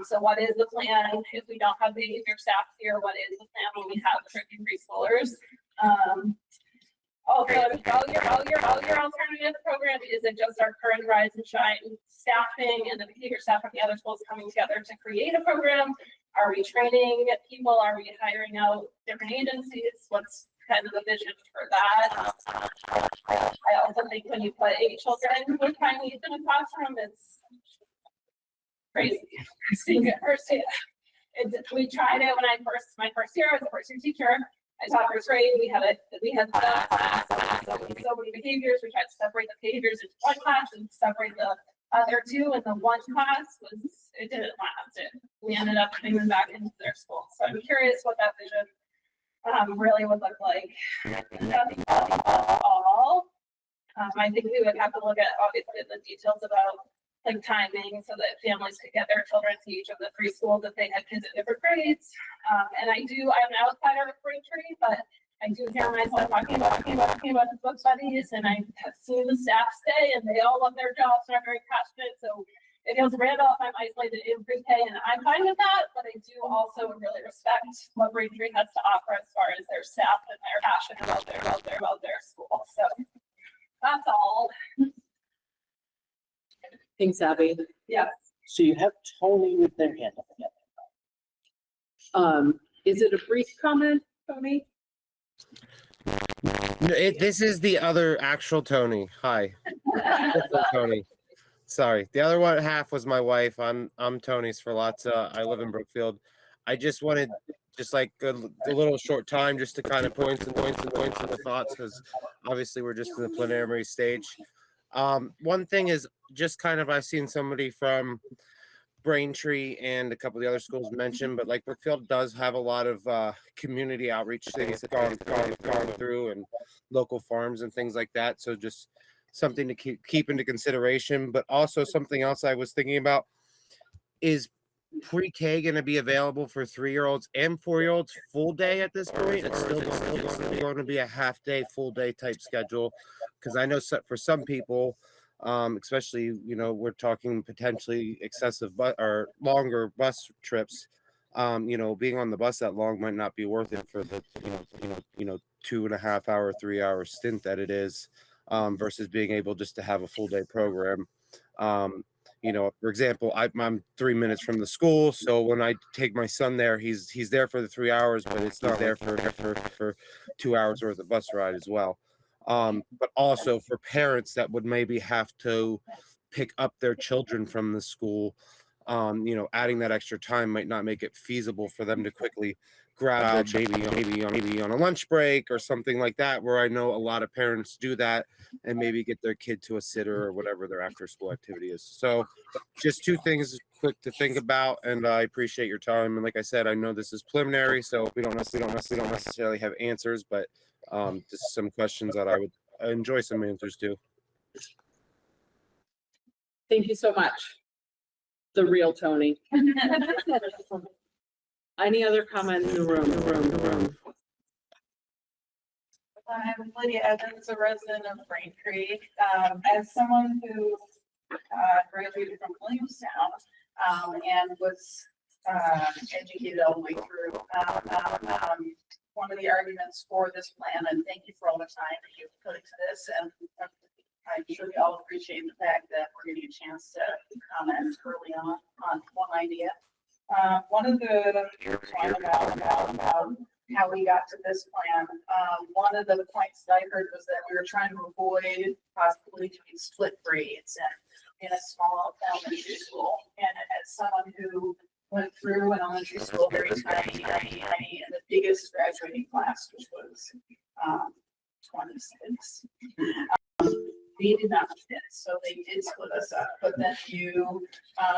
So what is the plan if we don't have behavior staff here? What is the plan when we have tricky preschoolers? Also, all your alternative program, is it just our current Rise and Shine staffing and the behavior staff from the other schools coming together to create a program? Are we training people? Are we hiring out different agencies? What's kind of the vision for that? I also think when you put 8 children with high needs in a classroom, it's crazy. Seeing it firsthand. We tried it when my first year as a first year teacher. I taught first grade. We had so many behaviors. We tried to separate the behaviors into one class and separate the other 2 in the one class. It didn't last. We ended up putting them back into their school. So I'm curious what that vision really would look like. I think we would have to look at obviously the details about like timing so that families could get their children to each of the preschools if they had kids at different grades. And I'm an outsider of Braintree, but I do hear myself talking about the book buddies, and I have seen the staff stay, and they all love their jobs and are very passionate. So it feels Randolph, I'm isolated in pre-K, and I'm fine with that. But I do also really respect what Braintree has to offer as far as their staff and their passion about their school. So that's all. Thanks, Abby. Yeah. So you have Tony with their hand up again. Is it a brief comment, Tony? No, this is the other actual Tony. Hi, Tony. Sorry, the other one half was my wife. I'm Tony's for lots. I live in Brookfield. I just wanted like a little short time just to kind of points and the thoughts, because obviously we're just in the preliminary stage. One thing is just kind of I've seen somebody from Braintree and a couple of the other schools mentioned, but like Brookfield does have a lot of community outreach things that gone through and local farms and things like that. So just something to keep into consideration. But also something else I was thinking about is pre-K going to be available for 3-year-olds and 4-year-olds full day at this point? It's still going to be a half day, full day type schedule. Because I know for some people, especially, we're talking potentially excessive or longer bus trips. Being on the bus that long might not be worth it for the 2.5 hour, 3 hour stint that it is, versus being able just to have a full day program. For example, I'm 3 minutes from the school, so when I take my son there, he's there for the 3 hours, but it's not there for 2 hours worth of bus ride as well. But also for parents that would maybe have to pick up their children from the school, adding that extra time might not make it feasible for them to quickly grab their maybe on a lunch break or something like that, where I know a lot of parents do that and maybe get their kid to a sitter or whatever their after school activity is. So just 2 things quick to think about, and I appreciate your time. And like I said, I know this is preliminary, so we don't necessarily have answers, but just some questions that I would enjoy some answers to. Thank you so much. The real Tony. Any other comments in the room? I'm Lydia Evans, a resident of Braintree. As someone who graduated from Williamstown and was educated all the way through, one of the arguments for this plan, and thank you for all the time that you've put into this, and I'm sure we all appreciate the fact that we're getting a chance to comment early on one idea. One of the point about how we got to this plan, one of the points that I heard was that we were trying to avoid possibly doing split grades in a small elementary school. And as someone who went through an elementary school very tiny, and the biggest graduating class, which was 26. They did not fit, so they did split us up. But then you,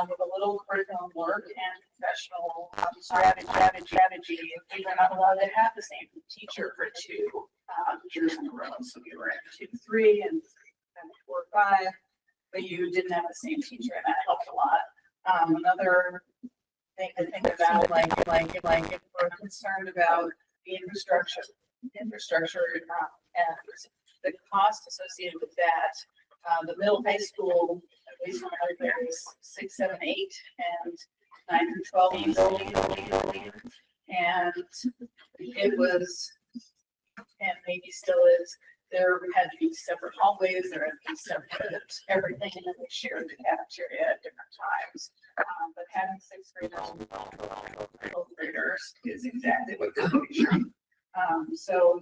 with a little curriculum work and professional strategy, we were not allowed to have the same teacher for 2 years in a row. So we were at 2, 3, and 4, 5, but you didn't have the same teacher, and that helped a lot. Another thing to think about, like if we're concerned about the infrastructure, and the cost associated with that. The middle high school, at least when I was there, is 6, 7, 8, and 9 through 12 building. And it was, and maybe still is, there had to be separate hallways, there had to be separate everything, and we shared the cafeteria at different times. But having 6th graders and 12th graders is exactly what we're doing. So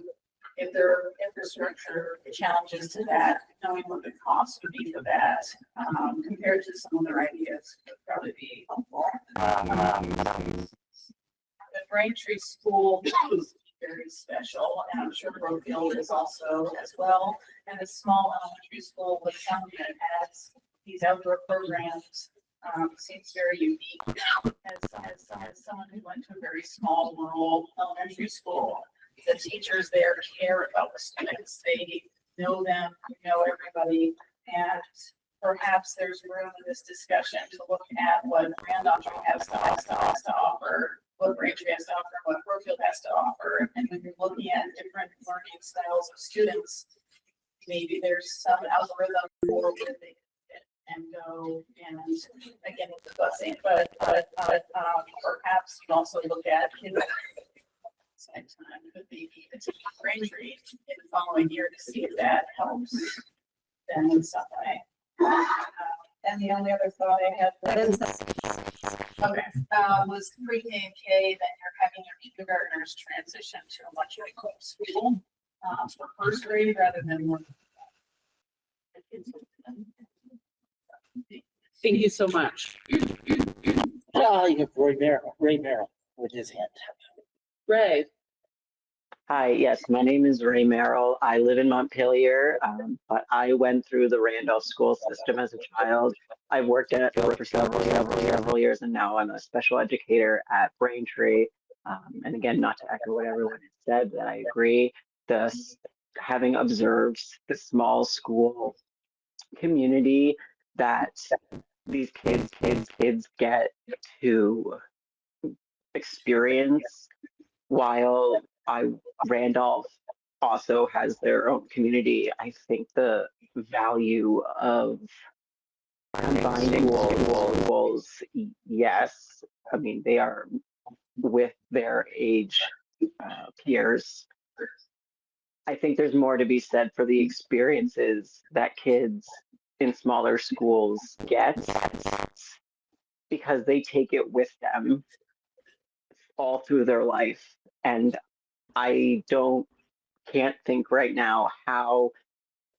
if there are infrastructure challenges to that, knowing what the cost would be for that, compared to some other ideas, would probably be helpful. The Braintree School is very special, and I'm sure Brookfield is also as well. And a small elementary school with something that has these outdoor programs seems very unique. As someone who went to a very small rural elementary school, the teachers there care about the students. They know them, know everybody, and perhaps there's room in this discussion to look at what Randolph has to offer, what Braintree has to offer, what Brookfield has to offer. And when you're looking at different learning styles of students, maybe there's some algorithm for where they fit and go. And again, with the busing, but perhaps you also look at kids. Time could be Braintree in the following year to see if that helps them in some way. And the only other thought I had was pre-K and K, that you're having your kindergartners transition to a much more school for 1st grade rather than more. Thank you so much. You have Ray Merrill with his hand. Ray. Hi, yes, my name is Ray Merrill. I live in Montpelier, but I went through the Randolph school system as a child. I've worked at it for several years, and now I'm a special educator at Braintree. And again, not to echo what everyone has said, that I agree. Having observed the small school community that these kids get to experience, while Randolph also has their own community. I think the value of combining schools, yes, I mean, they are with their age peers. I think there's more to be said for the experiences that kids in smaller schools get, because they take it with them all through their life. And I can't think right now how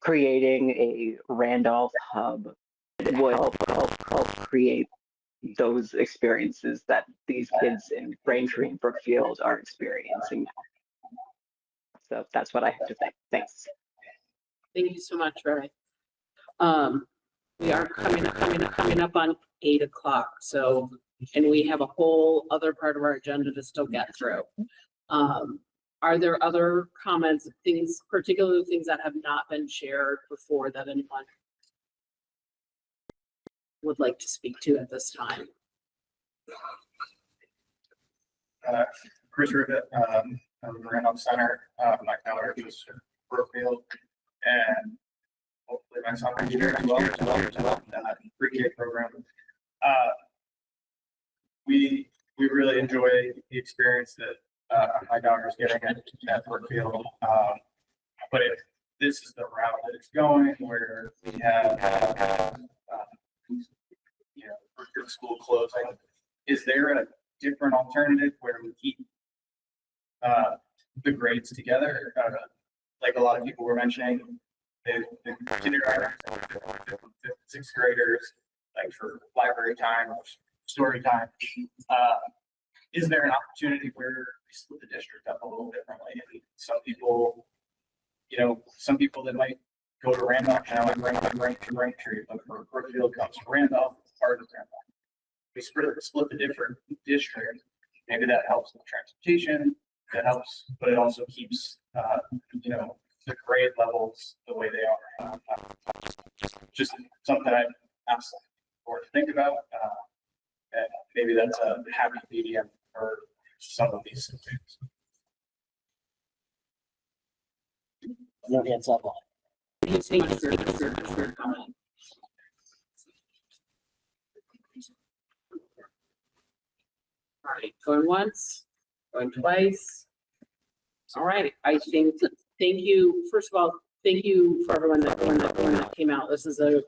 creating a Randolph hub would help create those experiences that these kids in Braintree and Brookfield are experiencing now. So that's what I have to say. Thanks. Thank you so much, Ray. We are coming up on 8 o'clock. So, and we have a whole other part of our agenda to still get through. Are there other comments, things, particularly things that have not been shared before that anyone would like to speak to at this time? Chris Rivet, I'm the Randolph Center. My daughter is Brookfield, and hopefully my son is here as well. Pre-K program. We really enjoy the experience that my daughter is getting at Brookfield. But if this is the route that it's going, where we have Brookfield school closing, is there a different alternative where we keep the grades together? Like a lot of people were mentioning, the kindergarten, sixth graders, like for library time or story time. Is there an opportunity where we split the district up a little differently? And some people, some people that might go to Randolph now and Braintree, but for Brookfield comes to Randolph, part of Randolph. We split the different district. Maybe that helps with transportation. That helps, but it also keeps the grade levels the way they are. Just something I've asked for to think about. And maybe that's a happy medium for some of these things. No hands up. Thank you for your comment. All right, going once, going twice. All right, I think, thank you. First of all, thank you for everyone that came out. This is a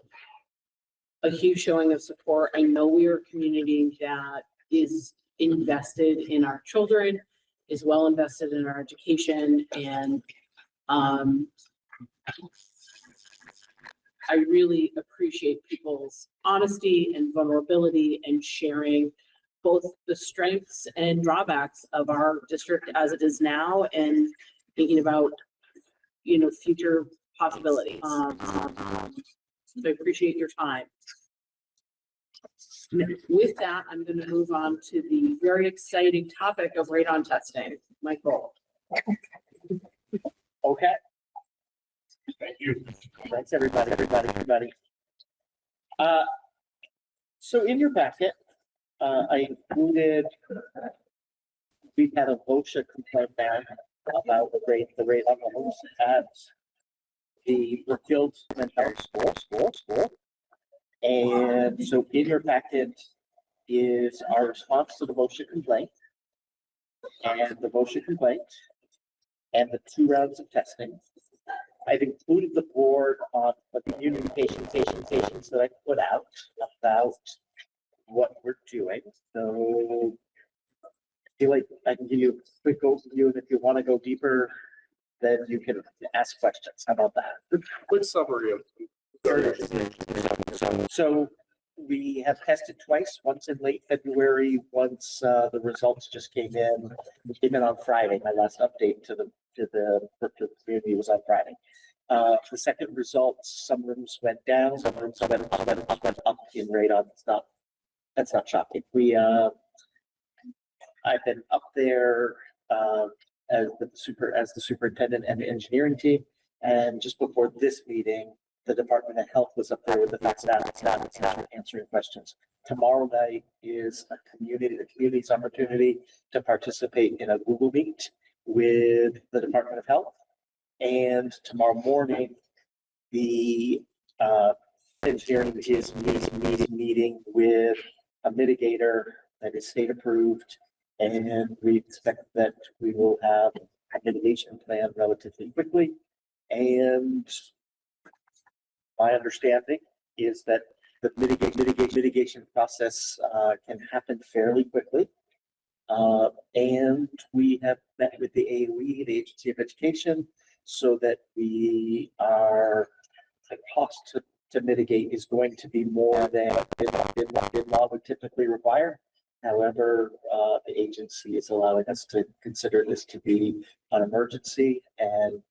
huge showing of support. I know we are a community that is invested in our children, is well invested in our education, and I really appreciate people's honesty and vulnerability and sharing both the strengths and drawbacks of our district as it is now, and thinking about, future possibilities. I appreciate your time. With that, I'm going to move on to the very exciting topic of radon testing. Michael. Okay. Thank you. Thanks, everybody. So in your packet, I included, we've had a VOSHA complaint back about the rate levels at the Brookfield Elementary School. And so in your packet is our response to the VOSHA complaint and the 2 rounds of testing. I've included the board on the communications that I put out about what we're doing. So I feel like I can give you a quick overview, and if you want to go deeper, then you can ask questions. How about that? Quick summary of. So we have tested twice, once in late February, once the results just came in. It came in on Friday. My last update to the community was on Friday. The second results, some rooms went down, some rooms went up in radon. That's not shocking. I've been up there as the superintendent and the engineering team, and just before this meeting, the Department of Health was up there with the facts, answering questions. Tomorrow night is the community's opportunity to participate in a Google Meet with the Department of Health. And tomorrow morning, the engineering is meeting with a mitigator that is state approved. And we expect that we will have a mitigation plan relatively quickly. And my understanding is that the mitigation process can happen fairly quickly. And we have met with the AOE, the Agency of Education, so that the cost to mitigate is going to be more than law would typically require. However, the agency is allowing us to consider this to be an emergency and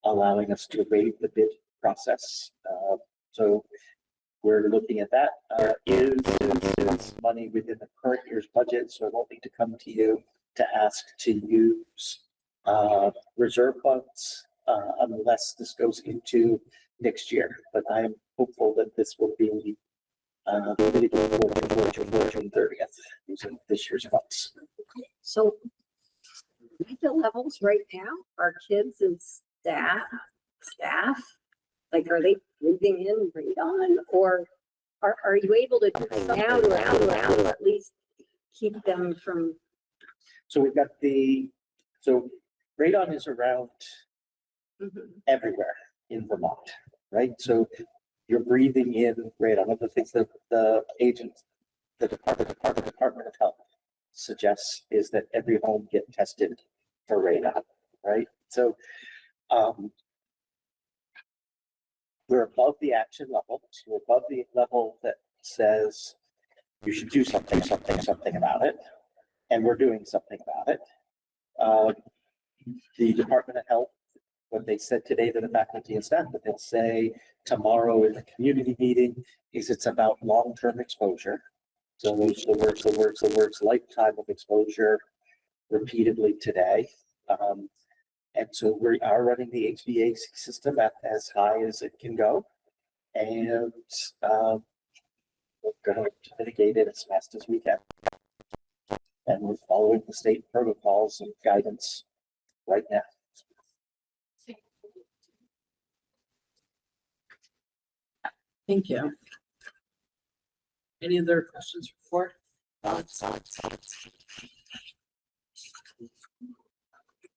allowing us to waive the bid process. So we're looking at that. Is money within the current year's budget, so I won't need to come to you to ask to use reserve funds unless this goes into next year. But I'm hopeful that this will be mitigated for June 30th using this year's funds. So at the levels right now, are kids and staff, like, are they breathing in, breathe on, or are you able to do something now to at least keep them from? So we've got so radon is around everywhere in Vermont, right? So you're breathing in radon. One of the things that the Department of Health suggests is that every home get tested for radon, right? So we're above the action level. So we're above the level that says you should do something about it. And we're doing something about it. The Department of Health, what they said today to the faculty and staff, that they'll say tomorrow in the community meeting is it's about long-term exposure. So the words lifetime of exposure repeatedly today. And so we are running the HVAC system at as high as it can go. And we're going to mitigate it as fast as we can. And we're following the state protocols and guidance right now. Thank you. Any other questions for?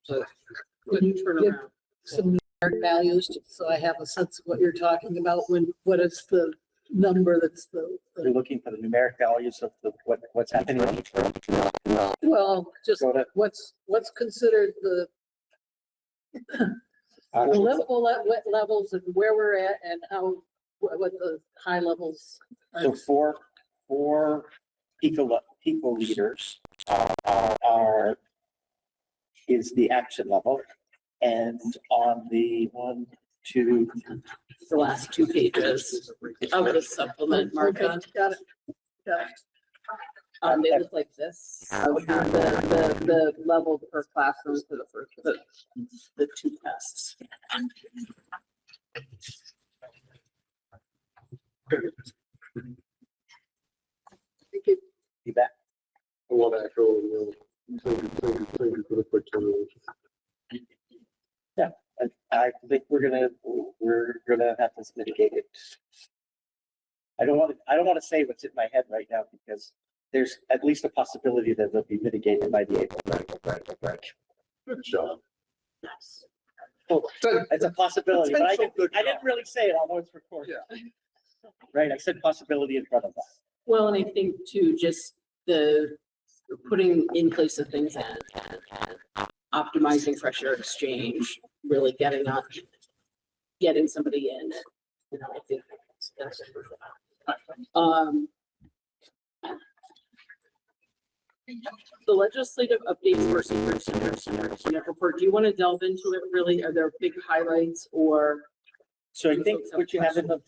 So could you give some numeric values, so I have a sense of what you're talking about? What is the number that's You're looking for the numeric values of what's happening on each row? well, just what's considered the levels and where we're at and what the high levels are. So four picoliters is the action level, and on the the last 2 pages of the supplement, Martha. Okay, got it. They look like this. The level per classroom for the 2 tests. Thank you. You bet. I want to echo, thank you for the quick turnaround. Yeah, I think we're gonna have this mitigated. I don't want to say what's in my head right now because there's at least a possibility that they'll be mitigated by the April break. Good job. Yes. Well, it's a possibility, but I didn't really say it. Although it's recorded. Yeah. Right, I said possibility in front of that. Well, and I think too, just the putting in place the things and optimizing fresh air exchange, really getting somebody in. I think that's the legislative updates versus report. Do you want to delve into it? Really, are there big highlights or? So I think what you have in the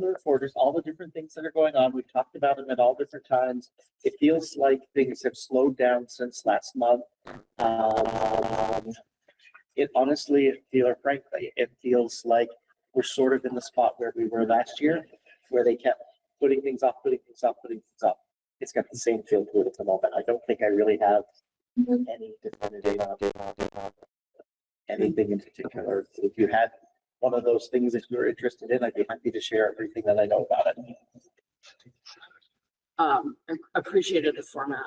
report is all the different things that are going on. We've talked about them at all different times. It feels like things have slowed down since last month. Frankly, it feels like we're sort of in the spot where we were last year, where they kept putting things off, putting things off, putting things off. It's got the same feel to it at the moment. I don't think I really have any definitive anything in particular. If you had one of those things that you're interested in, I'd be happy to share everything that I know about it. I appreciated the format.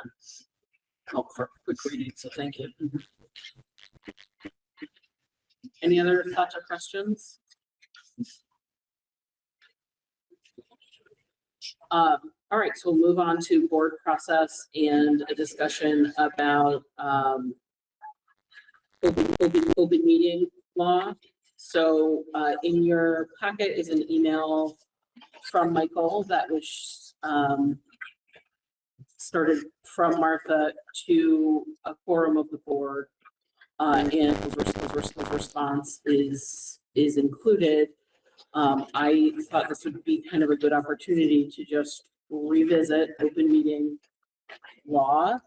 Help for quick reading, so thank you. Any other thoughts or questions? All right, so we'll move on to board process and a discussion about open meeting law. So in your packet is an email from Michael that was started from Martha to a forum of the board, and the response is included. I thought this would be kind of a good opportunity to just revisit open meeting law.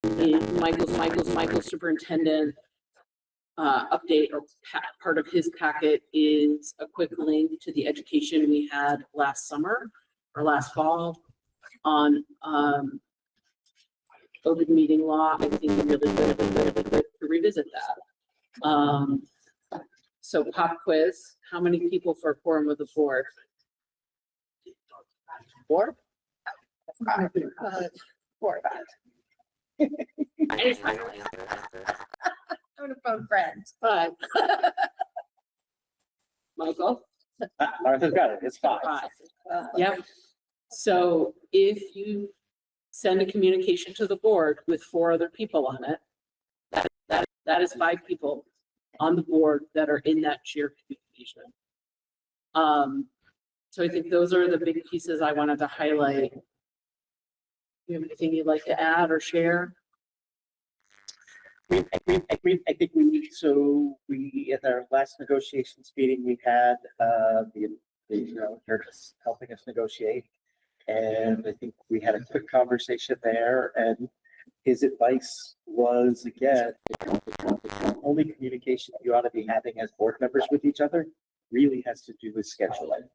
In Michael's superintendent update or part of his packet is a quick link to the education we had last summer or last fall on open meeting law. I think it's really good to revisit that. So pop quiz, how many people for a quorum of the board? 4? 4 or 5. I'm gonna phone friends. 5. Michael? Martha's got it, it's 5. Yep. So if you send a communication to the board with 4 other people on it, that is 5 people on the board that are in that shared communication. So I think those are the big pieces I wanted to highlight. You have anything you'd like to add or share? I think we at our last negotiations meeting, we had they're just helping us negotiate. And I think we had a quick conversation there, and his advice was, again, the only communication you ought to be having as board members with each other really has to do with scheduling.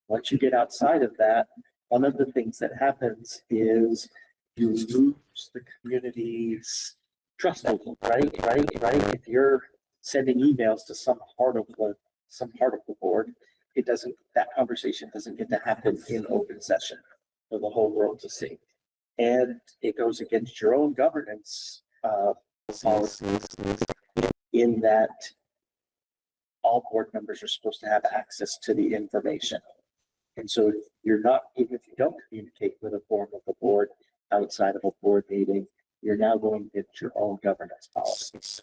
Once you get outside of that, one of the things that happens is you lose the community's trust level, right? If you're sending emails to some part of the board, that conversation doesn't get to happen in open session for the whole world to see. And it goes against your own governance policies in that all board members are supposed to have access to the information. And so even if you don't communicate with a forum of the board outside of a board meeting, you're now going against your own governance policies.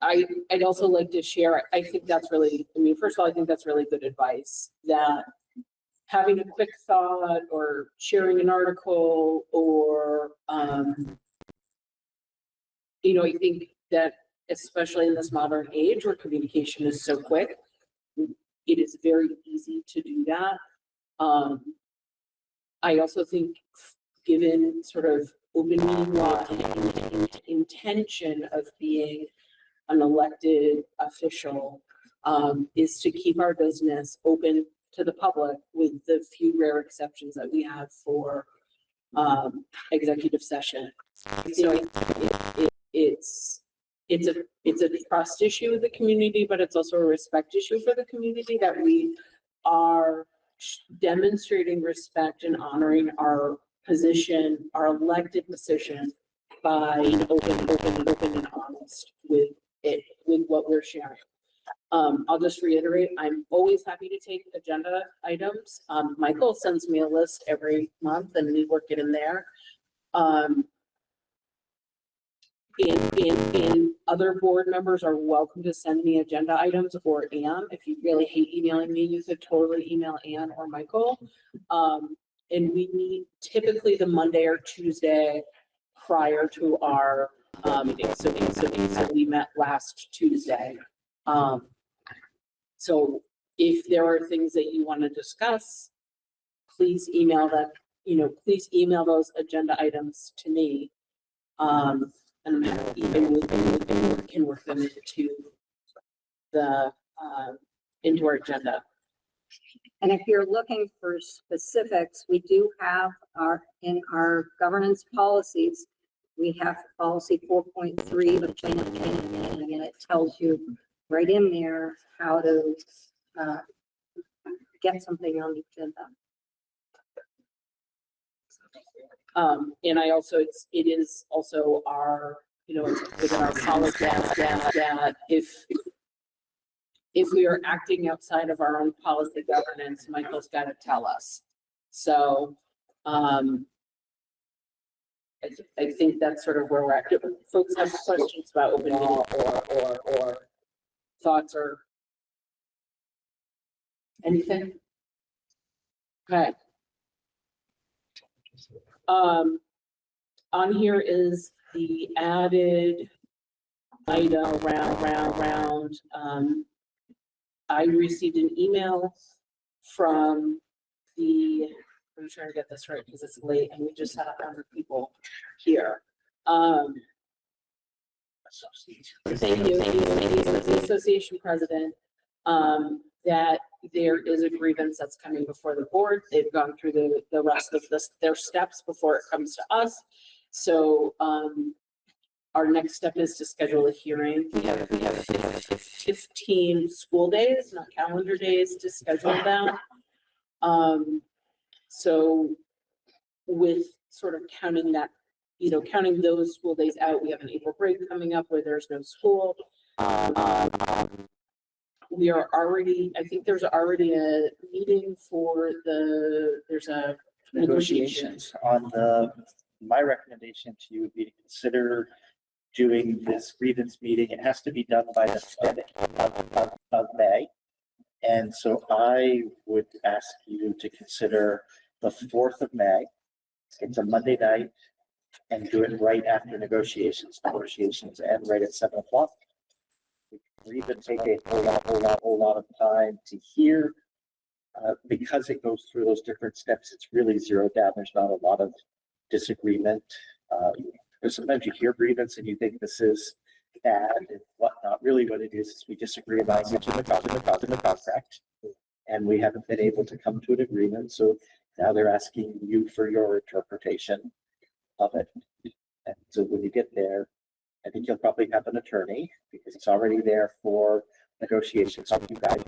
I'd also like to share, I think that's really, first of all, I think that's really good advice, that having a quick thought or sharing an article or, I think that especially in this modern age where communication is so quick, it is very easy to do that. I also think given sort of open meeting law and intention of being an elected official, is to keep our business open to the public with the few rare exceptions that we have for executive session. It's a trust issue with the community, but it's also a respect issue for the community that we are demonstrating respect and honoring our position, our elected position, by open and honest with what we're sharing. I'll just reiterate, I'm always happy to take agenda items. Michael sends me a list every month and we work it in there. And other board members are welcome to send me agenda items, or Ann. If you really hate emailing me, you could totally email Ann or Michael. And we meet typically the Monday or Tuesday prior to our meeting. So we met last Tuesday. So if there are things that you want to discuss, please email that, please email those agenda items to me. and even can work them into the, into our agenda. And if you're looking for specifics, we do have in our governance policies, we have policy 4.3, and it tells you right in there how to get something on the agenda. And I also, it is also our, you know, it's within our policy that if we are acting outside of our own policy governance, Michael's got to tell us. So, I think that's sort of where we're at. If folks have questions about open meeting or thoughts or anything? Okay. On here is the added item round. I received an email from I'm trying to get this right because it's late and we just had 100 people here. Thank you, the association president, that there is a grievance that's coming before the board. They've gone through the rest of their steps before it comes to us. So, our next step is to schedule a hearing. We have 15 school days, not calendar days, to schedule them. So with sort of counting that, you know, counting those school days out, we have an April break coming up where there's no school. We are already, I think there's already a meeting for there's a Negotiations on my recommendation to you would be to consider doing this grievance meeting. It has to be done by the 5th of May. And so I would ask you to consider the 4th of May. It's a Monday night, and do it right after negotiations. Negotiations end right at 7 o'clock. We even take a whole lot of time to hear. Because it goes through those different steps, it's really zeroed down. There's not a lot of disagreement. Sometimes you hear grievance and you think this is bad and whatnot. Really what it is we disagree about which in the contract, and we haven't been able to come to an agreement. So now they're asking you for your interpretation of it. And so when you get there, I think you'll probably have an attorney because it's already there for negotiations. So you guide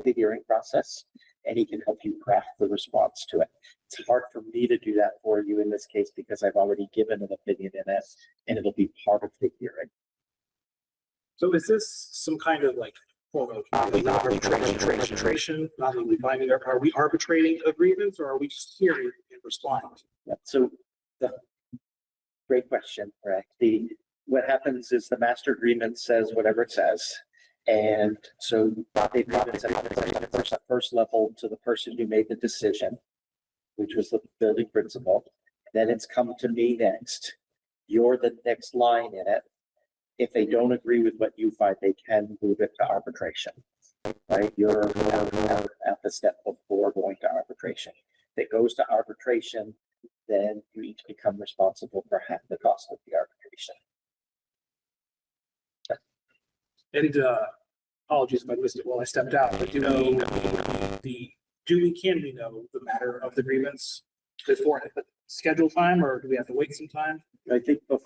the hearing process, and he can help you craft the response to it. It's hard for me to do that for you in this case because I've already given an opinion in it, and it'll be part of the hearing. So is this some kind of like form of arbitration? Not legally binding. Are we arbitrating a grievance, or are we just hearing and responding? Yeah, so great question, correct? What happens is the master agreement says whatever it says. And so the agreement says at first level to the person who made the decision, which was the building principal. Then it's come to me next. You're the next line in it. If they don't agree with what you find, they can move it to arbitration, right? You're at the step before going to arbitration. If it goes to arbitration, then you each become responsible for half the cost of the arbitration. And apologies if I missed it while I stepped out, but can we know the matter of the grievance before a scheduled time, or do we have to wait some time? I think I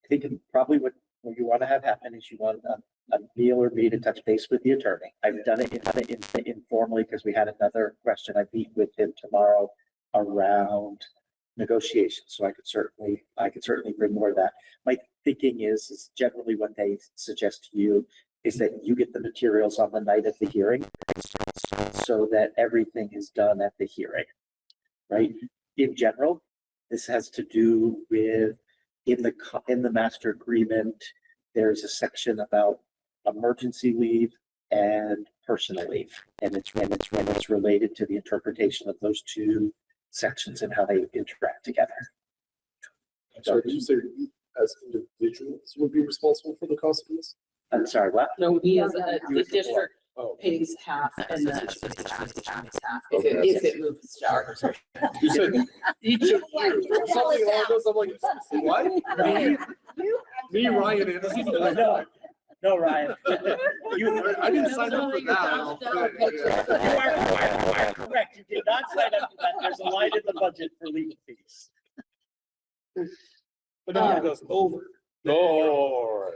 think probably what you want to have happen is you want Neil or me to touch base with the attorney. I've done it informally because we had another question. I meet with him tomorrow around negotiations, so I could certainly bring more of that. My thinking is generally what they suggest to you is that you get the materials on the night of the hearing so that everything is done at the hearing, right? In general, this has to do with in the master agreement, there's a section about emergency leave and personal leave, and it's related to the interpretation of those two sections and how they interact together. So did you say as individuals would be responsible for the cost of this? I'm sorry, what? No, we as the district, pays half and the teacher pays half if it moves to arbitration. You said. Something along those, I'm like, what? Me, Ryan, and. No, Ryan. I didn't sign up for that. You are correct. You did not sign up for that. There's a line in the budget for legal fees. But then it goes over. No.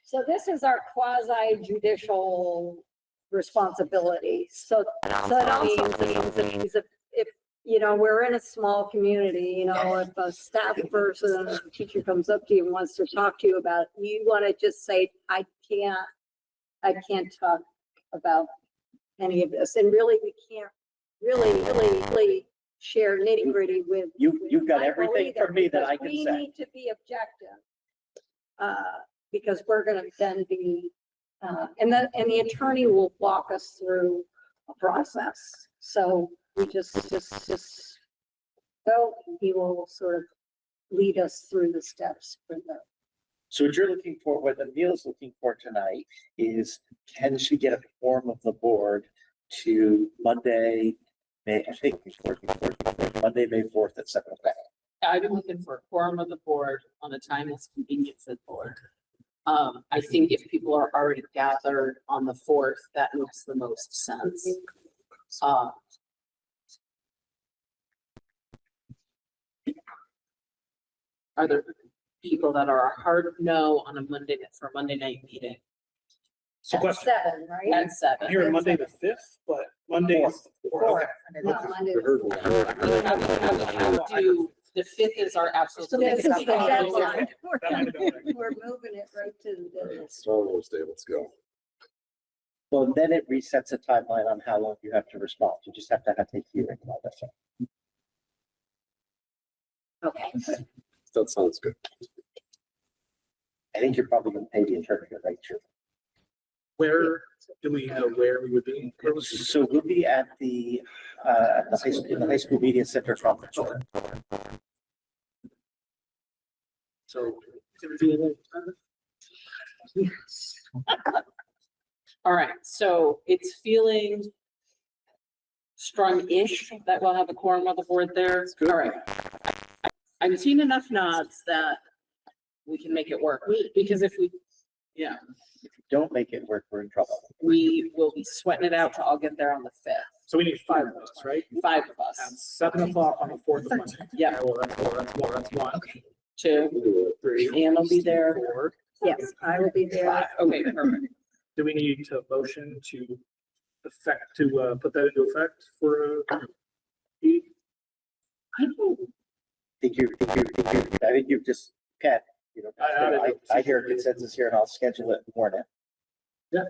So this is our quasi judicial responsibility. So that means if, you know, we're in a small community, you know, if a staff person, a teacher comes up to you and wants to talk to you about, you want to just say, I can't talk about any of this. And really, we can't really share nitty gritty with. You've got everything either, from me that I because can we say. need to be objective. Because we're gonna then be, and the attorney will walk us through a process. So we just go, he will sort of lead us through the steps for the. So what you're looking for, what Emil's looking for tonight is, can she get a form of the board to Monday, May 4th at 7 o'clock? I've been looking for a quorum of the board on a time that's convenient for the board. I think if people are already gathered on the 4th, that makes the most sense. Are there people that are a hard no on a Monday for a Monday night meeting? So question. 7, right? At 7. Here Monday the 5th, but Monday is the 4th. Okay. No, Monday. The 5th is our absolute. So this is the deadline. That We're moving it right to the deadline. Star Wars Day, let's go. Well, then it resets a timeline on how long you have to respond. You just have to have a hearing on that. Okay. That sounds good. I think you're probably going to pay the interpreter, right? Sure. Where, do we know where we would be? So we'll be at the high school, in the high school media center conference room. So. All right, so it's feeling strong-ish that we'll have a quorum of the board there. All right. I've seen enough nods that we can make it work, because if we, yeah, If you don't make it work, we're in trouble. we will be sweating it out to all get there on the 5th. So we need 5 of us, right? 5 of At us. 7 o'clock on the 4th of Monday. Yeah. Well, that's one. 2, 3, Ann will be there. 4. Yes, I will be there. 5. Okay, perfect. Do we need to motion to put that into effect for? I think you've just, Pat, you know, I hear a consensus here and I'll schedule it and warn it. Yeah,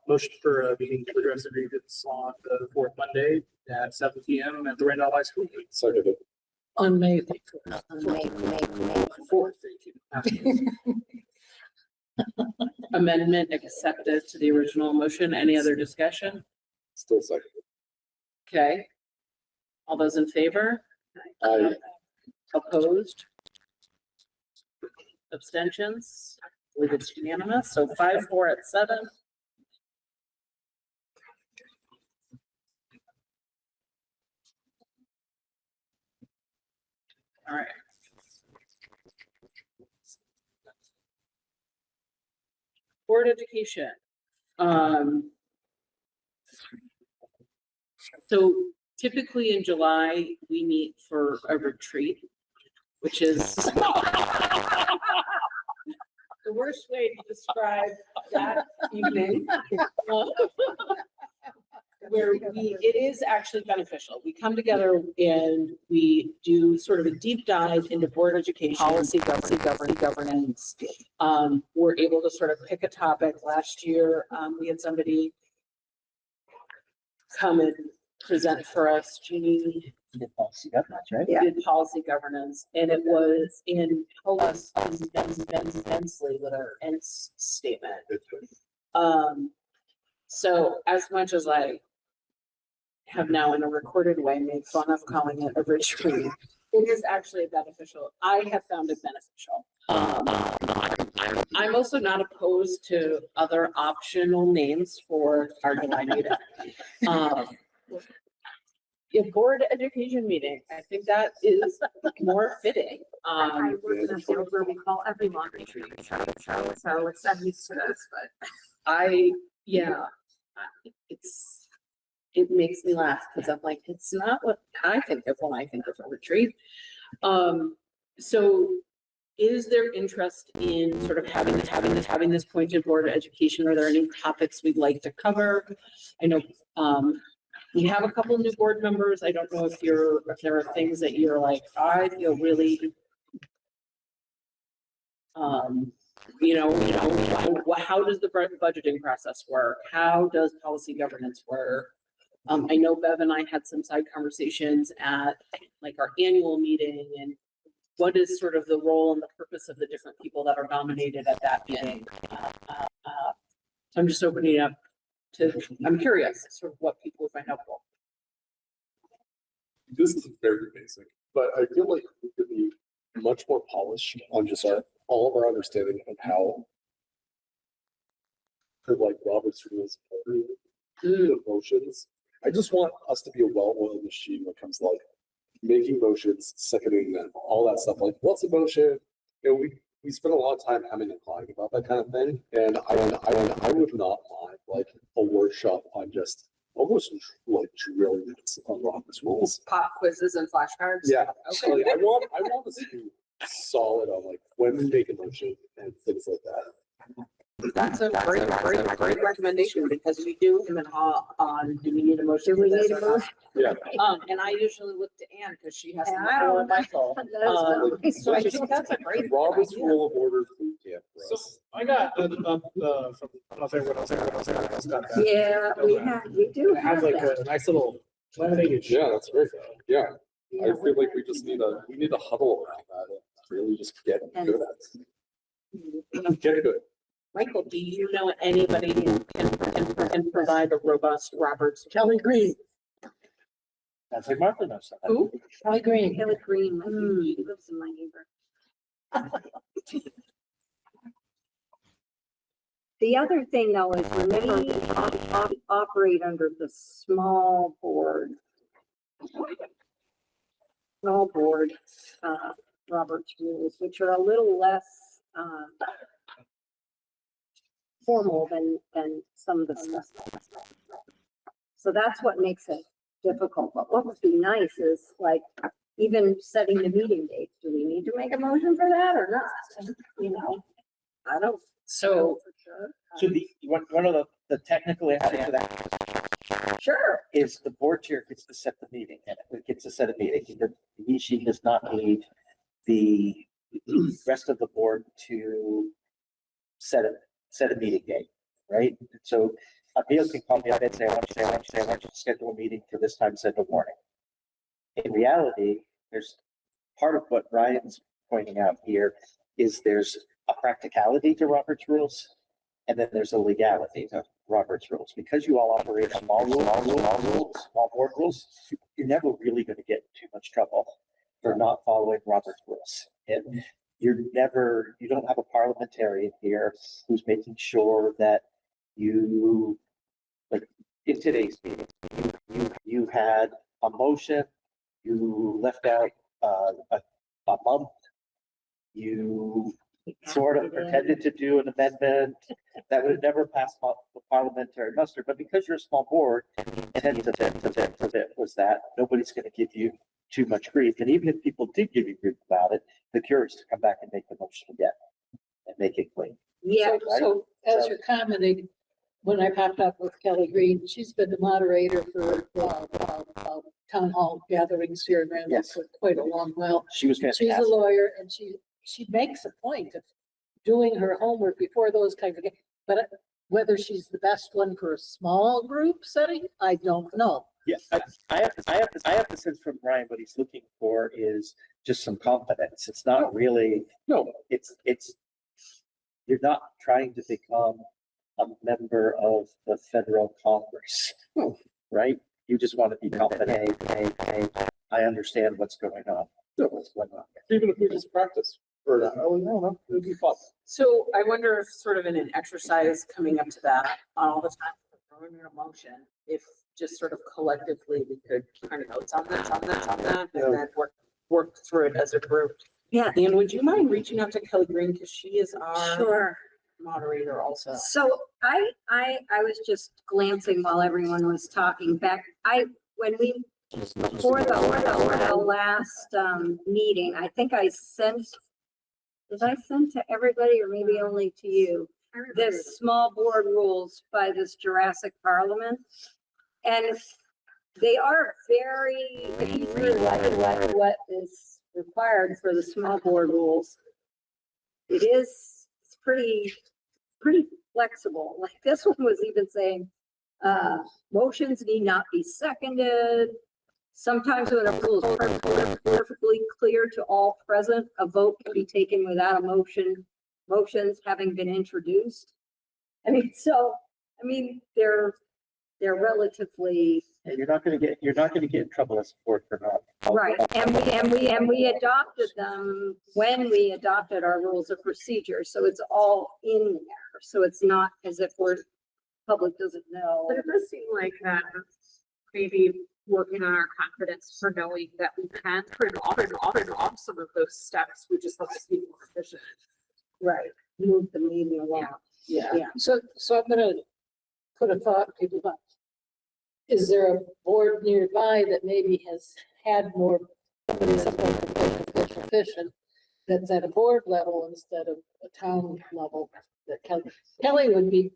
motion for a meeting to address the grievance on the 4th Monday at 7 PM at the Randolph High School. Second. On May 4th. Amendment accepted to the original motion. Any other discussion? Still second. Okay. All those in favor? Aye. Opposed? Abstentions? I believe it's unanimous. So 5-4 at 7. All right. Board education. So typically in July, we meet for a retreat, which is the worst way to describe that evening. Where it is actually beneficial. We come together and we do sort of a deep dive into board education, policy, governance. We're able to sort of pick a topic. Last year, we had somebody come and present for us. Jeannie Did policy governance, right? Yeah. did policy governance, and it was in us immensely with our end statement. So as much as I have now in a recorded way made fun of calling it a retreat, it is actually beneficial. I have found it beneficial. I'm also not opposed to other optional names for our July meeting. A board education meeting, I think that is more fitting. I work in a field where we call everyone retreat, so it's that used to this, but. It makes me laugh because I'm like, it's not what I think of when I think of a retreat. So is there interest in sort of having this pointed board of education? Are there any topics we'd like to cover? I know, we have a couple new board members. I don't know if there are things that you're like, I feel really, how does the budgeting process work? How does policy governance work? I know Bev and I had some side conversations at like our annual meeting, and what is sort of the role and the purpose of the different people that are nominated at that meeting? So I'm just opening it up I'm curious sort of what people would find helpful. This is very basic, but I feel like we could be much more polished on just all of our understanding of how like Robert's rules of motions. I just want us to be a well-oiled machine when it comes to like making motions, seconding them, all that stuff. Like, what's a motion? We spend a lot of time having and talking about that kind of thing, and I would not mind like a workshop on just almost like drilling on Robert's rules. Pop quizzes and flashcards. Yeah, Okay. like, I want us to be solid on like when we make a motion and things like that. That's a great recommendation, because we do him and haw on, do we need a motion? Do we need a motion? Yeah. And I usually look to Anne because she has Yeah, the I floor, don't- Michael. So I think that's a great. Robert's idea. Rule of Order boot camp for So us. I got, from, I don't know if everyone else got that. Yeah, we do It has have like that. a nice little page. Yeah, that's great. Yeah, I Yeah, feel like we just need a huddle around that and really just get good at it. Get good. Michael, do you know anybody who can provide a robust Roberts? Kelly Green. That's like Martha knows something. Who? Kelly Green. Kelly Green, she lives in my neighbor. The other thing though is remember, we operate under the small board. Robert's rules, which are a little less, formal than some of the stuff. So that's what makes it difficult. But what would be nice is like even setting the meeting dates. Do we need to make a motion for that or not? You know, I don't. So for sure. So one of the technical answer to that Sure. is the board chair gets to set the meeting, and it gets to set a meeting. She does not need the rest of the board to set a meeting date, right? So Emil can call me up and say, I want you to schedule a meeting for this time, set the morning. In reality, there's part of what Ryan's pointing out here is there's a practicality to Robert's rules, and then there's a legality to Robert's rules. Because you all operate small board rules, you're never really going to get in too much trouble for not following Robert's rules. And you don't have a parliamentarian here who's making sure that you, like in today's meeting, you had a motion, you left out a month, you sort of pretended to do an amendment that would have never passed the parliamentary muster, but because you're a small board, and then the it was that nobody's going to give you too much grief, and even if people did give you grief about it, the cure is to come back and make the motion again and make it clean. Yeah. Right? So as So- you're commenting, when I popped up with Kelly Green, she's been the moderator for town hall gatherings here in Randall Yes. for quite a long while. She was She's a fantastic. lawyer and she makes a point of doing her homework before those kinds of, but whether she's the best one for a small group setting, I don't know. Yes, I have the sense from Ryan, what he's looking for is just some confidence. It's not really, no, it's, you're not trying to become a member of the federal Congress, right? You just want to be confident, hey, I understand what's going on. What's going on. Even if we just practice, Or not. Oh, no, no, it'd be fun. So I wonder if sort of in an exercise coming up to that, all the time, throwing in a motion, if just sort of collectively we could kind of notes on that, and then work through it as a group. Yeah. And would you mind reaching out to Kelly Green, because she is our Sure. moderator also. So I was just glancing while everyone was talking back. When we, for the last, meeting, I think I sent, did I send to everybody or maybe only to you? This small board rules by this Jurassic Parliament. And they are very, if you read what is required for the small board rules, it's pretty flexible. Like this one was even saying, motions need not be seconded. Sometimes when a rule is perfectly clear to all present, a vote can be taken without a motions having been introduced. They're relatively. You're not gonna get in trouble as a board for not. Right, and we adopted them when we adopted our rules of procedure, so it's all in there. So it's not as if public doesn't know. But it does seem like that maybe working on our confidence for knowing that we can print off some of those steps. We just have to be more efficient. Right, move the meeting along. Yeah. So I'm gonna put a thought, people, but is there a board nearby that maybe has had more something efficient that's at a board level instead of a town level? That Kelly would be,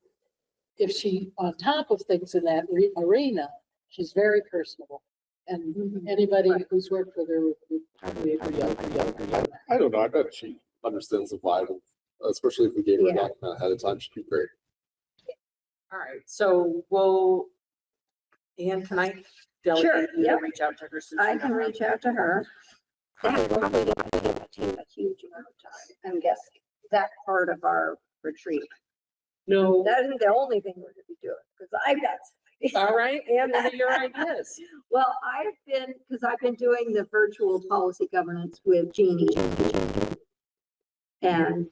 if she on top of things in that arena, she's very personable. And anybody who's worked with her would probably agree on that. I don't know, I bet she understands the vibe, especially if we gave her a document ahead of time, she'd be great. All right, so Anne, can I Sure, delegate you to yeah. reach out to her? since I you're can not reach out to her. That probably didn't take a huge amount of time, I'm guessing, that part of our retreat. No. That isn't the only thing we're gonna be doing, because I've got. All right, and what are your ideas? Well, I've been doing the virtual policy governance with Jeannie and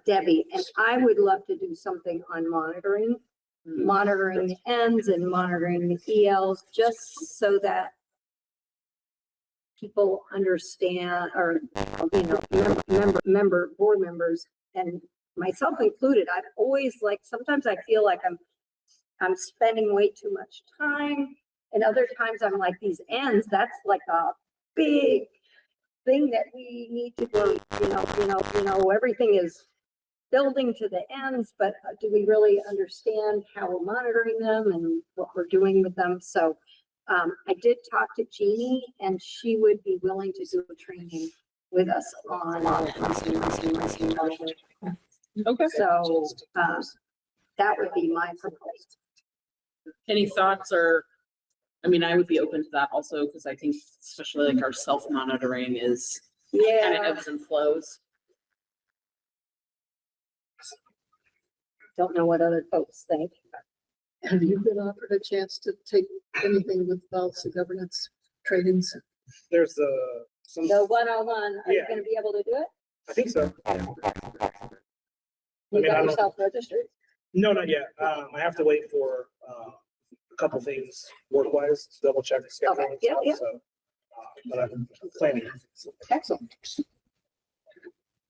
Debbie, and I would love to do something on monitoring the ends and monitoring the ELs, just so that people understand, or, board members, and myself included, I've always sometimes I feel like I'm spending way too much time, and other times I'm like, these ends, that's like a big thing that we need to do, everything is building to the ends, but do we really understand how we're monitoring them and what we're doing with them? So I did talk to Jeannie, and she would be willing to do a training with us on. Okay. So that would be my proposal. Any thoughts or, I would be open to that also, because I think especially like our self-monitoring is kind of ebbs and flows. Don't know what other folks think. Have you been offered a chance to take anything with policy governance trainings? There's The 101, are you gonna be able to do it? I think so. You got I don't- yourself registered? No, not yet. I have to wait for a couple things work-wise to double check the schedule and Yeah, yeah. stuff, so. But I've been planning. Excellent.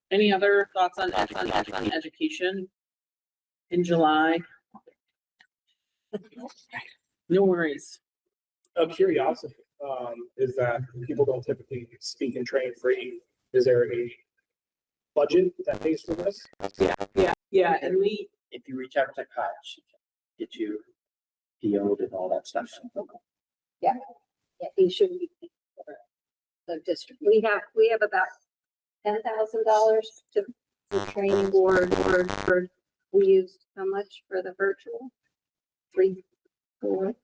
Any other thoughts on education in July? No worries. A curiosity, is that people don't typically speak and train free. Is there a budget that pays for this? Yeah, and If you reach out to Kyle, she can get you PO'd and all that stuff. Yeah, you should be. The district, we have about $10,000 to the training board, we used how much for the virtual? 3, 4,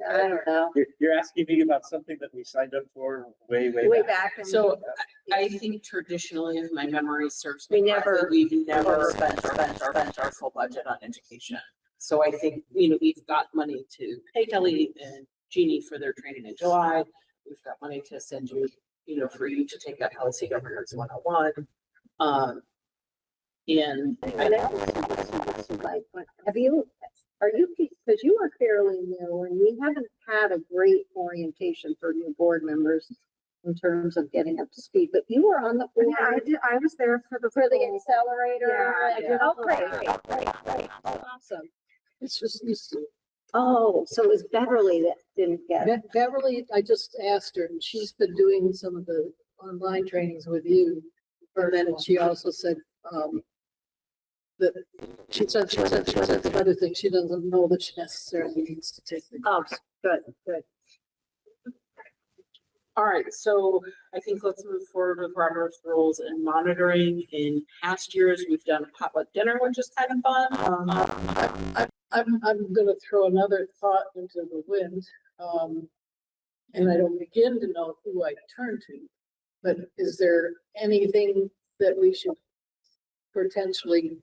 I don't know. You're asking me about something that we signed up for way back. so I think traditionally, if my memory serves me We never- correctly, we've never spent our full budget on education. So I think, we've got money to pay Kelly and Jeannie for their training in July. We've got money to send you, for you to take that policy governance 101. And I know, like, but have you, are you, because you are fairly new and we haven't had a great orientation for new board members in terms of getting up to speed, but you were on the board. Yeah, I did, I was there for the. For the accelerator. Yeah, I did. Oh, great. Awesome. It's just, used to. Oh, so it was Beverly that didn't get it. Beverly, I just asked her, and she's been doing some of the online trainings with you. And then she also said, that she said some other things. She doesn't know that she necessarily needs to take the. Oh, good, good. all right, so I think let's move forward with Robert's rules and monitoring. In past years, we've done a pop-up dinner, which is kind of fun. I'm gonna throw another thought into the wind. And I don't begin to know who I turn to. But is there anything that we should potentially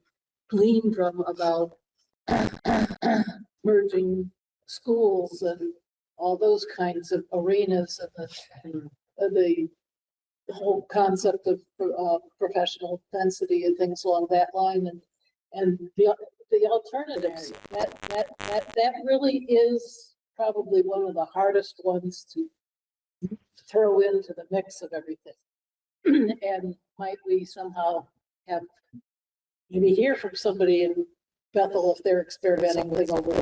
glean from about merging schools and all those kinds of arenas and the whole concept of professional density and things along that line and the alternatives that really is probably one of the hardest ones to throw into the mix of everything. And might we somehow have maybe hear from somebody in Bethel if they're experimenting with over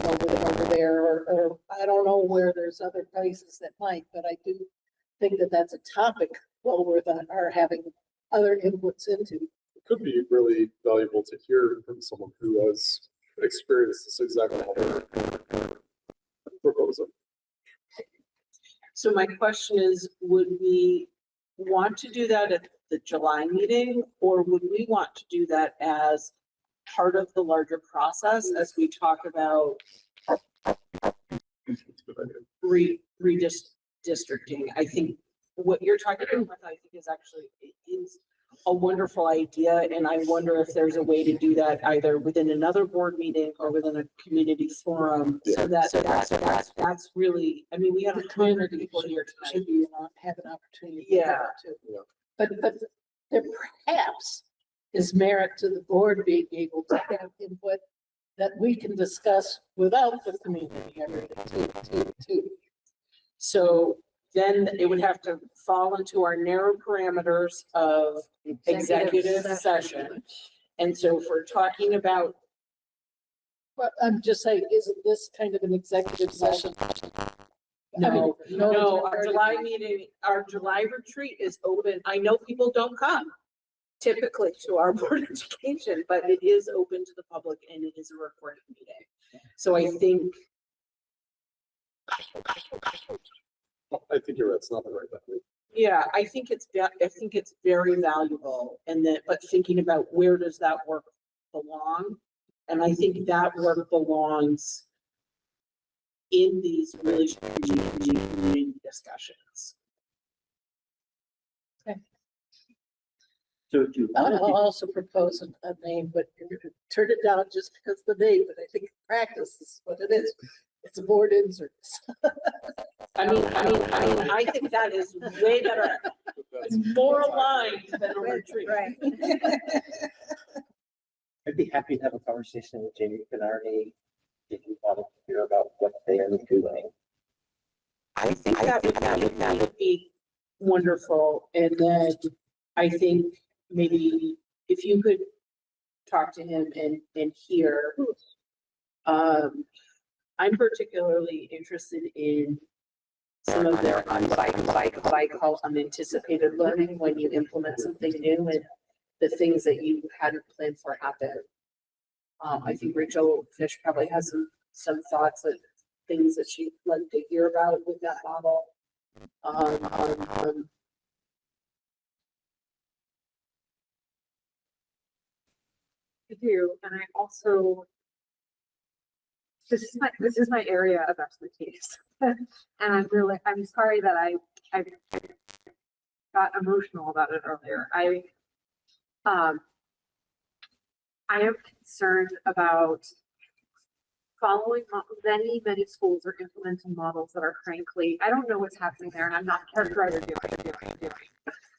there, or I don't know where there's other places that might, but I do think that that's a topic well worth our having other inputs into. It could be really valuable to hear from someone who has experienced this exact proposal. So my question is, would we want to do that at the July meeting, or would we want to do that as part of the larger process as we talk about redistricting? I think what you're talking about, I think is actually is a wonderful idea, and I wonder if there's a way to do that either within another board meeting or within a community forum. So that's really, I mean, we have a ton of people here tonight. Should you not have an opportunity? Yeah. But there perhaps is merit to the board being able to have input that we can discuss without the community too. So then it would have to fall into our narrow parameters of executive session. And so if we're talking about. But I'm just saying, isn't this kind of an executive session? No, our July meeting, our July retreat is open. I know people don't come typically to our board education, but it is open to the public and it is a recorded meeting. So I think. I think you're right. It's not the right method. Yeah, I think it's very valuable, and that, but thinking about where does that work belong? And I think that work belongs in these really strategic discussions. Okay. So do I'll also propose a name, but turn it down just because the name, but I think practice is what it is. It's a board insert. I think that is way better. It's more aligned than a retreat. Right. I'd be happy to have a conversation with Jamie Finardi if you want to hear about what they are doing. I think that would be wonderful. And then I think maybe if you could talk to him and hear, I'm particularly interested in some of their what I call unanticipated learning when you implement something new and the things that you hadn't planned for happen. I think Rachel Fish probably has some thoughts and things that she'd like to hear about with that model. I do, and I also, this is my area of expertise. And I'm sorry that I got emotional about it earlier. I am concerned about following many schools are implementing models that are frankly, I don't know what's happening there, and I'm not characterizing it,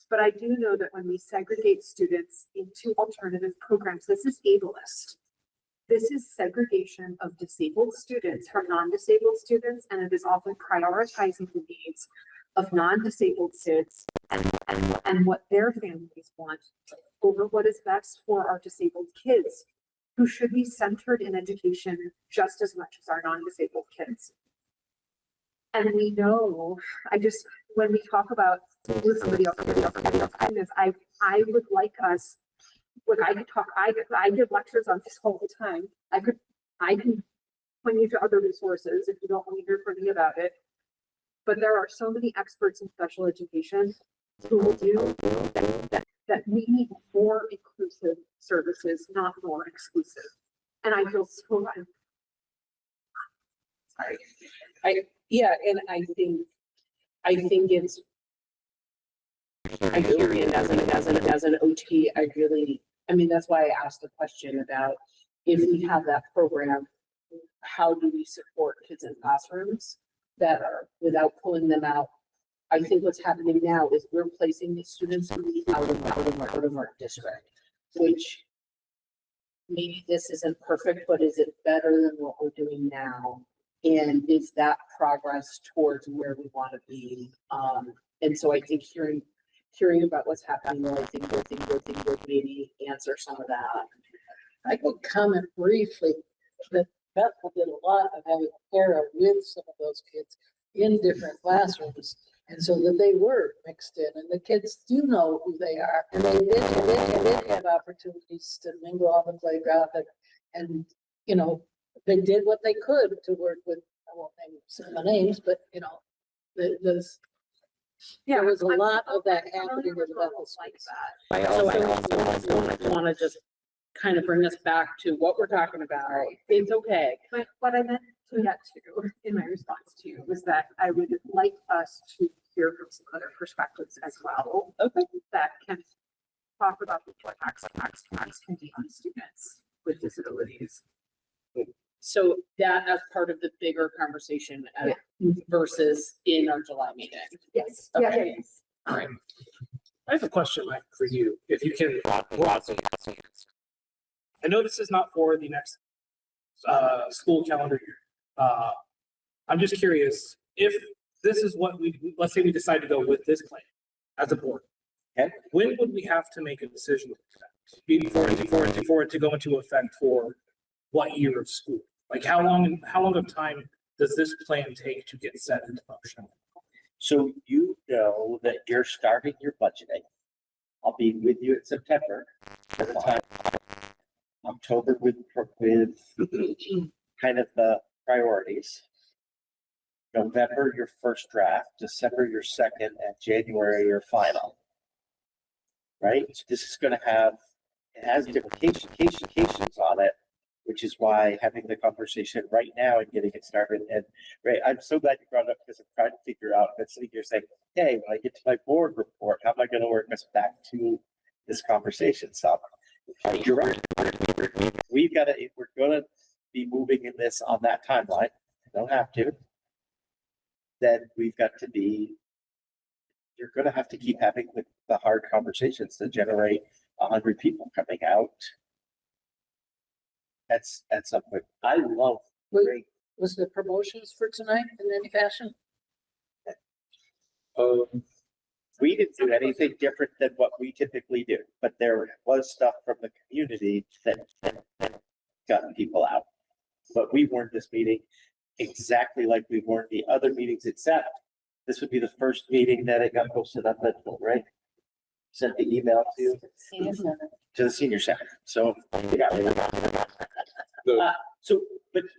but But I do know that when we segregate students into alternative programs, this is ableist. This is segregation of disabled students from non-disabled students, and it is often prioritizing the needs of non-disabled kids and what their families want over what is best for our disabled kids, who should be centered in education just as much as our non-disabled kids. And we know, when we talk about with somebody else, I would like us, look, I could talk, I give lectures on this all the time. I can point you to other resources if you don't want to hear from me about it. But there are so many experts in special education who will do that we need more inclusive services, not more exclusive. And I feel so, Sorry. And I think it's, I really, and as an OT, that's why I asked the question about if we have that program, how do we support kids in classrooms that are, without pulling them out? I think what's happening now is we're placing these students out of our district, which maybe this isn't perfect, but is it better than what we're doing now? And is that progress towards where we want to be? And so I think hearing about what's happening, I think would maybe answer some of that. I could comment briefly that Bethel did a lot of having a para with some of those kids in different classrooms. And so that they were mixed in, and the kids do know who they are, and they did have opportunities to mingle on the playground, and you know, they did what they could to work with, I won't name some of the names, but you know, there was a lot of that happening with Bethel space. So I also want to just kind of bring us back to what we're talking about. It's okay. but what I meant to get to in my response to you was that I would like us to hear from some other perspectives as well. Okay. That can talk about what impacts can be on students with disabilities. So that as part of the bigger conversation versus in our July meeting. Yes. Okay. Yes. All right. I have a question, Mike, for you. If you can. I know this is not for the next school calendar year. I'm just curious, if this is what let's say we decide to go with this plan as a board. Okay. When would we have to make a decision before it to go into effect for what year of school? Like how long of time does this plan take to get set into motion? So you know that you're starting your budgeting. I'll be with you in September. By the time October with kind of the priorities. November, your first draft, December, your second, and January, your final. Right? So this is going to have, it has implications on it, which is why having the conversation right now and getting it started. And Ray, I'm so glad you brought it up because I'm trying to figure out, I'm sitting here saying, hey, when I get to my board report, how am I going to work us back to this conversation? So you're right. We're going to be moving in this on that timeline. Don't have to. Then we've got to be, you're going to have to keep having the hard conversations to generate 100 people coming out. That's something I love. Was the promotions for tonight in any fashion? We didn't do anything different than what we typically do, but there was stuff from the community that got people out. But we warned this meeting exactly like we warned the other meetings, except this would be the first meeting that it got posted up at, right? Sent the email to the senior center. So, but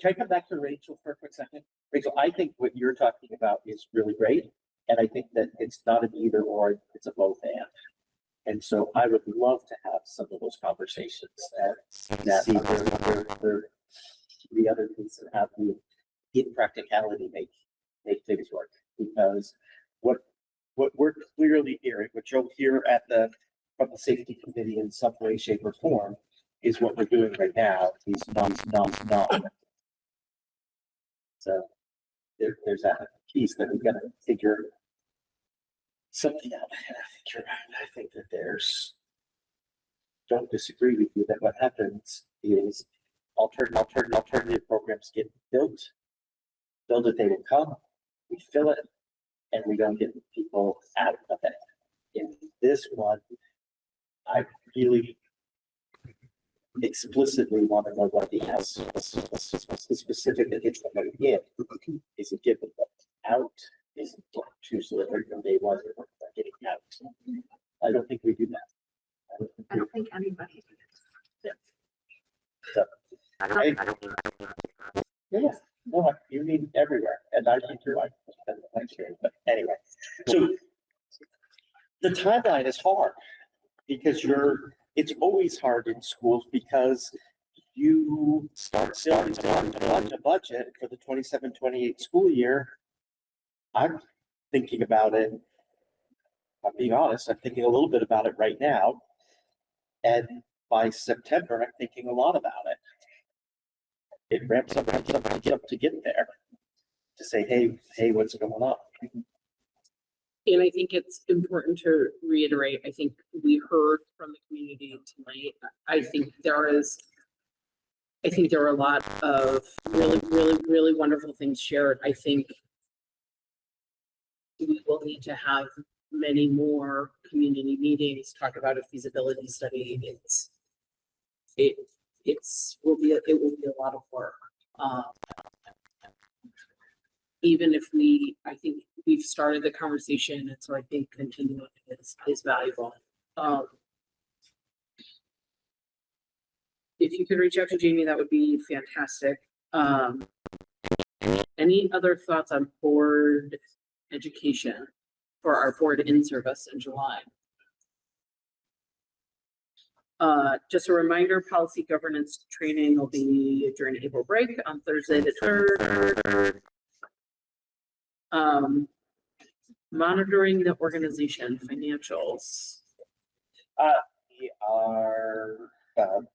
can I come back to Rachel for a quick second? Rachel, I think what you're talking about is really great. And I think that it's not an either or, it's a both and. And so I would love to have some of those conversations that see the other piece and have the in practicality make things work. Because what we're clearly hearing, what you'll hear from the safety committee in some way, shape, or form, is what we're doing right now. These non. So there's that piece that we've got to figure something else. I think you're right. I think that don't disagree with you that what happens is alternative programs get built it, they will come, we fill it, and we don't get people out of it. In this one, I really explicitly want to know what the else specific that hits somebody in. Is it given out? Is it too sort of day one or getting out? I don't think we do that. I don't think anybody. So, yeah, no, you mean everywhere, and I think you're right. But anyway, so the timeline is hard because it's always hard in schools because you start on the budget for the 27-28 school year. I'm thinking about it. I'm being honest. I'm thinking a little bit about it right now, and by September, I'm thinking a lot about it. It ramps up to get there, to say, hey, what's going on? And I think it's important to reiterate, I think we heard from the community tonight. I think there are a lot of really wonderful things shared. I think we will need to have many more community meetings, talk about a feasibility study. It will be a lot of work. Even if I think we've started the conversation, and so I think continuing is valuable. If you could reach out to Jamie, that would be fantastic. Any other thoughts on board education for our board in service in July? Just a reminder, policy governance training will be during April break on Thursday the 3rd. Monitoring the organization financials. We are, our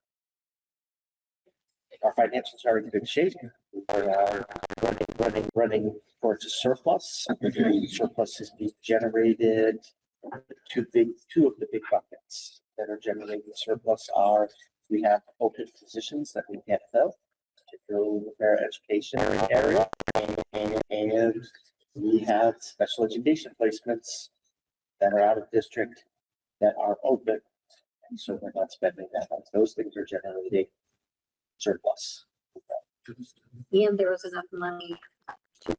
financials are in good shape. We are running towards a surplus. Surplus is being generated. Two of the big buckets that are generating surplus are, we have open positions that we can't fill, particularly in the paraeducation area, and we have special education placements that are out of district that are open, and so we're not spending that much. Those things are generating surplus. And there was enough money to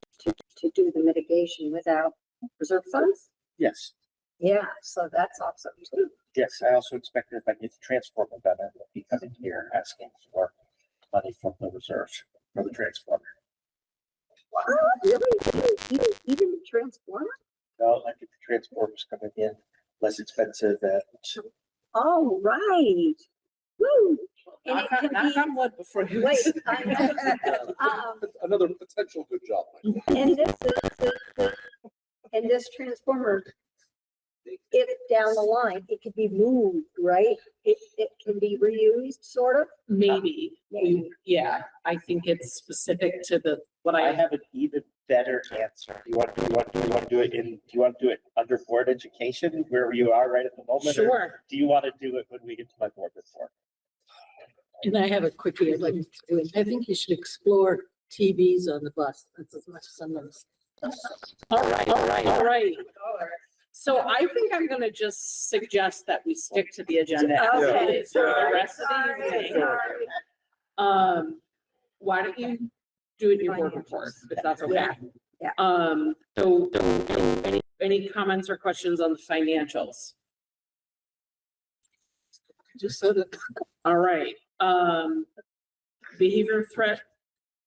do the mitigation without reserve funds? Yes. Yeah, so that's awesome too. Yes, I also expect that if I get the transformer done, I will be coming here asking for money from the reserves for the transformer. Wow, really? Even the transformer? No, I think the transformers coming in less expensive and. Oh, right. Woo. And it can Knock be, on wood before you. wait, I Another potential good job. and this transformer, if down the line, it could be moved, right? It can be reused, sort of? Maybe. Yeah, I think it's specific to what I I have an even better answer. Do you want to do it under board education where you are right at the moment? or Sure. Do you want to do it when we get to my board report? And I have a quickie I'd like to do. I think you should explore TVs on the bus. That's as much as someone's. All right. So I think I'm gonna just suggest that we stick to the agenda. Okay. For the rest of the evening. Why don't you do it in your board report, if that's okay? Yeah. So any comments or questions on the financials? Just so that. All right, behavior threat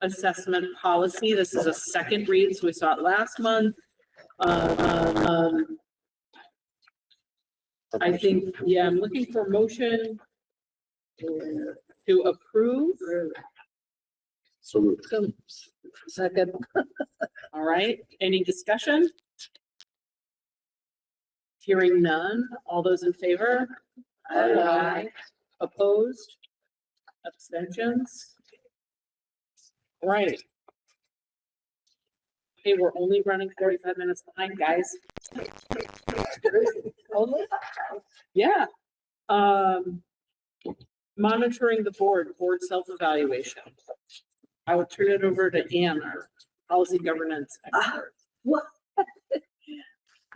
assessment policy. This is a second read, so we saw it last month. I think, yeah, I'm looking for motion to approve. So Second. All right, any discussion? Hearing none. All those in favor? Aye. Opposed? Abstentions? Right. Okay, we're only running 45 minutes behind, guys. Yeah. Monitoring the board self-evaluation. I will turn it over to Anne, our policy governance expert. What?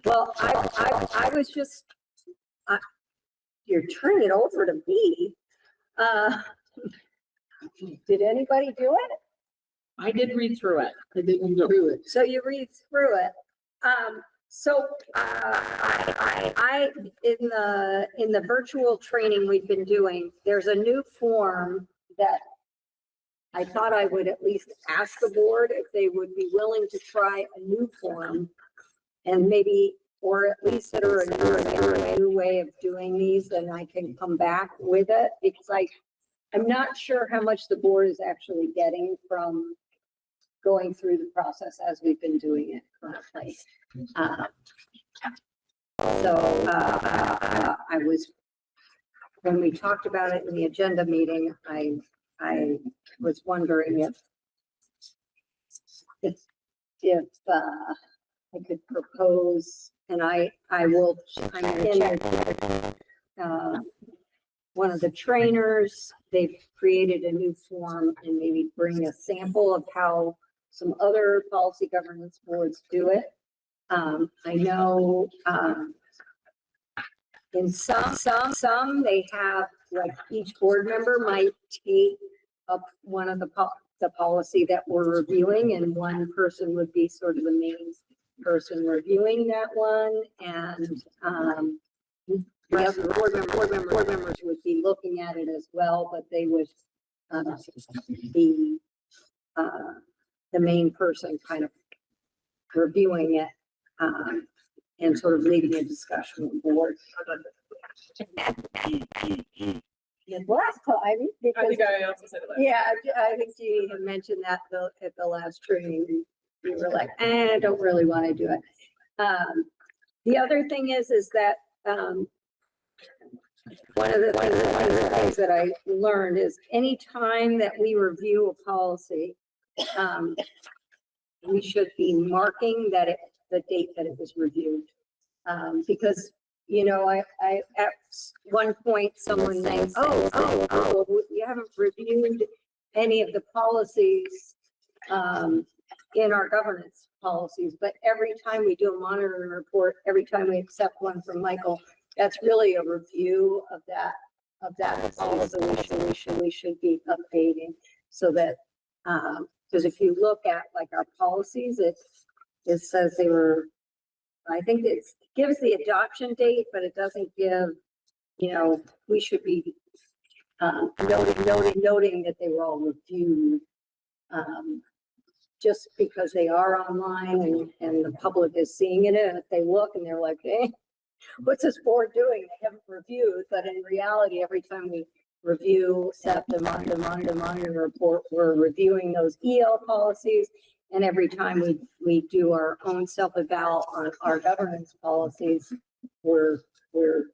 Well, I was just, you're turning it over to me. Did anybody do it? I did read through it. I did read through it. So you read through it. I in the virtual training we've been doing, there's a new form that I thought I would at least ask the board if they would be willing to try a new form and maybe, or at least consider a new way of doing these, and I can come back with it, because I'm not sure how much the board is actually getting from going through the process as we've been doing it currently. I was, when we talked about it in the agenda meeting, I was wondering if I could propose, and I'm in one of the trainers, they've created a new form, and maybe bring a sample of how some other policy governance boards do it. I know in some they have, like, each board member might take up one of the policy that we're reviewing, and one person would be sort of the main person reviewing that one, and the other board members would be looking at it as well, but they would be the main person kind of reviewing it, and sort of leading a discussion with the board. Last time, I think I also said it last. yeah, I think Jeannie had mentioned that at the last training. We were like, I don't really want to do it. The other thing is that one of the things that I learned is any time that we review a policy, we should be marking that the date that it was reviewed. Because, you know, I at one point someone thinks, oh, you haven't reviewed any of the policies in our governance policies, but every time we do a monitoring report, every time we accept one from Michael, that's really a review of that policy. We should be updating, so that because if you look at like our policies, it says they were, I think it gives the adoption date, but it doesn't give, you know, we should be noting that they were all reviewed. Just because they are online and the public is seeing it, and if they look and they're like, hey, what's this board doing? They haven't reviewed, but in reality, every time we review, set the monitor report, we're reviewing those EL policies. And every time we do our own self-eval on our governance policies, we're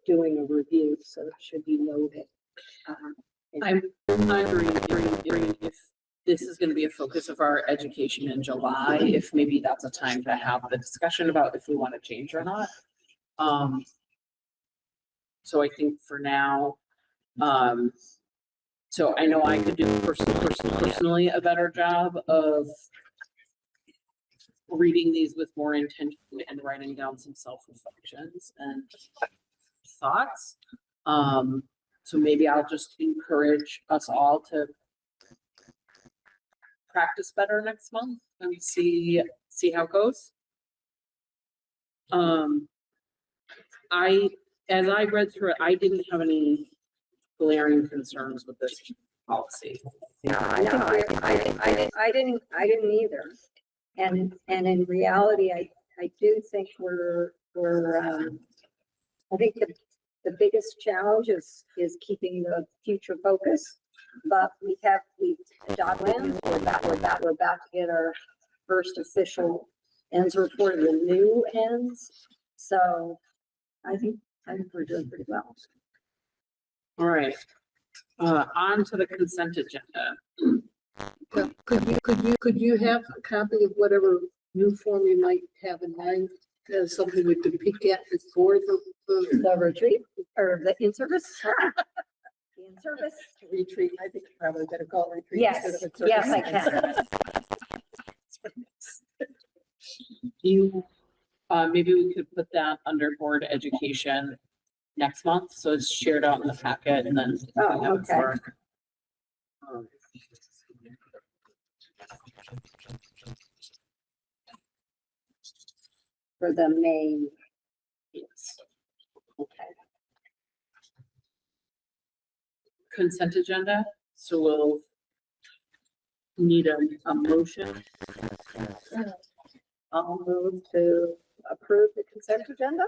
doing a review, so it should be noted. I'm agreeing if this is going to be a focus of our education in July, if maybe that's a time to have the discussion about if we want to change or not. So I think for now, so I know I could do personally a better job of reading these with more intention and writing down some self-reflections and thoughts. So maybe I'll just encourage us all to practice better next month and see how it goes. As I read through it, I didn't have any glaring concerns with this policy. No, I didn't either. And in reality, I do think I think the biggest challenge is keeping the future focus. But we've adopted, we're about to get our first official ends report of the new ends. So I think we're doing pretty well. All right. On to the consent agenda. Could you have a copy of whatever new form you might have in mind something we could peek at before The retreat or the in-service? The in-service? Retreat, I think you probably better call it retreat. Yes, instead of a yes, I service. can. You, maybe we could put that under board education next month, so it's shared out in the packet and then. Oh, okay. For the May. Yes. Okay. Consent agenda, so we'll need a motion. I'll move to approve the consent agenda.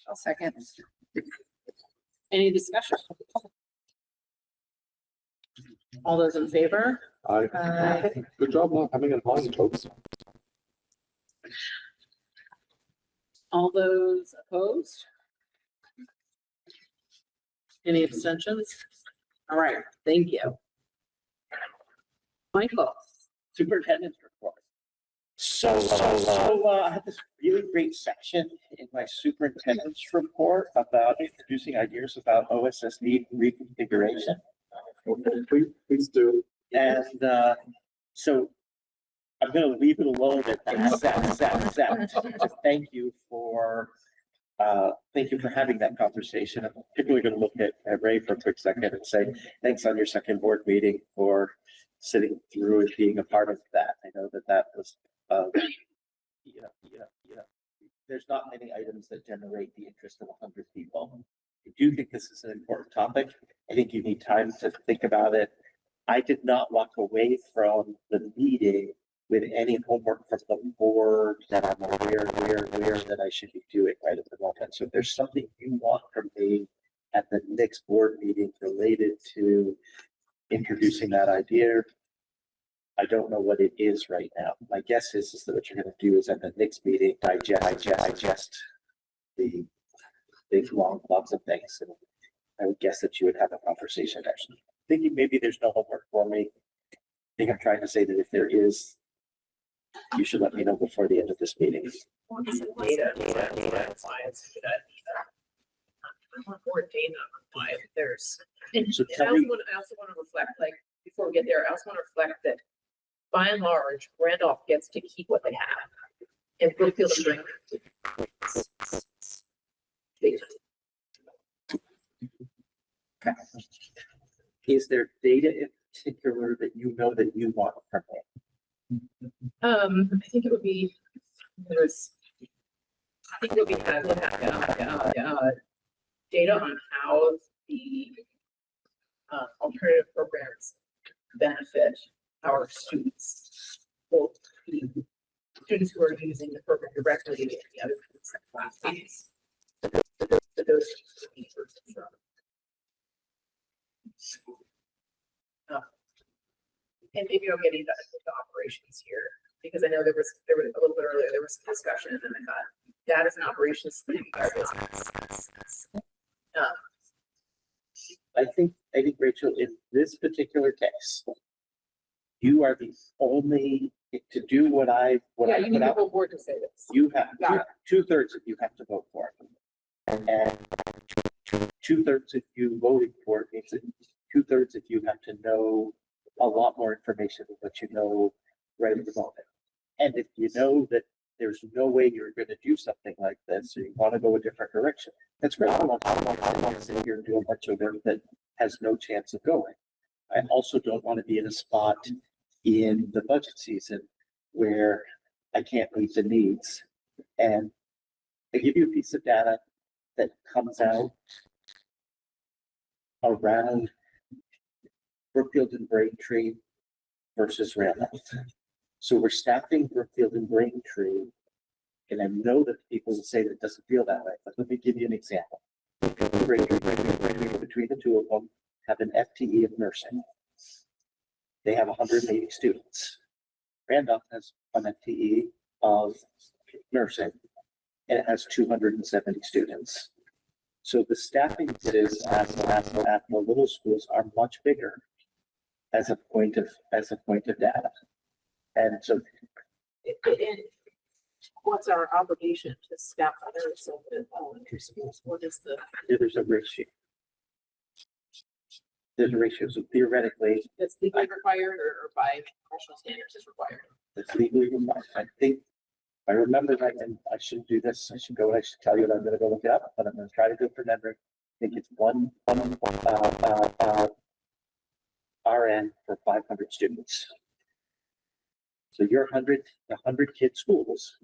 I'll second. Any discussion? All those in favor? Good job not having it on, folks. All those opposed? Any abstentions? All right, thank you. Michael, Superintendent's report. So I had this really great section in my superintendent's report about introducing ideas about OSSD reconfiguration. Please do. And so I'm going to leave it alone at that. So thank you for having that conversation. I'm particularly going to look at Ray for a quick second and say thanks on your second board meeting for sitting through and being a part of that. I know that was there's not many items that generate the interest of 100 people. I do think this is an important topic. I think you need time to think about it. I did not walk away from the meeting with any homework from the board that I'm aware that I should be doing right at the moment. So if there's something you want from me at the next board meeting related to introducing that idea, I don't know what it is right now. My guess is that what you're going to do is at the next meeting, digest the big long blocks of things. And I would guess that you would have a conversation actually. Thinking maybe there's no homework for me. I think I'm trying to say that if there is, you should let me know before the end of this meeting. Why it's a good idea. I want more data on why there's. And So I also want to reflect, like, before we get there, I also want to reflect that by and large, Randolph gets to keep what they have. And Brookfield and Braintree. Okay. Is there data in particular that you know that you want from me? I think it would be, I think it would be data on how the alternative programs benefit our students, both the students who are using the program directly and the other classes. Those and maybe I'll get into operations here, because I know there was a little bit earlier, there was some discussion, and then I thought that is an operations thing. I think Rachel, in this particular case, you are the only to do what I Yeah, you put need the out. whole board to say this. You have Got it. 2/3 of you have to vote for it. And 2/3 of you voting for it means that 2/3 of you have to know a lot more information than what you know right at the moment. And if you know that there's no way you're going to do something like this, or you want to go a different direction, that's great. I don't want to sit here and do a bunch of work that has no chance of going. I also don't want to be in a spot in the budget season where I can't meet the needs. And I give you a piece of data that comes out around Brookfield and Braintree versus Randolph. So we're staffing Brookfield and Braintree, and I know that people will say that it doesn't feel that way, but let me give you an example. Braintree, between the two of them, have an FTE of nursing. They have 180 students. Randolph has an FTE of nursing, and it has 270 students. So the staffing is at the little schools are much bigger as a point of data. And so what's our obligation to staff others of the elementary schools? What is the, There's a ratio. There's a ratio, so theoretically, that's legally required or by professional standards is required? it's legally required. I think, if I remember right, and I shouldn't do this, I should tell you that I'm gonna go look it up, but I'm gonna try to do it for memory. I think it's one RN for 500 students. So your 100 kid schools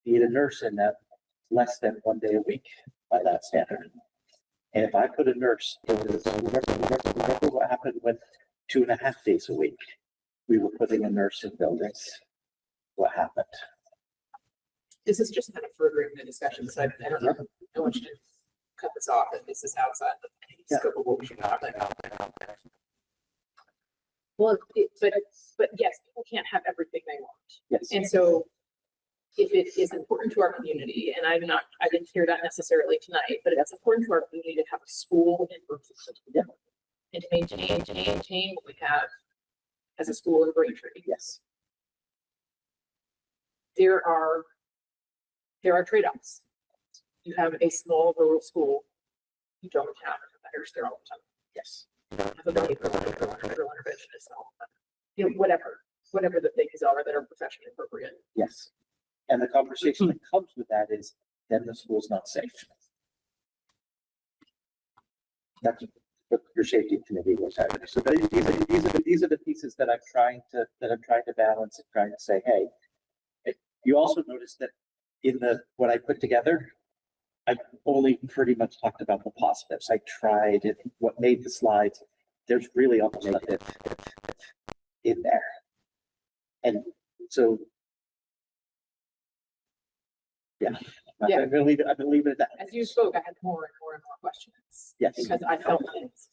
need a nurse in them less than 1 day a week by that standard. And if I put a nurse into this, remember what happened when 2.5 days a week, we were putting a nurse in buildings? What happened? This is just kind of furthering the discussion, so I don't know, I want you to cut this off if this is outside the scope of what we should talk about. Well, but yes, people can't have everything they want. Yes. And so if it is important to our community, and I didn't hear that necessarily tonight, but it's important to our community to have a school in Brookfield. And to maintain what we have as a school in Braintree. Yes. There are trade-offs. You have a small rural school, you don't have competitors there all the time. Yes. You don't have a behavioral interventionist all the time. You know, whatever the things are that are professionally appropriate. Yes. And the conversation that comes with that is, then the school's not safe. That's what your safety committee was having. So these are the pieces that I'm trying to balance and trying to say, hey, you also notice that in what I put together, I've only pretty much talked about the positives. I tried it, what made the slides. There's really almost nothing in there. And so, yeah. Yeah. I'm gonna leave it at that. As you spoke, I had more and more questions. Yes. Because I felt things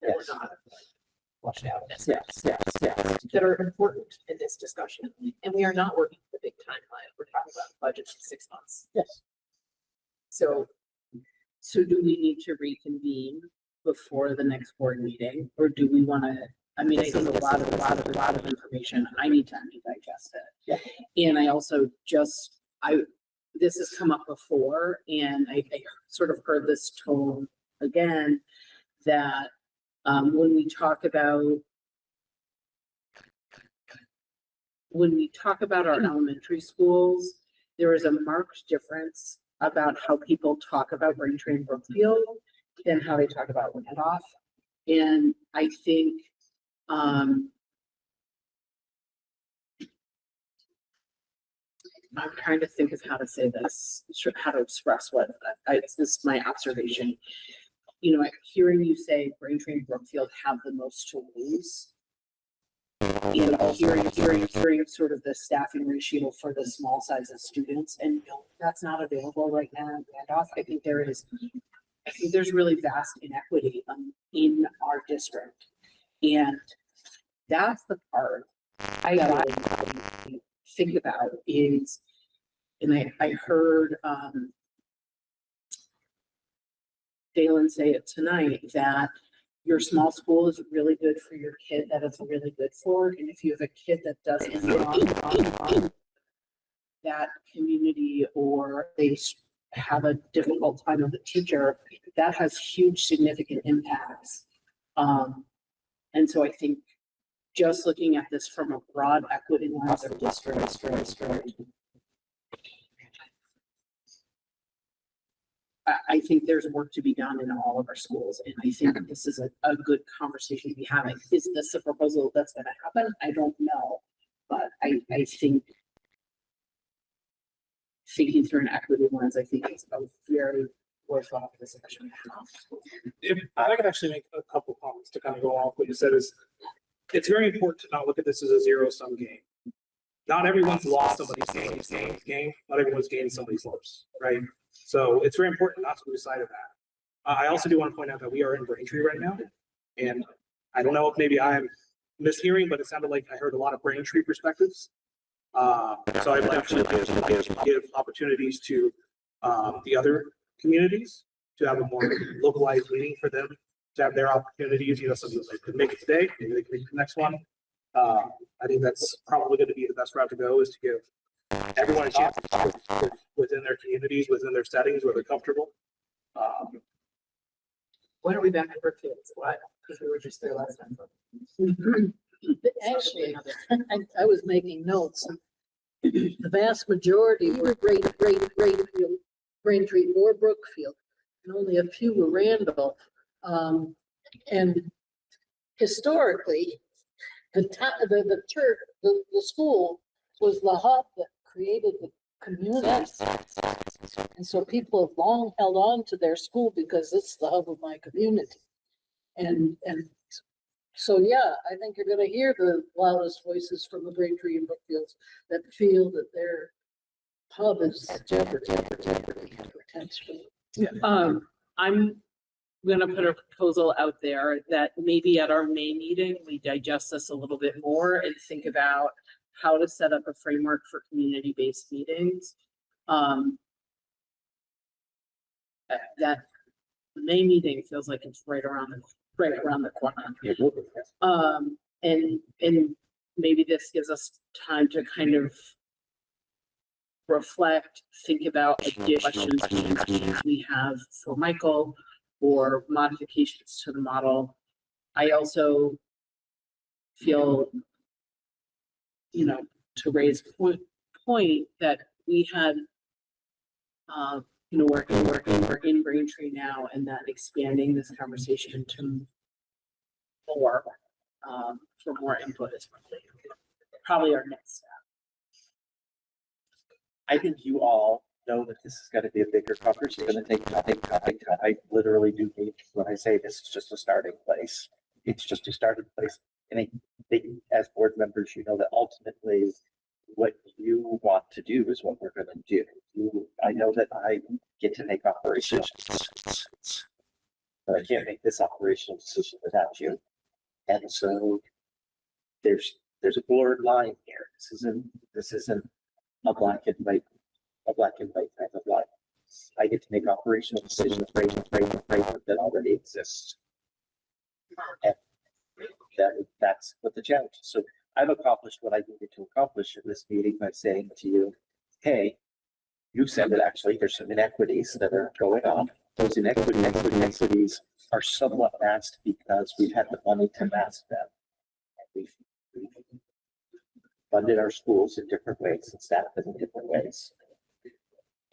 that were not flushed out. That are important in this discussion. And we are not working with a big timeline. We're talking about budgets in 6 months. Yes. So do we need to reconvene before the next board meeting, or do we want to? I mean, this is a lot of information. I need time to digest it. Yeah. And I also this has come up before, and I sort of heard this tone again that when we talk about our elementary schools, there is a marked difference about how people talk about Braintree and Brookfield and how they talk about Randolph. And I think I'm trying to think of how to say this, how to express what this is my observation. You know, hearing you say Braintree and Brookfield have the most to lose. And hearing sort of the staffing ratio for the small size of students, and that's not available right now in Randolph. I think there's really vast inequity in our district. And that's the part I really think about is, and I heard Dalen say it tonight, that your small school is really good for your kid that it's really good for. And if you have a kid that doesn't belong that community, or they have a difficult time with a teacher, that has huge significant impacts. And so I think just looking at this from a broad equity lens of district, I think there's work to be done in all of our schools. And I think this is a good conversation to be having. Is this a proposal that's going to happen? I don't know. But I think thinking through an equity lens, I think it's a very worthwhile discussion. If I could actually make a couple comments to kind of go off what you said is, it's very important to not look at this as a zero-sum game. Not everyone's lost somebody's game. Not everyone's gained somebody's loss, right? So it's very important not to lose sight of that. I also do want to point out that we are in Braintree right now. And I don't know if maybe I'm mishearing, but it sounded like I heard a lot of Braintree perspectives. So I'd like to give opportunities to the other communities to have a more localized meeting for them to have their opportunities. You know, some of them could make it today, maybe they can make the next one. I think that's probably going to be the best route to go, is to give everyone a chance to talk within their communities, within their settings where they're comfortable. When are we back at Brookfield? What? Because we were just there last time. Actually, I was making notes. The vast majority were Braintree or Brookfield, and only a few were Randolph. And historically, the school was the hub that created the community. And so people have long held on to their school because it's the hub of my community. And so, yeah, I think you're gonna hear the loudest voices from the Braintree and Brookfields that feel that their hub is jeopardy. Potentially. I'm gonna put a proposal out there that maybe at our May meeting, we digest this a little bit more and think about how to set up a framework for community-based meetings. That May meeting feels like it's right around the corner. And maybe this gives us time to kind of reflect, think about questions we have for Michael or modifications to the model. I also feel, to raise point that we had, we're in Braintree now, and that expanding this conversation to more, for more input is probably our next step. I think you all know that this is gonna be a bigger conversation. It's gonna take time. I literally do mean when I say this is just a starting place. It's just a starting place. And I think as board members, you know that ultimately what you want to do is what we're gonna do. I know that I get to make operational decisions, but I can't make this operational decision without you. And so there's a blurred line here. This isn't a black and white type of line. I get to make operational decisions based on framework that already exists. And that's what the challenge is. So I've accomplished what I needed to accomplish in this meeting by saying to you, hey, you said that actually there's some inequities that are going on. Those inequities are somewhat masked because we've had the money to mask them. We've funded our schools in different ways and staffed them in different ways.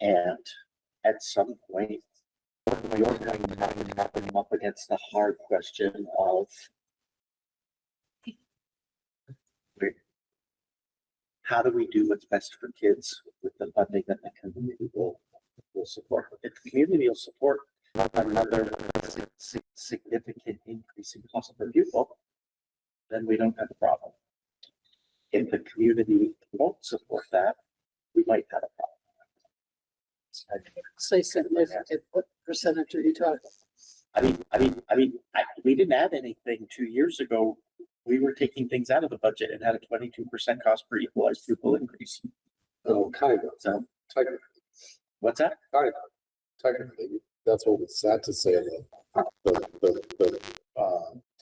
And at some point, you're going to have to come up against the hard question of how do we do what's best for kids with the funding that the community will support? If the community will support another significant increase in cost per pupil, then we don't have a problem. If the community won't support that, we might have a problem. Say significant, what percentage are you talking? We didn't add anything 2 years ago. We were taking things out of the budget and had a 22% cost per equalized pupil increase. Oh, kind of. So, Technically. What's that? Kind of. Technically, that's what was sad to say in the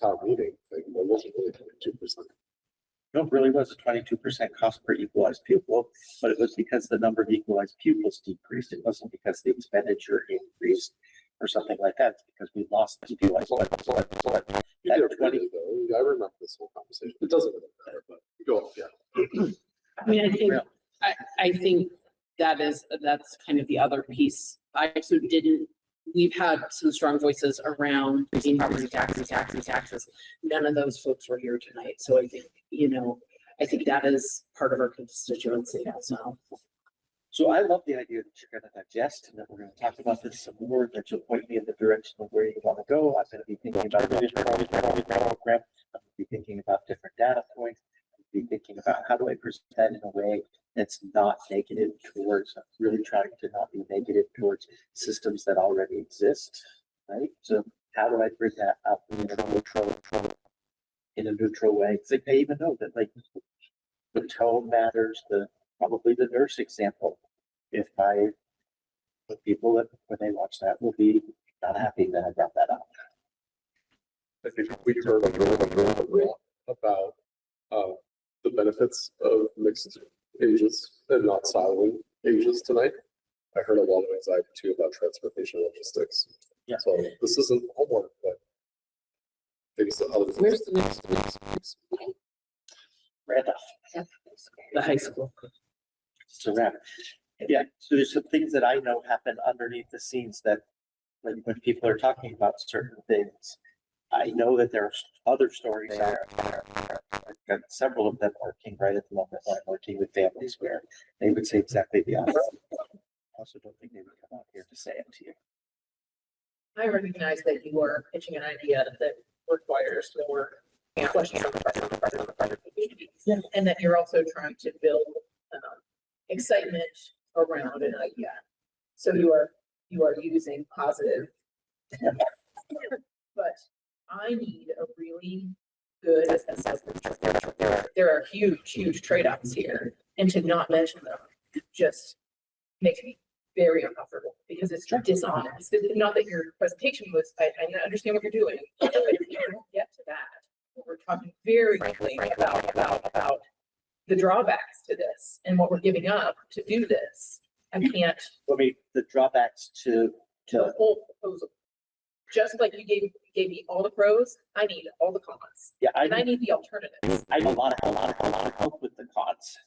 town meeting. Like, it wasn't really 22%. No, it really was a 22% cost per equalized pupil, but it was because the number of equalized pupils decreased. It wasn't because the expenditure increased or something like that. It's because we lost the equalized. You did pretty though. I remember this whole conversation. It doesn't really matter, but go on, yeah. I mean, I think that's kind of the other piece. I also we've had some strong voices around property taxes. None of those folks were here tonight. So I think, I think that is part of our constituency also. So I love the idea that you're going to digest and that we're going to talk about this some more, that you'll point me in the direction of where you want to go. I'm going to be thinking about a program. I'm going to be thinking about different data points. I'm going to be thinking about how do I present that in a way that's not negative towards, really trying to not be negative towards systems that already exist, right? So how do I bring that up in a neutral way? Because I even know that like the tone matters, probably the nurse example. The people that when they watch that will be not happy that I brought that up. I think we heard about the benefits of mixed ages and not siloing ages tonight. I heard a lot of anxiety too about transportation logistics. Yeah. So this isn't homework, but things that others. Where's the next? Randolph. The high school. So yeah, so there's some things that I know happen underneath the scenes that when people are talking about certain things, I know that there's other stories out there. I've got several of them working right at the moment when I'm working with families where they would say exactly the opposite. I also don't think they would come out here to say it to you. I recognize that you are pitching an idea that requires more questions on the part of the private community. And that you're also trying to build excitement around an idea. So you are using positive. But I need a really good assessment. There are huge trade-offs here, and to not mention them just makes me very uncomfortable because it's dishonest. Not that your presentation was, I understand what you're doing, but if you don't get to that, we're talking very quickly about the drawbacks to this and what we're giving up to do this. I can't. The drawbacks to the whole proposal. Just like you gave me all the pros, I need all the cons. Yeah, I need the alternatives. I need a lot of help with the cons.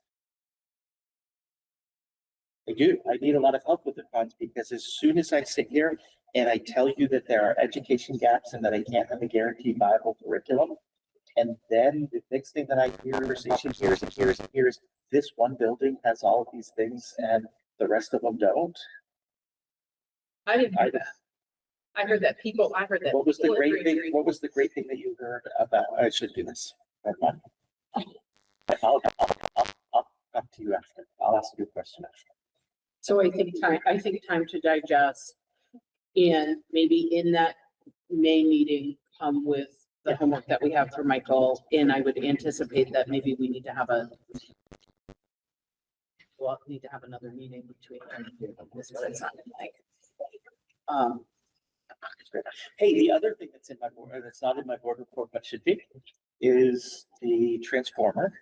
I do. I need a lot of help with the cons because as soon as I sit here and I tell you that there are education gaps and that I can't have a guaranteed viable curriculum, and then the next thing that I hear is this one building has all of these things and the rest of them don't. I didn't hear that. I heard that. What was the great thing? What was the great thing that you heard about? I should do this. I'll come to you after. I'll ask you a question after. So I think time to digest, and maybe in that May meeting, come with the homework that we have for Michael, and I would anticipate that maybe we need to have another meeting between this is what it sounded like. Hey, the other thing that's in my board, that's not in my board report, but should be, is the transformer.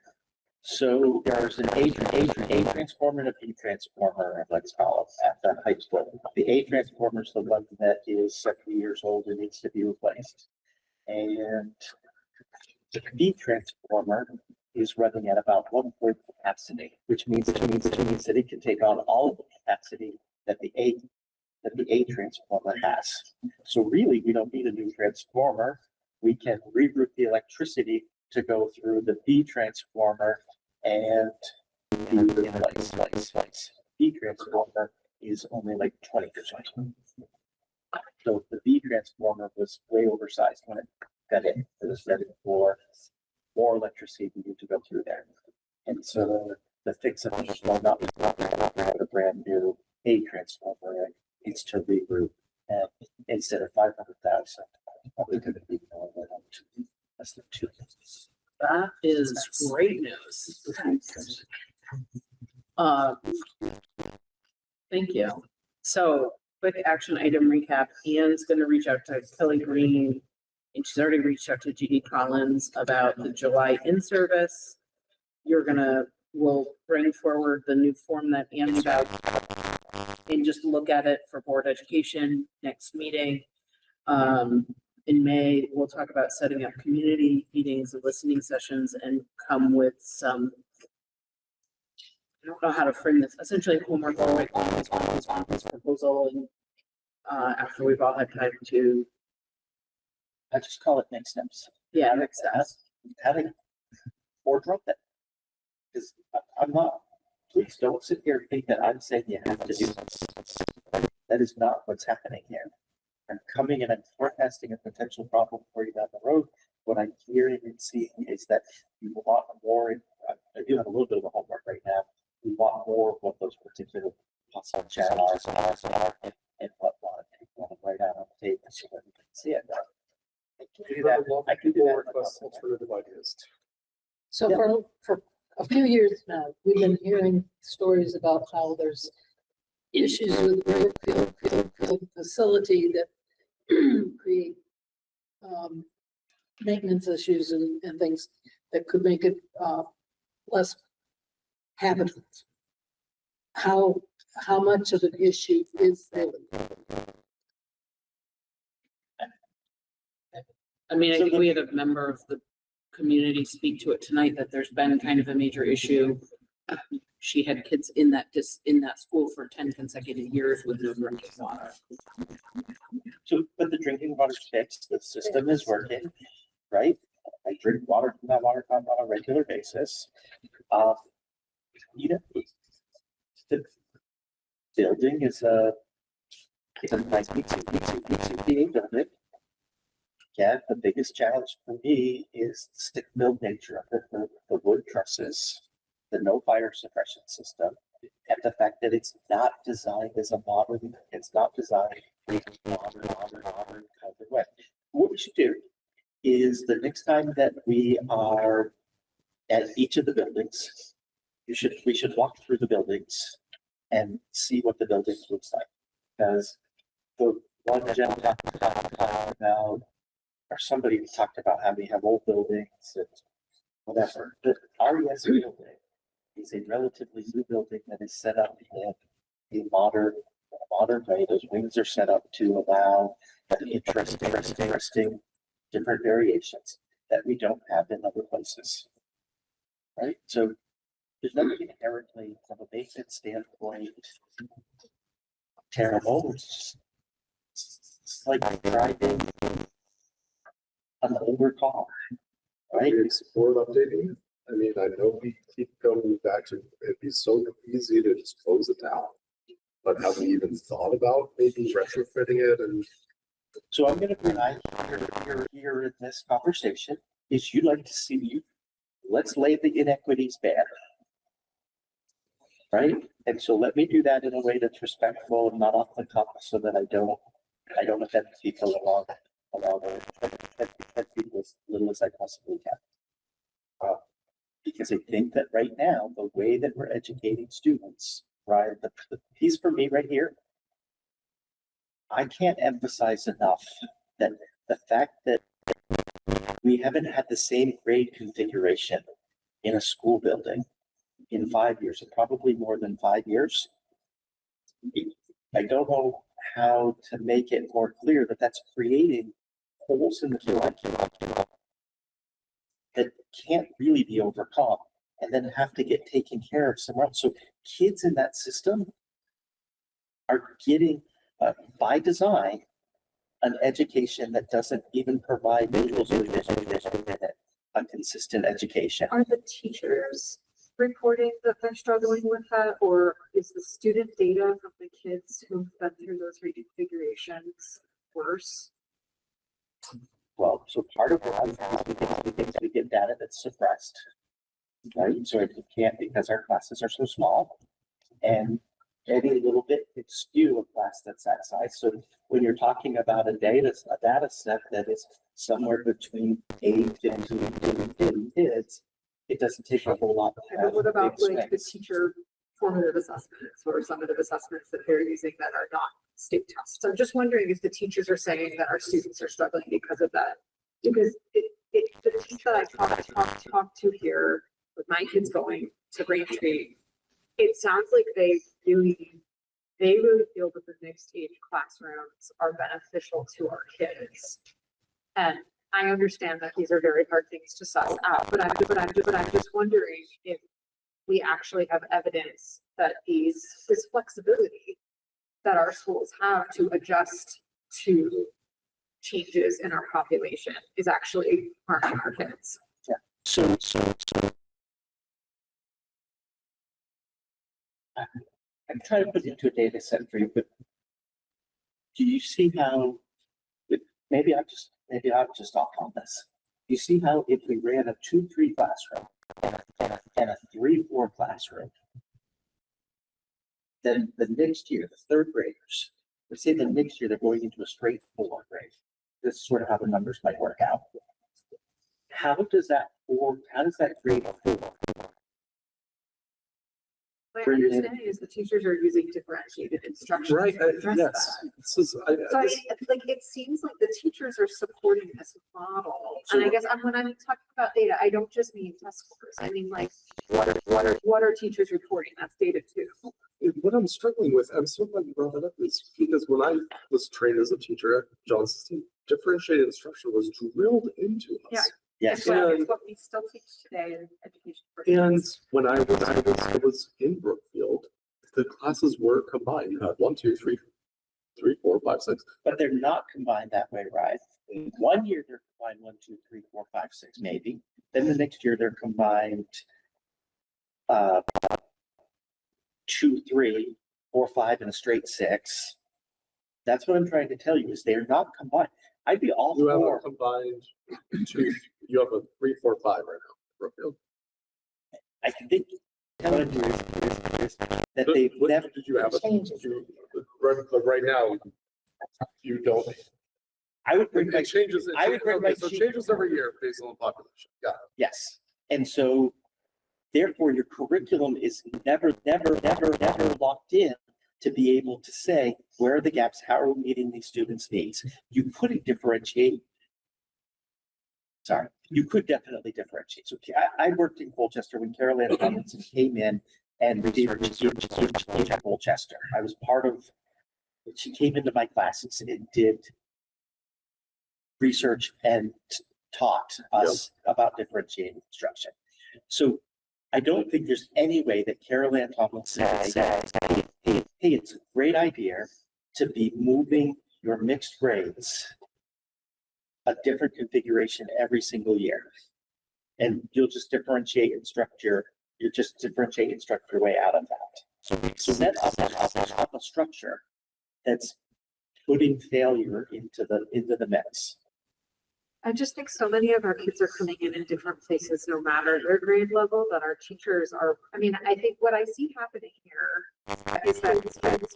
So there's an A transformer and a B transformer, let's call it, at the high school. The A transformer is the one that is 70 years old and needs to be replaced. And the B transformer is running at about 1/4 capacity, which means that it can take on all of the capacity that the A transformer has. So really, we don't need a new transformer. We can reroute the electricity to go through the B transformer and be in place. B transformer is only like 20%. So the B transformer was way oversized when it got in. It was ready for more electricity to go through there. And so the fix of it, well, not a brand new A transformer. It's to regroup, and instead of 500,000, probably could be more than less than 2. That is great news. Thank you. So quick action item recap. Ian's going to reach out to Kelly Green, and she's already reached out to Judy Collins about the July in-service. We'll bring forward the new form that Ian's about and just look at it for board education next meeting. In May, we'll talk about setting up community meetings and listening sessions and come with some, I don't know how to frame this, essentially homework proposal, and after we've all had time to. I just call it next steps. Yeah, next steps. Having or drop that. Because I'm not, please don't sit here and think that I'm saying you have to do this. That is not what's happening here. I'm coming and I'm forecasting a potential problem for you down the road. What I'm hearing and seeing is that you want more. I do have a little bit of a homework right now. We want more of what those particular possible challenges are and what people want to write out on the table so that we can see it. I can do that. I can do that. Request alternative ideas. So for a few years now, we've been hearing stories about how there's issues with the Brookfield facility that create maintenance issues and things that could make it less habitat. How much of an issue is that? I mean, I think we had a member of the community speak to it tonight, that there's been kind of a major issue. She had kids in that school for 10 consecutive years with no drinking water. So, but the drinking water's fixed, the system is working, right? I drink water from that water pump on a regular basis. You know, the building is it's a nice being building. Yeah, the biggest challenge for me is the stick-built nature of it, the wood trusses, the no fire suppression system, and the fact that it's not designed as a modern, it's not designed in a modern kind of way. What we should do is the next time that we are at each of the buildings, we should walk through the buildings and see what the building looks like. Because the one gentleman talked about, or somebody talked about how we have old buildings and whatever. The RES building is a relatively new building that is set up in a modern way. Those wings are set up to allow interesting different variations that we don't have in other places. Right? So there's nothing inherently from a basic standpoint terrible. It's like driving an older car, right? I support updating it. I mean, I know we keep going back to, it'd be so easy to just close it down. But have we even thought about maybe retrofitting it? And so I'm going to bring here in this conversation is you'd like to see you. Let's lay the inequities bare, right? And so let me do that in a way that's respectful and not off the cuff, so that I don't offend people along people as little as I possibly can. Because I think that right now, the way that we're educating students, right, the piece for me right here, I can't emphasize enough that the fact that we haven't had the same grade configuration in a school building in 5 years, and probably more than 5 years. I don't know how to make it more clear that that's creating holes in the curriculum that can't really be overcome and then have to get taken care of somewhere else. So kids in that system are getting, by design, an education that doesn't even provide a consistent education. Are the teachers reporting that they're struggling with that, or is the student data from the kids who've been through those reconfigurations worse? Well, so part of what we get data that's suppressed, right? So it can't, because our classes are so small, and any little bit could skew a class that's that size. So when you're talking about a data set that is somewhere between 8 and 15 kids, it doesn't take a whole lot. And what about like the teacher formative assessments or summative assessments that they're using that are not state tests? I'm just wondering if the teachers are saying that our students are struggling because of that. Because the teachers that I talked to here with my kids going to Braintree, it sounds like they really feel that the mixed age classrooms are beneficial to our kids. And I understand that these are very hard things to suss out, but I'm just wondering if we actually have evidence that this flexibility that our schools have to adjust to changes in our population is actually harming our kids. Yeah. So I'm trying to put it into a data set for you, but do you see how, maybe I'm just off on this. You see how if we ran a 2-3 classroom and a 3-4 classroom, then the next year, the third graders, let's say the next year they're going into a straight 4 grade. This is sort of how the numbers might work out. How does that grade 4 bring in. understanding is the teachers are using differentiated instruction. Right, to address yes. that. This is, So this- like, it seems like the teachers are supporting this model. So- And I guess when I'm talking about data, I don't just mean test scores. I mean, like, what are teachers reporting? That's data too. what I'm struggling with, I'm so glad you brought that up, is because when I was trained as a teacher at Johnson State, differentiated instruction was drilled into us. Yeah. Yes. It's what we still teach today in education. And when I was in Brookfield, the classes were combined. You had 1, 2, 3, 4, 5, 6. But they're not combined that way, right? In 1 year, they're combined 1, 2, 3, 4, 5, 6, maybe. Then the next year, they're combined 2, 3, 4, 5, and a straight 6. That's what I'm trying to tell you, is they're not combined. I'd be all You have a for, combined 2, you have a 3, 4, 5 right now, Brookfield. I think, telling you is that But they've what never. did you have? But right now, you don't. I would bring my, It changes. I would bring my So it cheat- changes every year based on the population. Got it. yes. And so therefore your curriculum is never locked in to be able to say, where are the gaps? How are we meeting these students' needs? You could differentiate. Sorry, you could definitely differentiate. So I worked in Colchester when Carol Ann Robinson came in and did research at Colchester. I was part of, she came into my classes and did research and taught us about differentiated instruction. So I don't think there's any way that Carol Ann Tomlinson said, hey, it's a great idea to be moving your mixed grades a different configuration every single year. And you'll just differentiate instructor, you just differentiate instruct your way out of that. So we set up a structure that's putting failure into the mix. I just think so many of our kids are coming in different places, no matter their grade level, that our teachers are, I mean, I think what I see happening here is that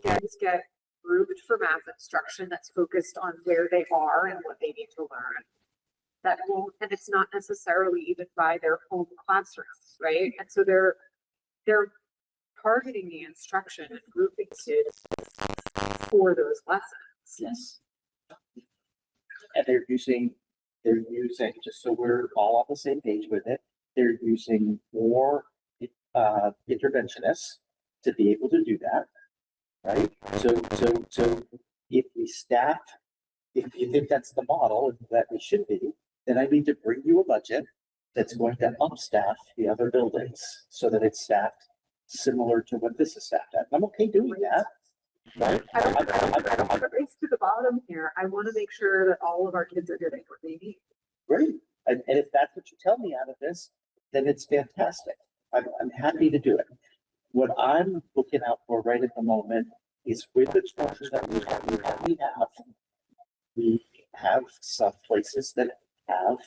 kids get grouped for math instruction that's focused on where they are and what they need to learn. That won't, and it's not necessarily even by their home classrooms, right? And so they're targeting the instruction and grouping students for those lessons. Yes. And they're using, just so we're all on the same page with it, they're using more interventionists to be able to do that, right? So if we staff, if you think that's the model that we should be, then I need to bring you a budget that's going to upstaff the other buildings so that it's staffed similar to what this is staffed at. I'm okay doing that. Right? I don't race to the bottom here. I want to make sure that all of our kids are getting what they need. Great. And if that's what you tell me out of this, then it's fantastic. I'm happy to do it. What I'm looking out for right at the moment is with the structure that we have some places that have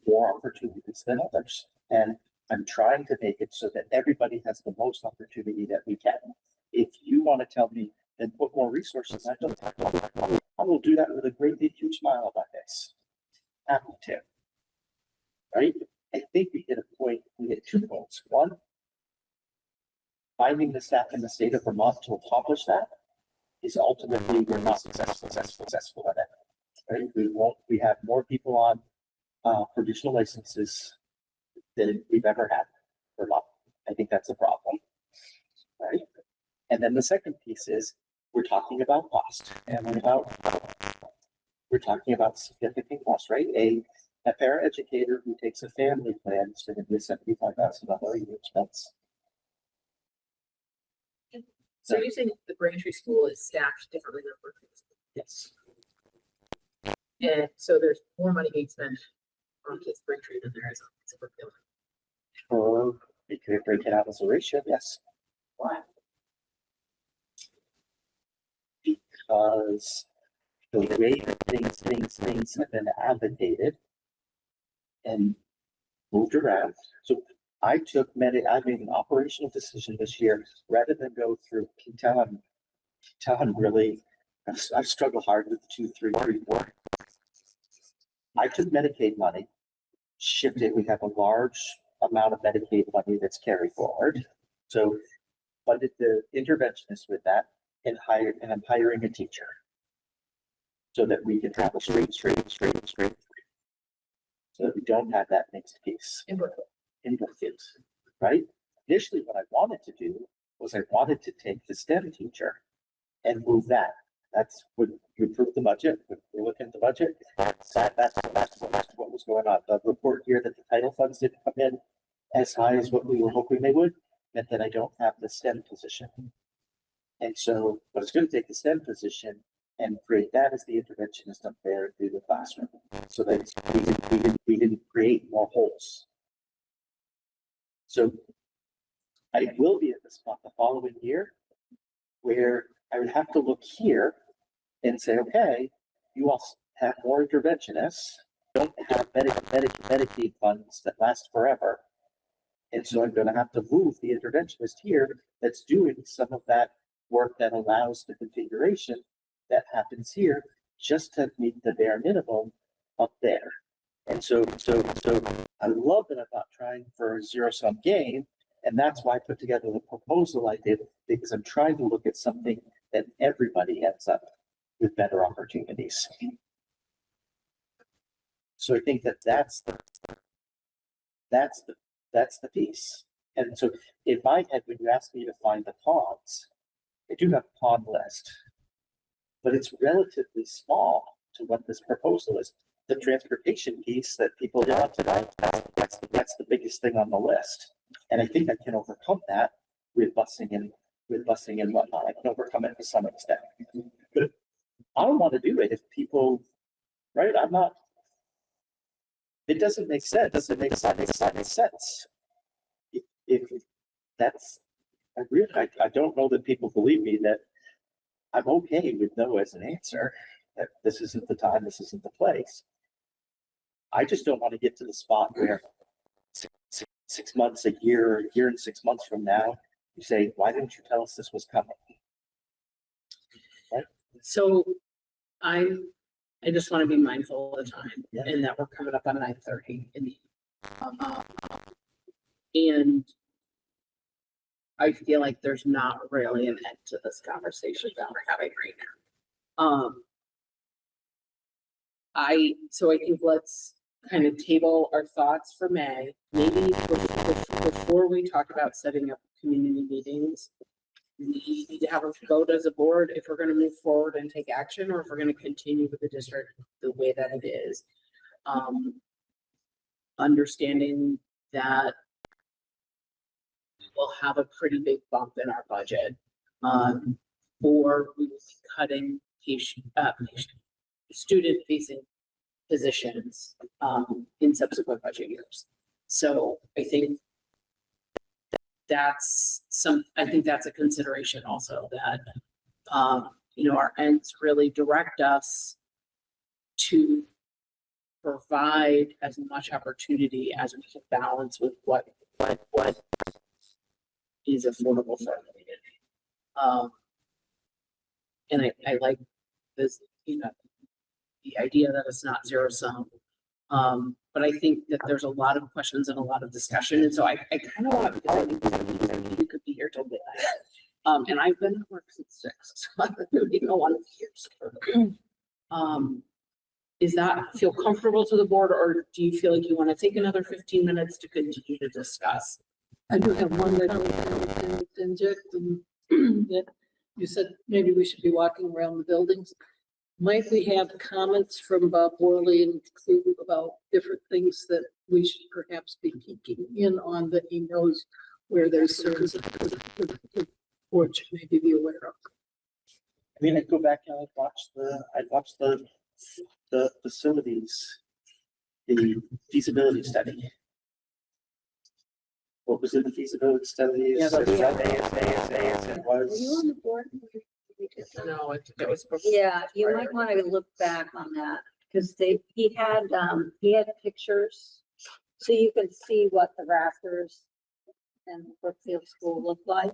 more opportunities than others. And I'm trying to make it so that everybody has the most opportunity that we can. If you want to tell me, then put more resources, I will do that with a great big huge smile on my face. Happy to. Right? I think we hit a point, we hit 2 points. One, finding the staff in the state of Vermont to accomplish that is ultimately we're not successful at it. Right? We have more people on provisional licenses than we've ever had in Vermont. I think that's a problem. Right? And then the second piece is we're talking about cost and we're talking about significant cost, right? A paraeducator who takes a family plan is going to be $75,000 a year expense. So you're saying the Braintree school is staffed differently than Brookfield? Yes. And so there's more money being spent on kids Braintree than there is on kids Brookfield. Or we could break it out as a ratio, yes. Why? Because the way that things have been advocated and moved around. So I made an operational decision this year rather than go through Keaton really, I've struggled hard with 2, 3, 4. I took Medicaid money, shifted. We have a large amount of Medicaid money that's carried forward. So funded the interventionist with that and I'm hiring a teacher. So that we can have a straight. So that we don't have that mixed piece. In Brookfield, right? Initially, what I wanted to do was I wanted to take the STEM teacher and move that. That's when we approved the budget, we looked at the budget, that's what was going on. The report here that the title funds didn't come in as high as what we were hoping they would, meant that I don't have the STEM position. And so, but it's gonna take the STEM position and create that as the interventionist up there through the classroom, so that we didn't create more holes. So I will be at the spot the following year where I would have to look here and say, okay, you all have more interventionists, don't have Medicaid funds that last forever. And so I'm gonna have to move the interventionist here that's doing some of that work that allows the configuration that happens here just to meet the bare minimum up there. And so I love that I'm not trying for a zero-sum game. And that's why I put together the proposal I did, because I'm trying to look at something that everybody ends up with better opportunities. So I think that's the piece. And so in my head, when you ask me to find the cons, I do have a con list, but it's relatively small to what this proposal is. The transportation piece that people want tonight, that's the biggest thing on the list. And I think I can overcome that with busing and whatnot. I can overcome it to some extent. But I don't want to do it if people, right? I'm not. It doesn't make sense. Doesn't make sense. If that's, I don't know that people believe me that I'm okay with no as an answer. That this isn't the time. This isn't the place. I just don't want to get to the spot where 6 months, a year and 6 months from now, you say, why didn't you tell us this was coming? Right? So I just want to be mindful of the time and that we're coming up on 9:30 in the and I feel like there's not really an end to this conversation that we're having right now. So I think let's kind of table our thoughts for May. Maybe before we talk about setting up community meetings, we need to have a vote as a board if we're going to move forward and take action, or if we're going to continue with the district the way that it is. Understanding that we'll have a pretty big bump in our budget, or we will be cutting student-facing positions in subsequent budget years. So I think that's a consideration also, that our ends really direct us to provide as much opportunity as we can balance with what is affordable for the community. And I like this, the idea that it's not zero sum. But I think that there's a lot of questions and a lot of discussion. And so I kind of want to, because I think we could be here till midnight. And I've been at work since 6, so I don't even want to be here. Is that feel comfortable to the board, or do you feel like you want to take another 15 minutes to continue to discuss? I do have one that I would inject, and that you said maybe we should be walking around the buildings. Might we have comments from Bob Worley and Clue about different things that we should perhaps be peeking in on, that he knows where there's service the board should maybe be aware of? I mean, I'd go back and I'd watch the facilities, the feasibility study. What was in the feasibility study? Yeah, It Were you was. on the board? No, it was before. Yeah, you might want to look back on that, because he had pictures, so you can see what the rafters and Brookfield School look like.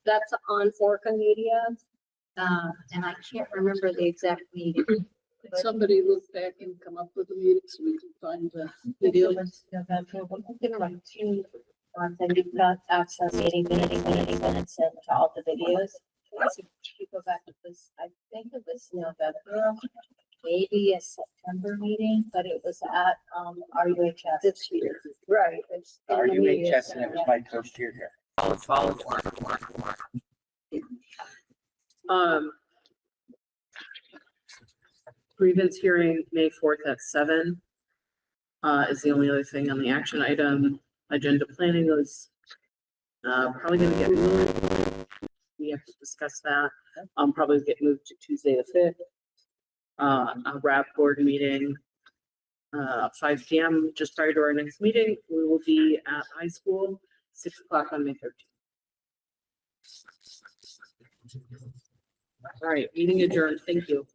That's on Orca Media, and I can't remember the exact meeting. Could somebody look back and come up with a meeting so we can find the video? month and you've got access meeting minutes and to all the videos. If you go back to this, I think it was November, maybe a September meeting, but it was at, RUHS. This year, right. It's in the media RUHS, and it was my first year here. Grievance hearing, May 4th at 7, is the only other thing on the action item. Agenda planning was, probably gonna get moved. We have to discuss that. Probably get moved to Tuesday the 5th. A RAP board meeting, 5 PM, just prior to our next meeting. We will be at high school, 6 o'clock on May 13th. All right, meeting adjourned. Thank you.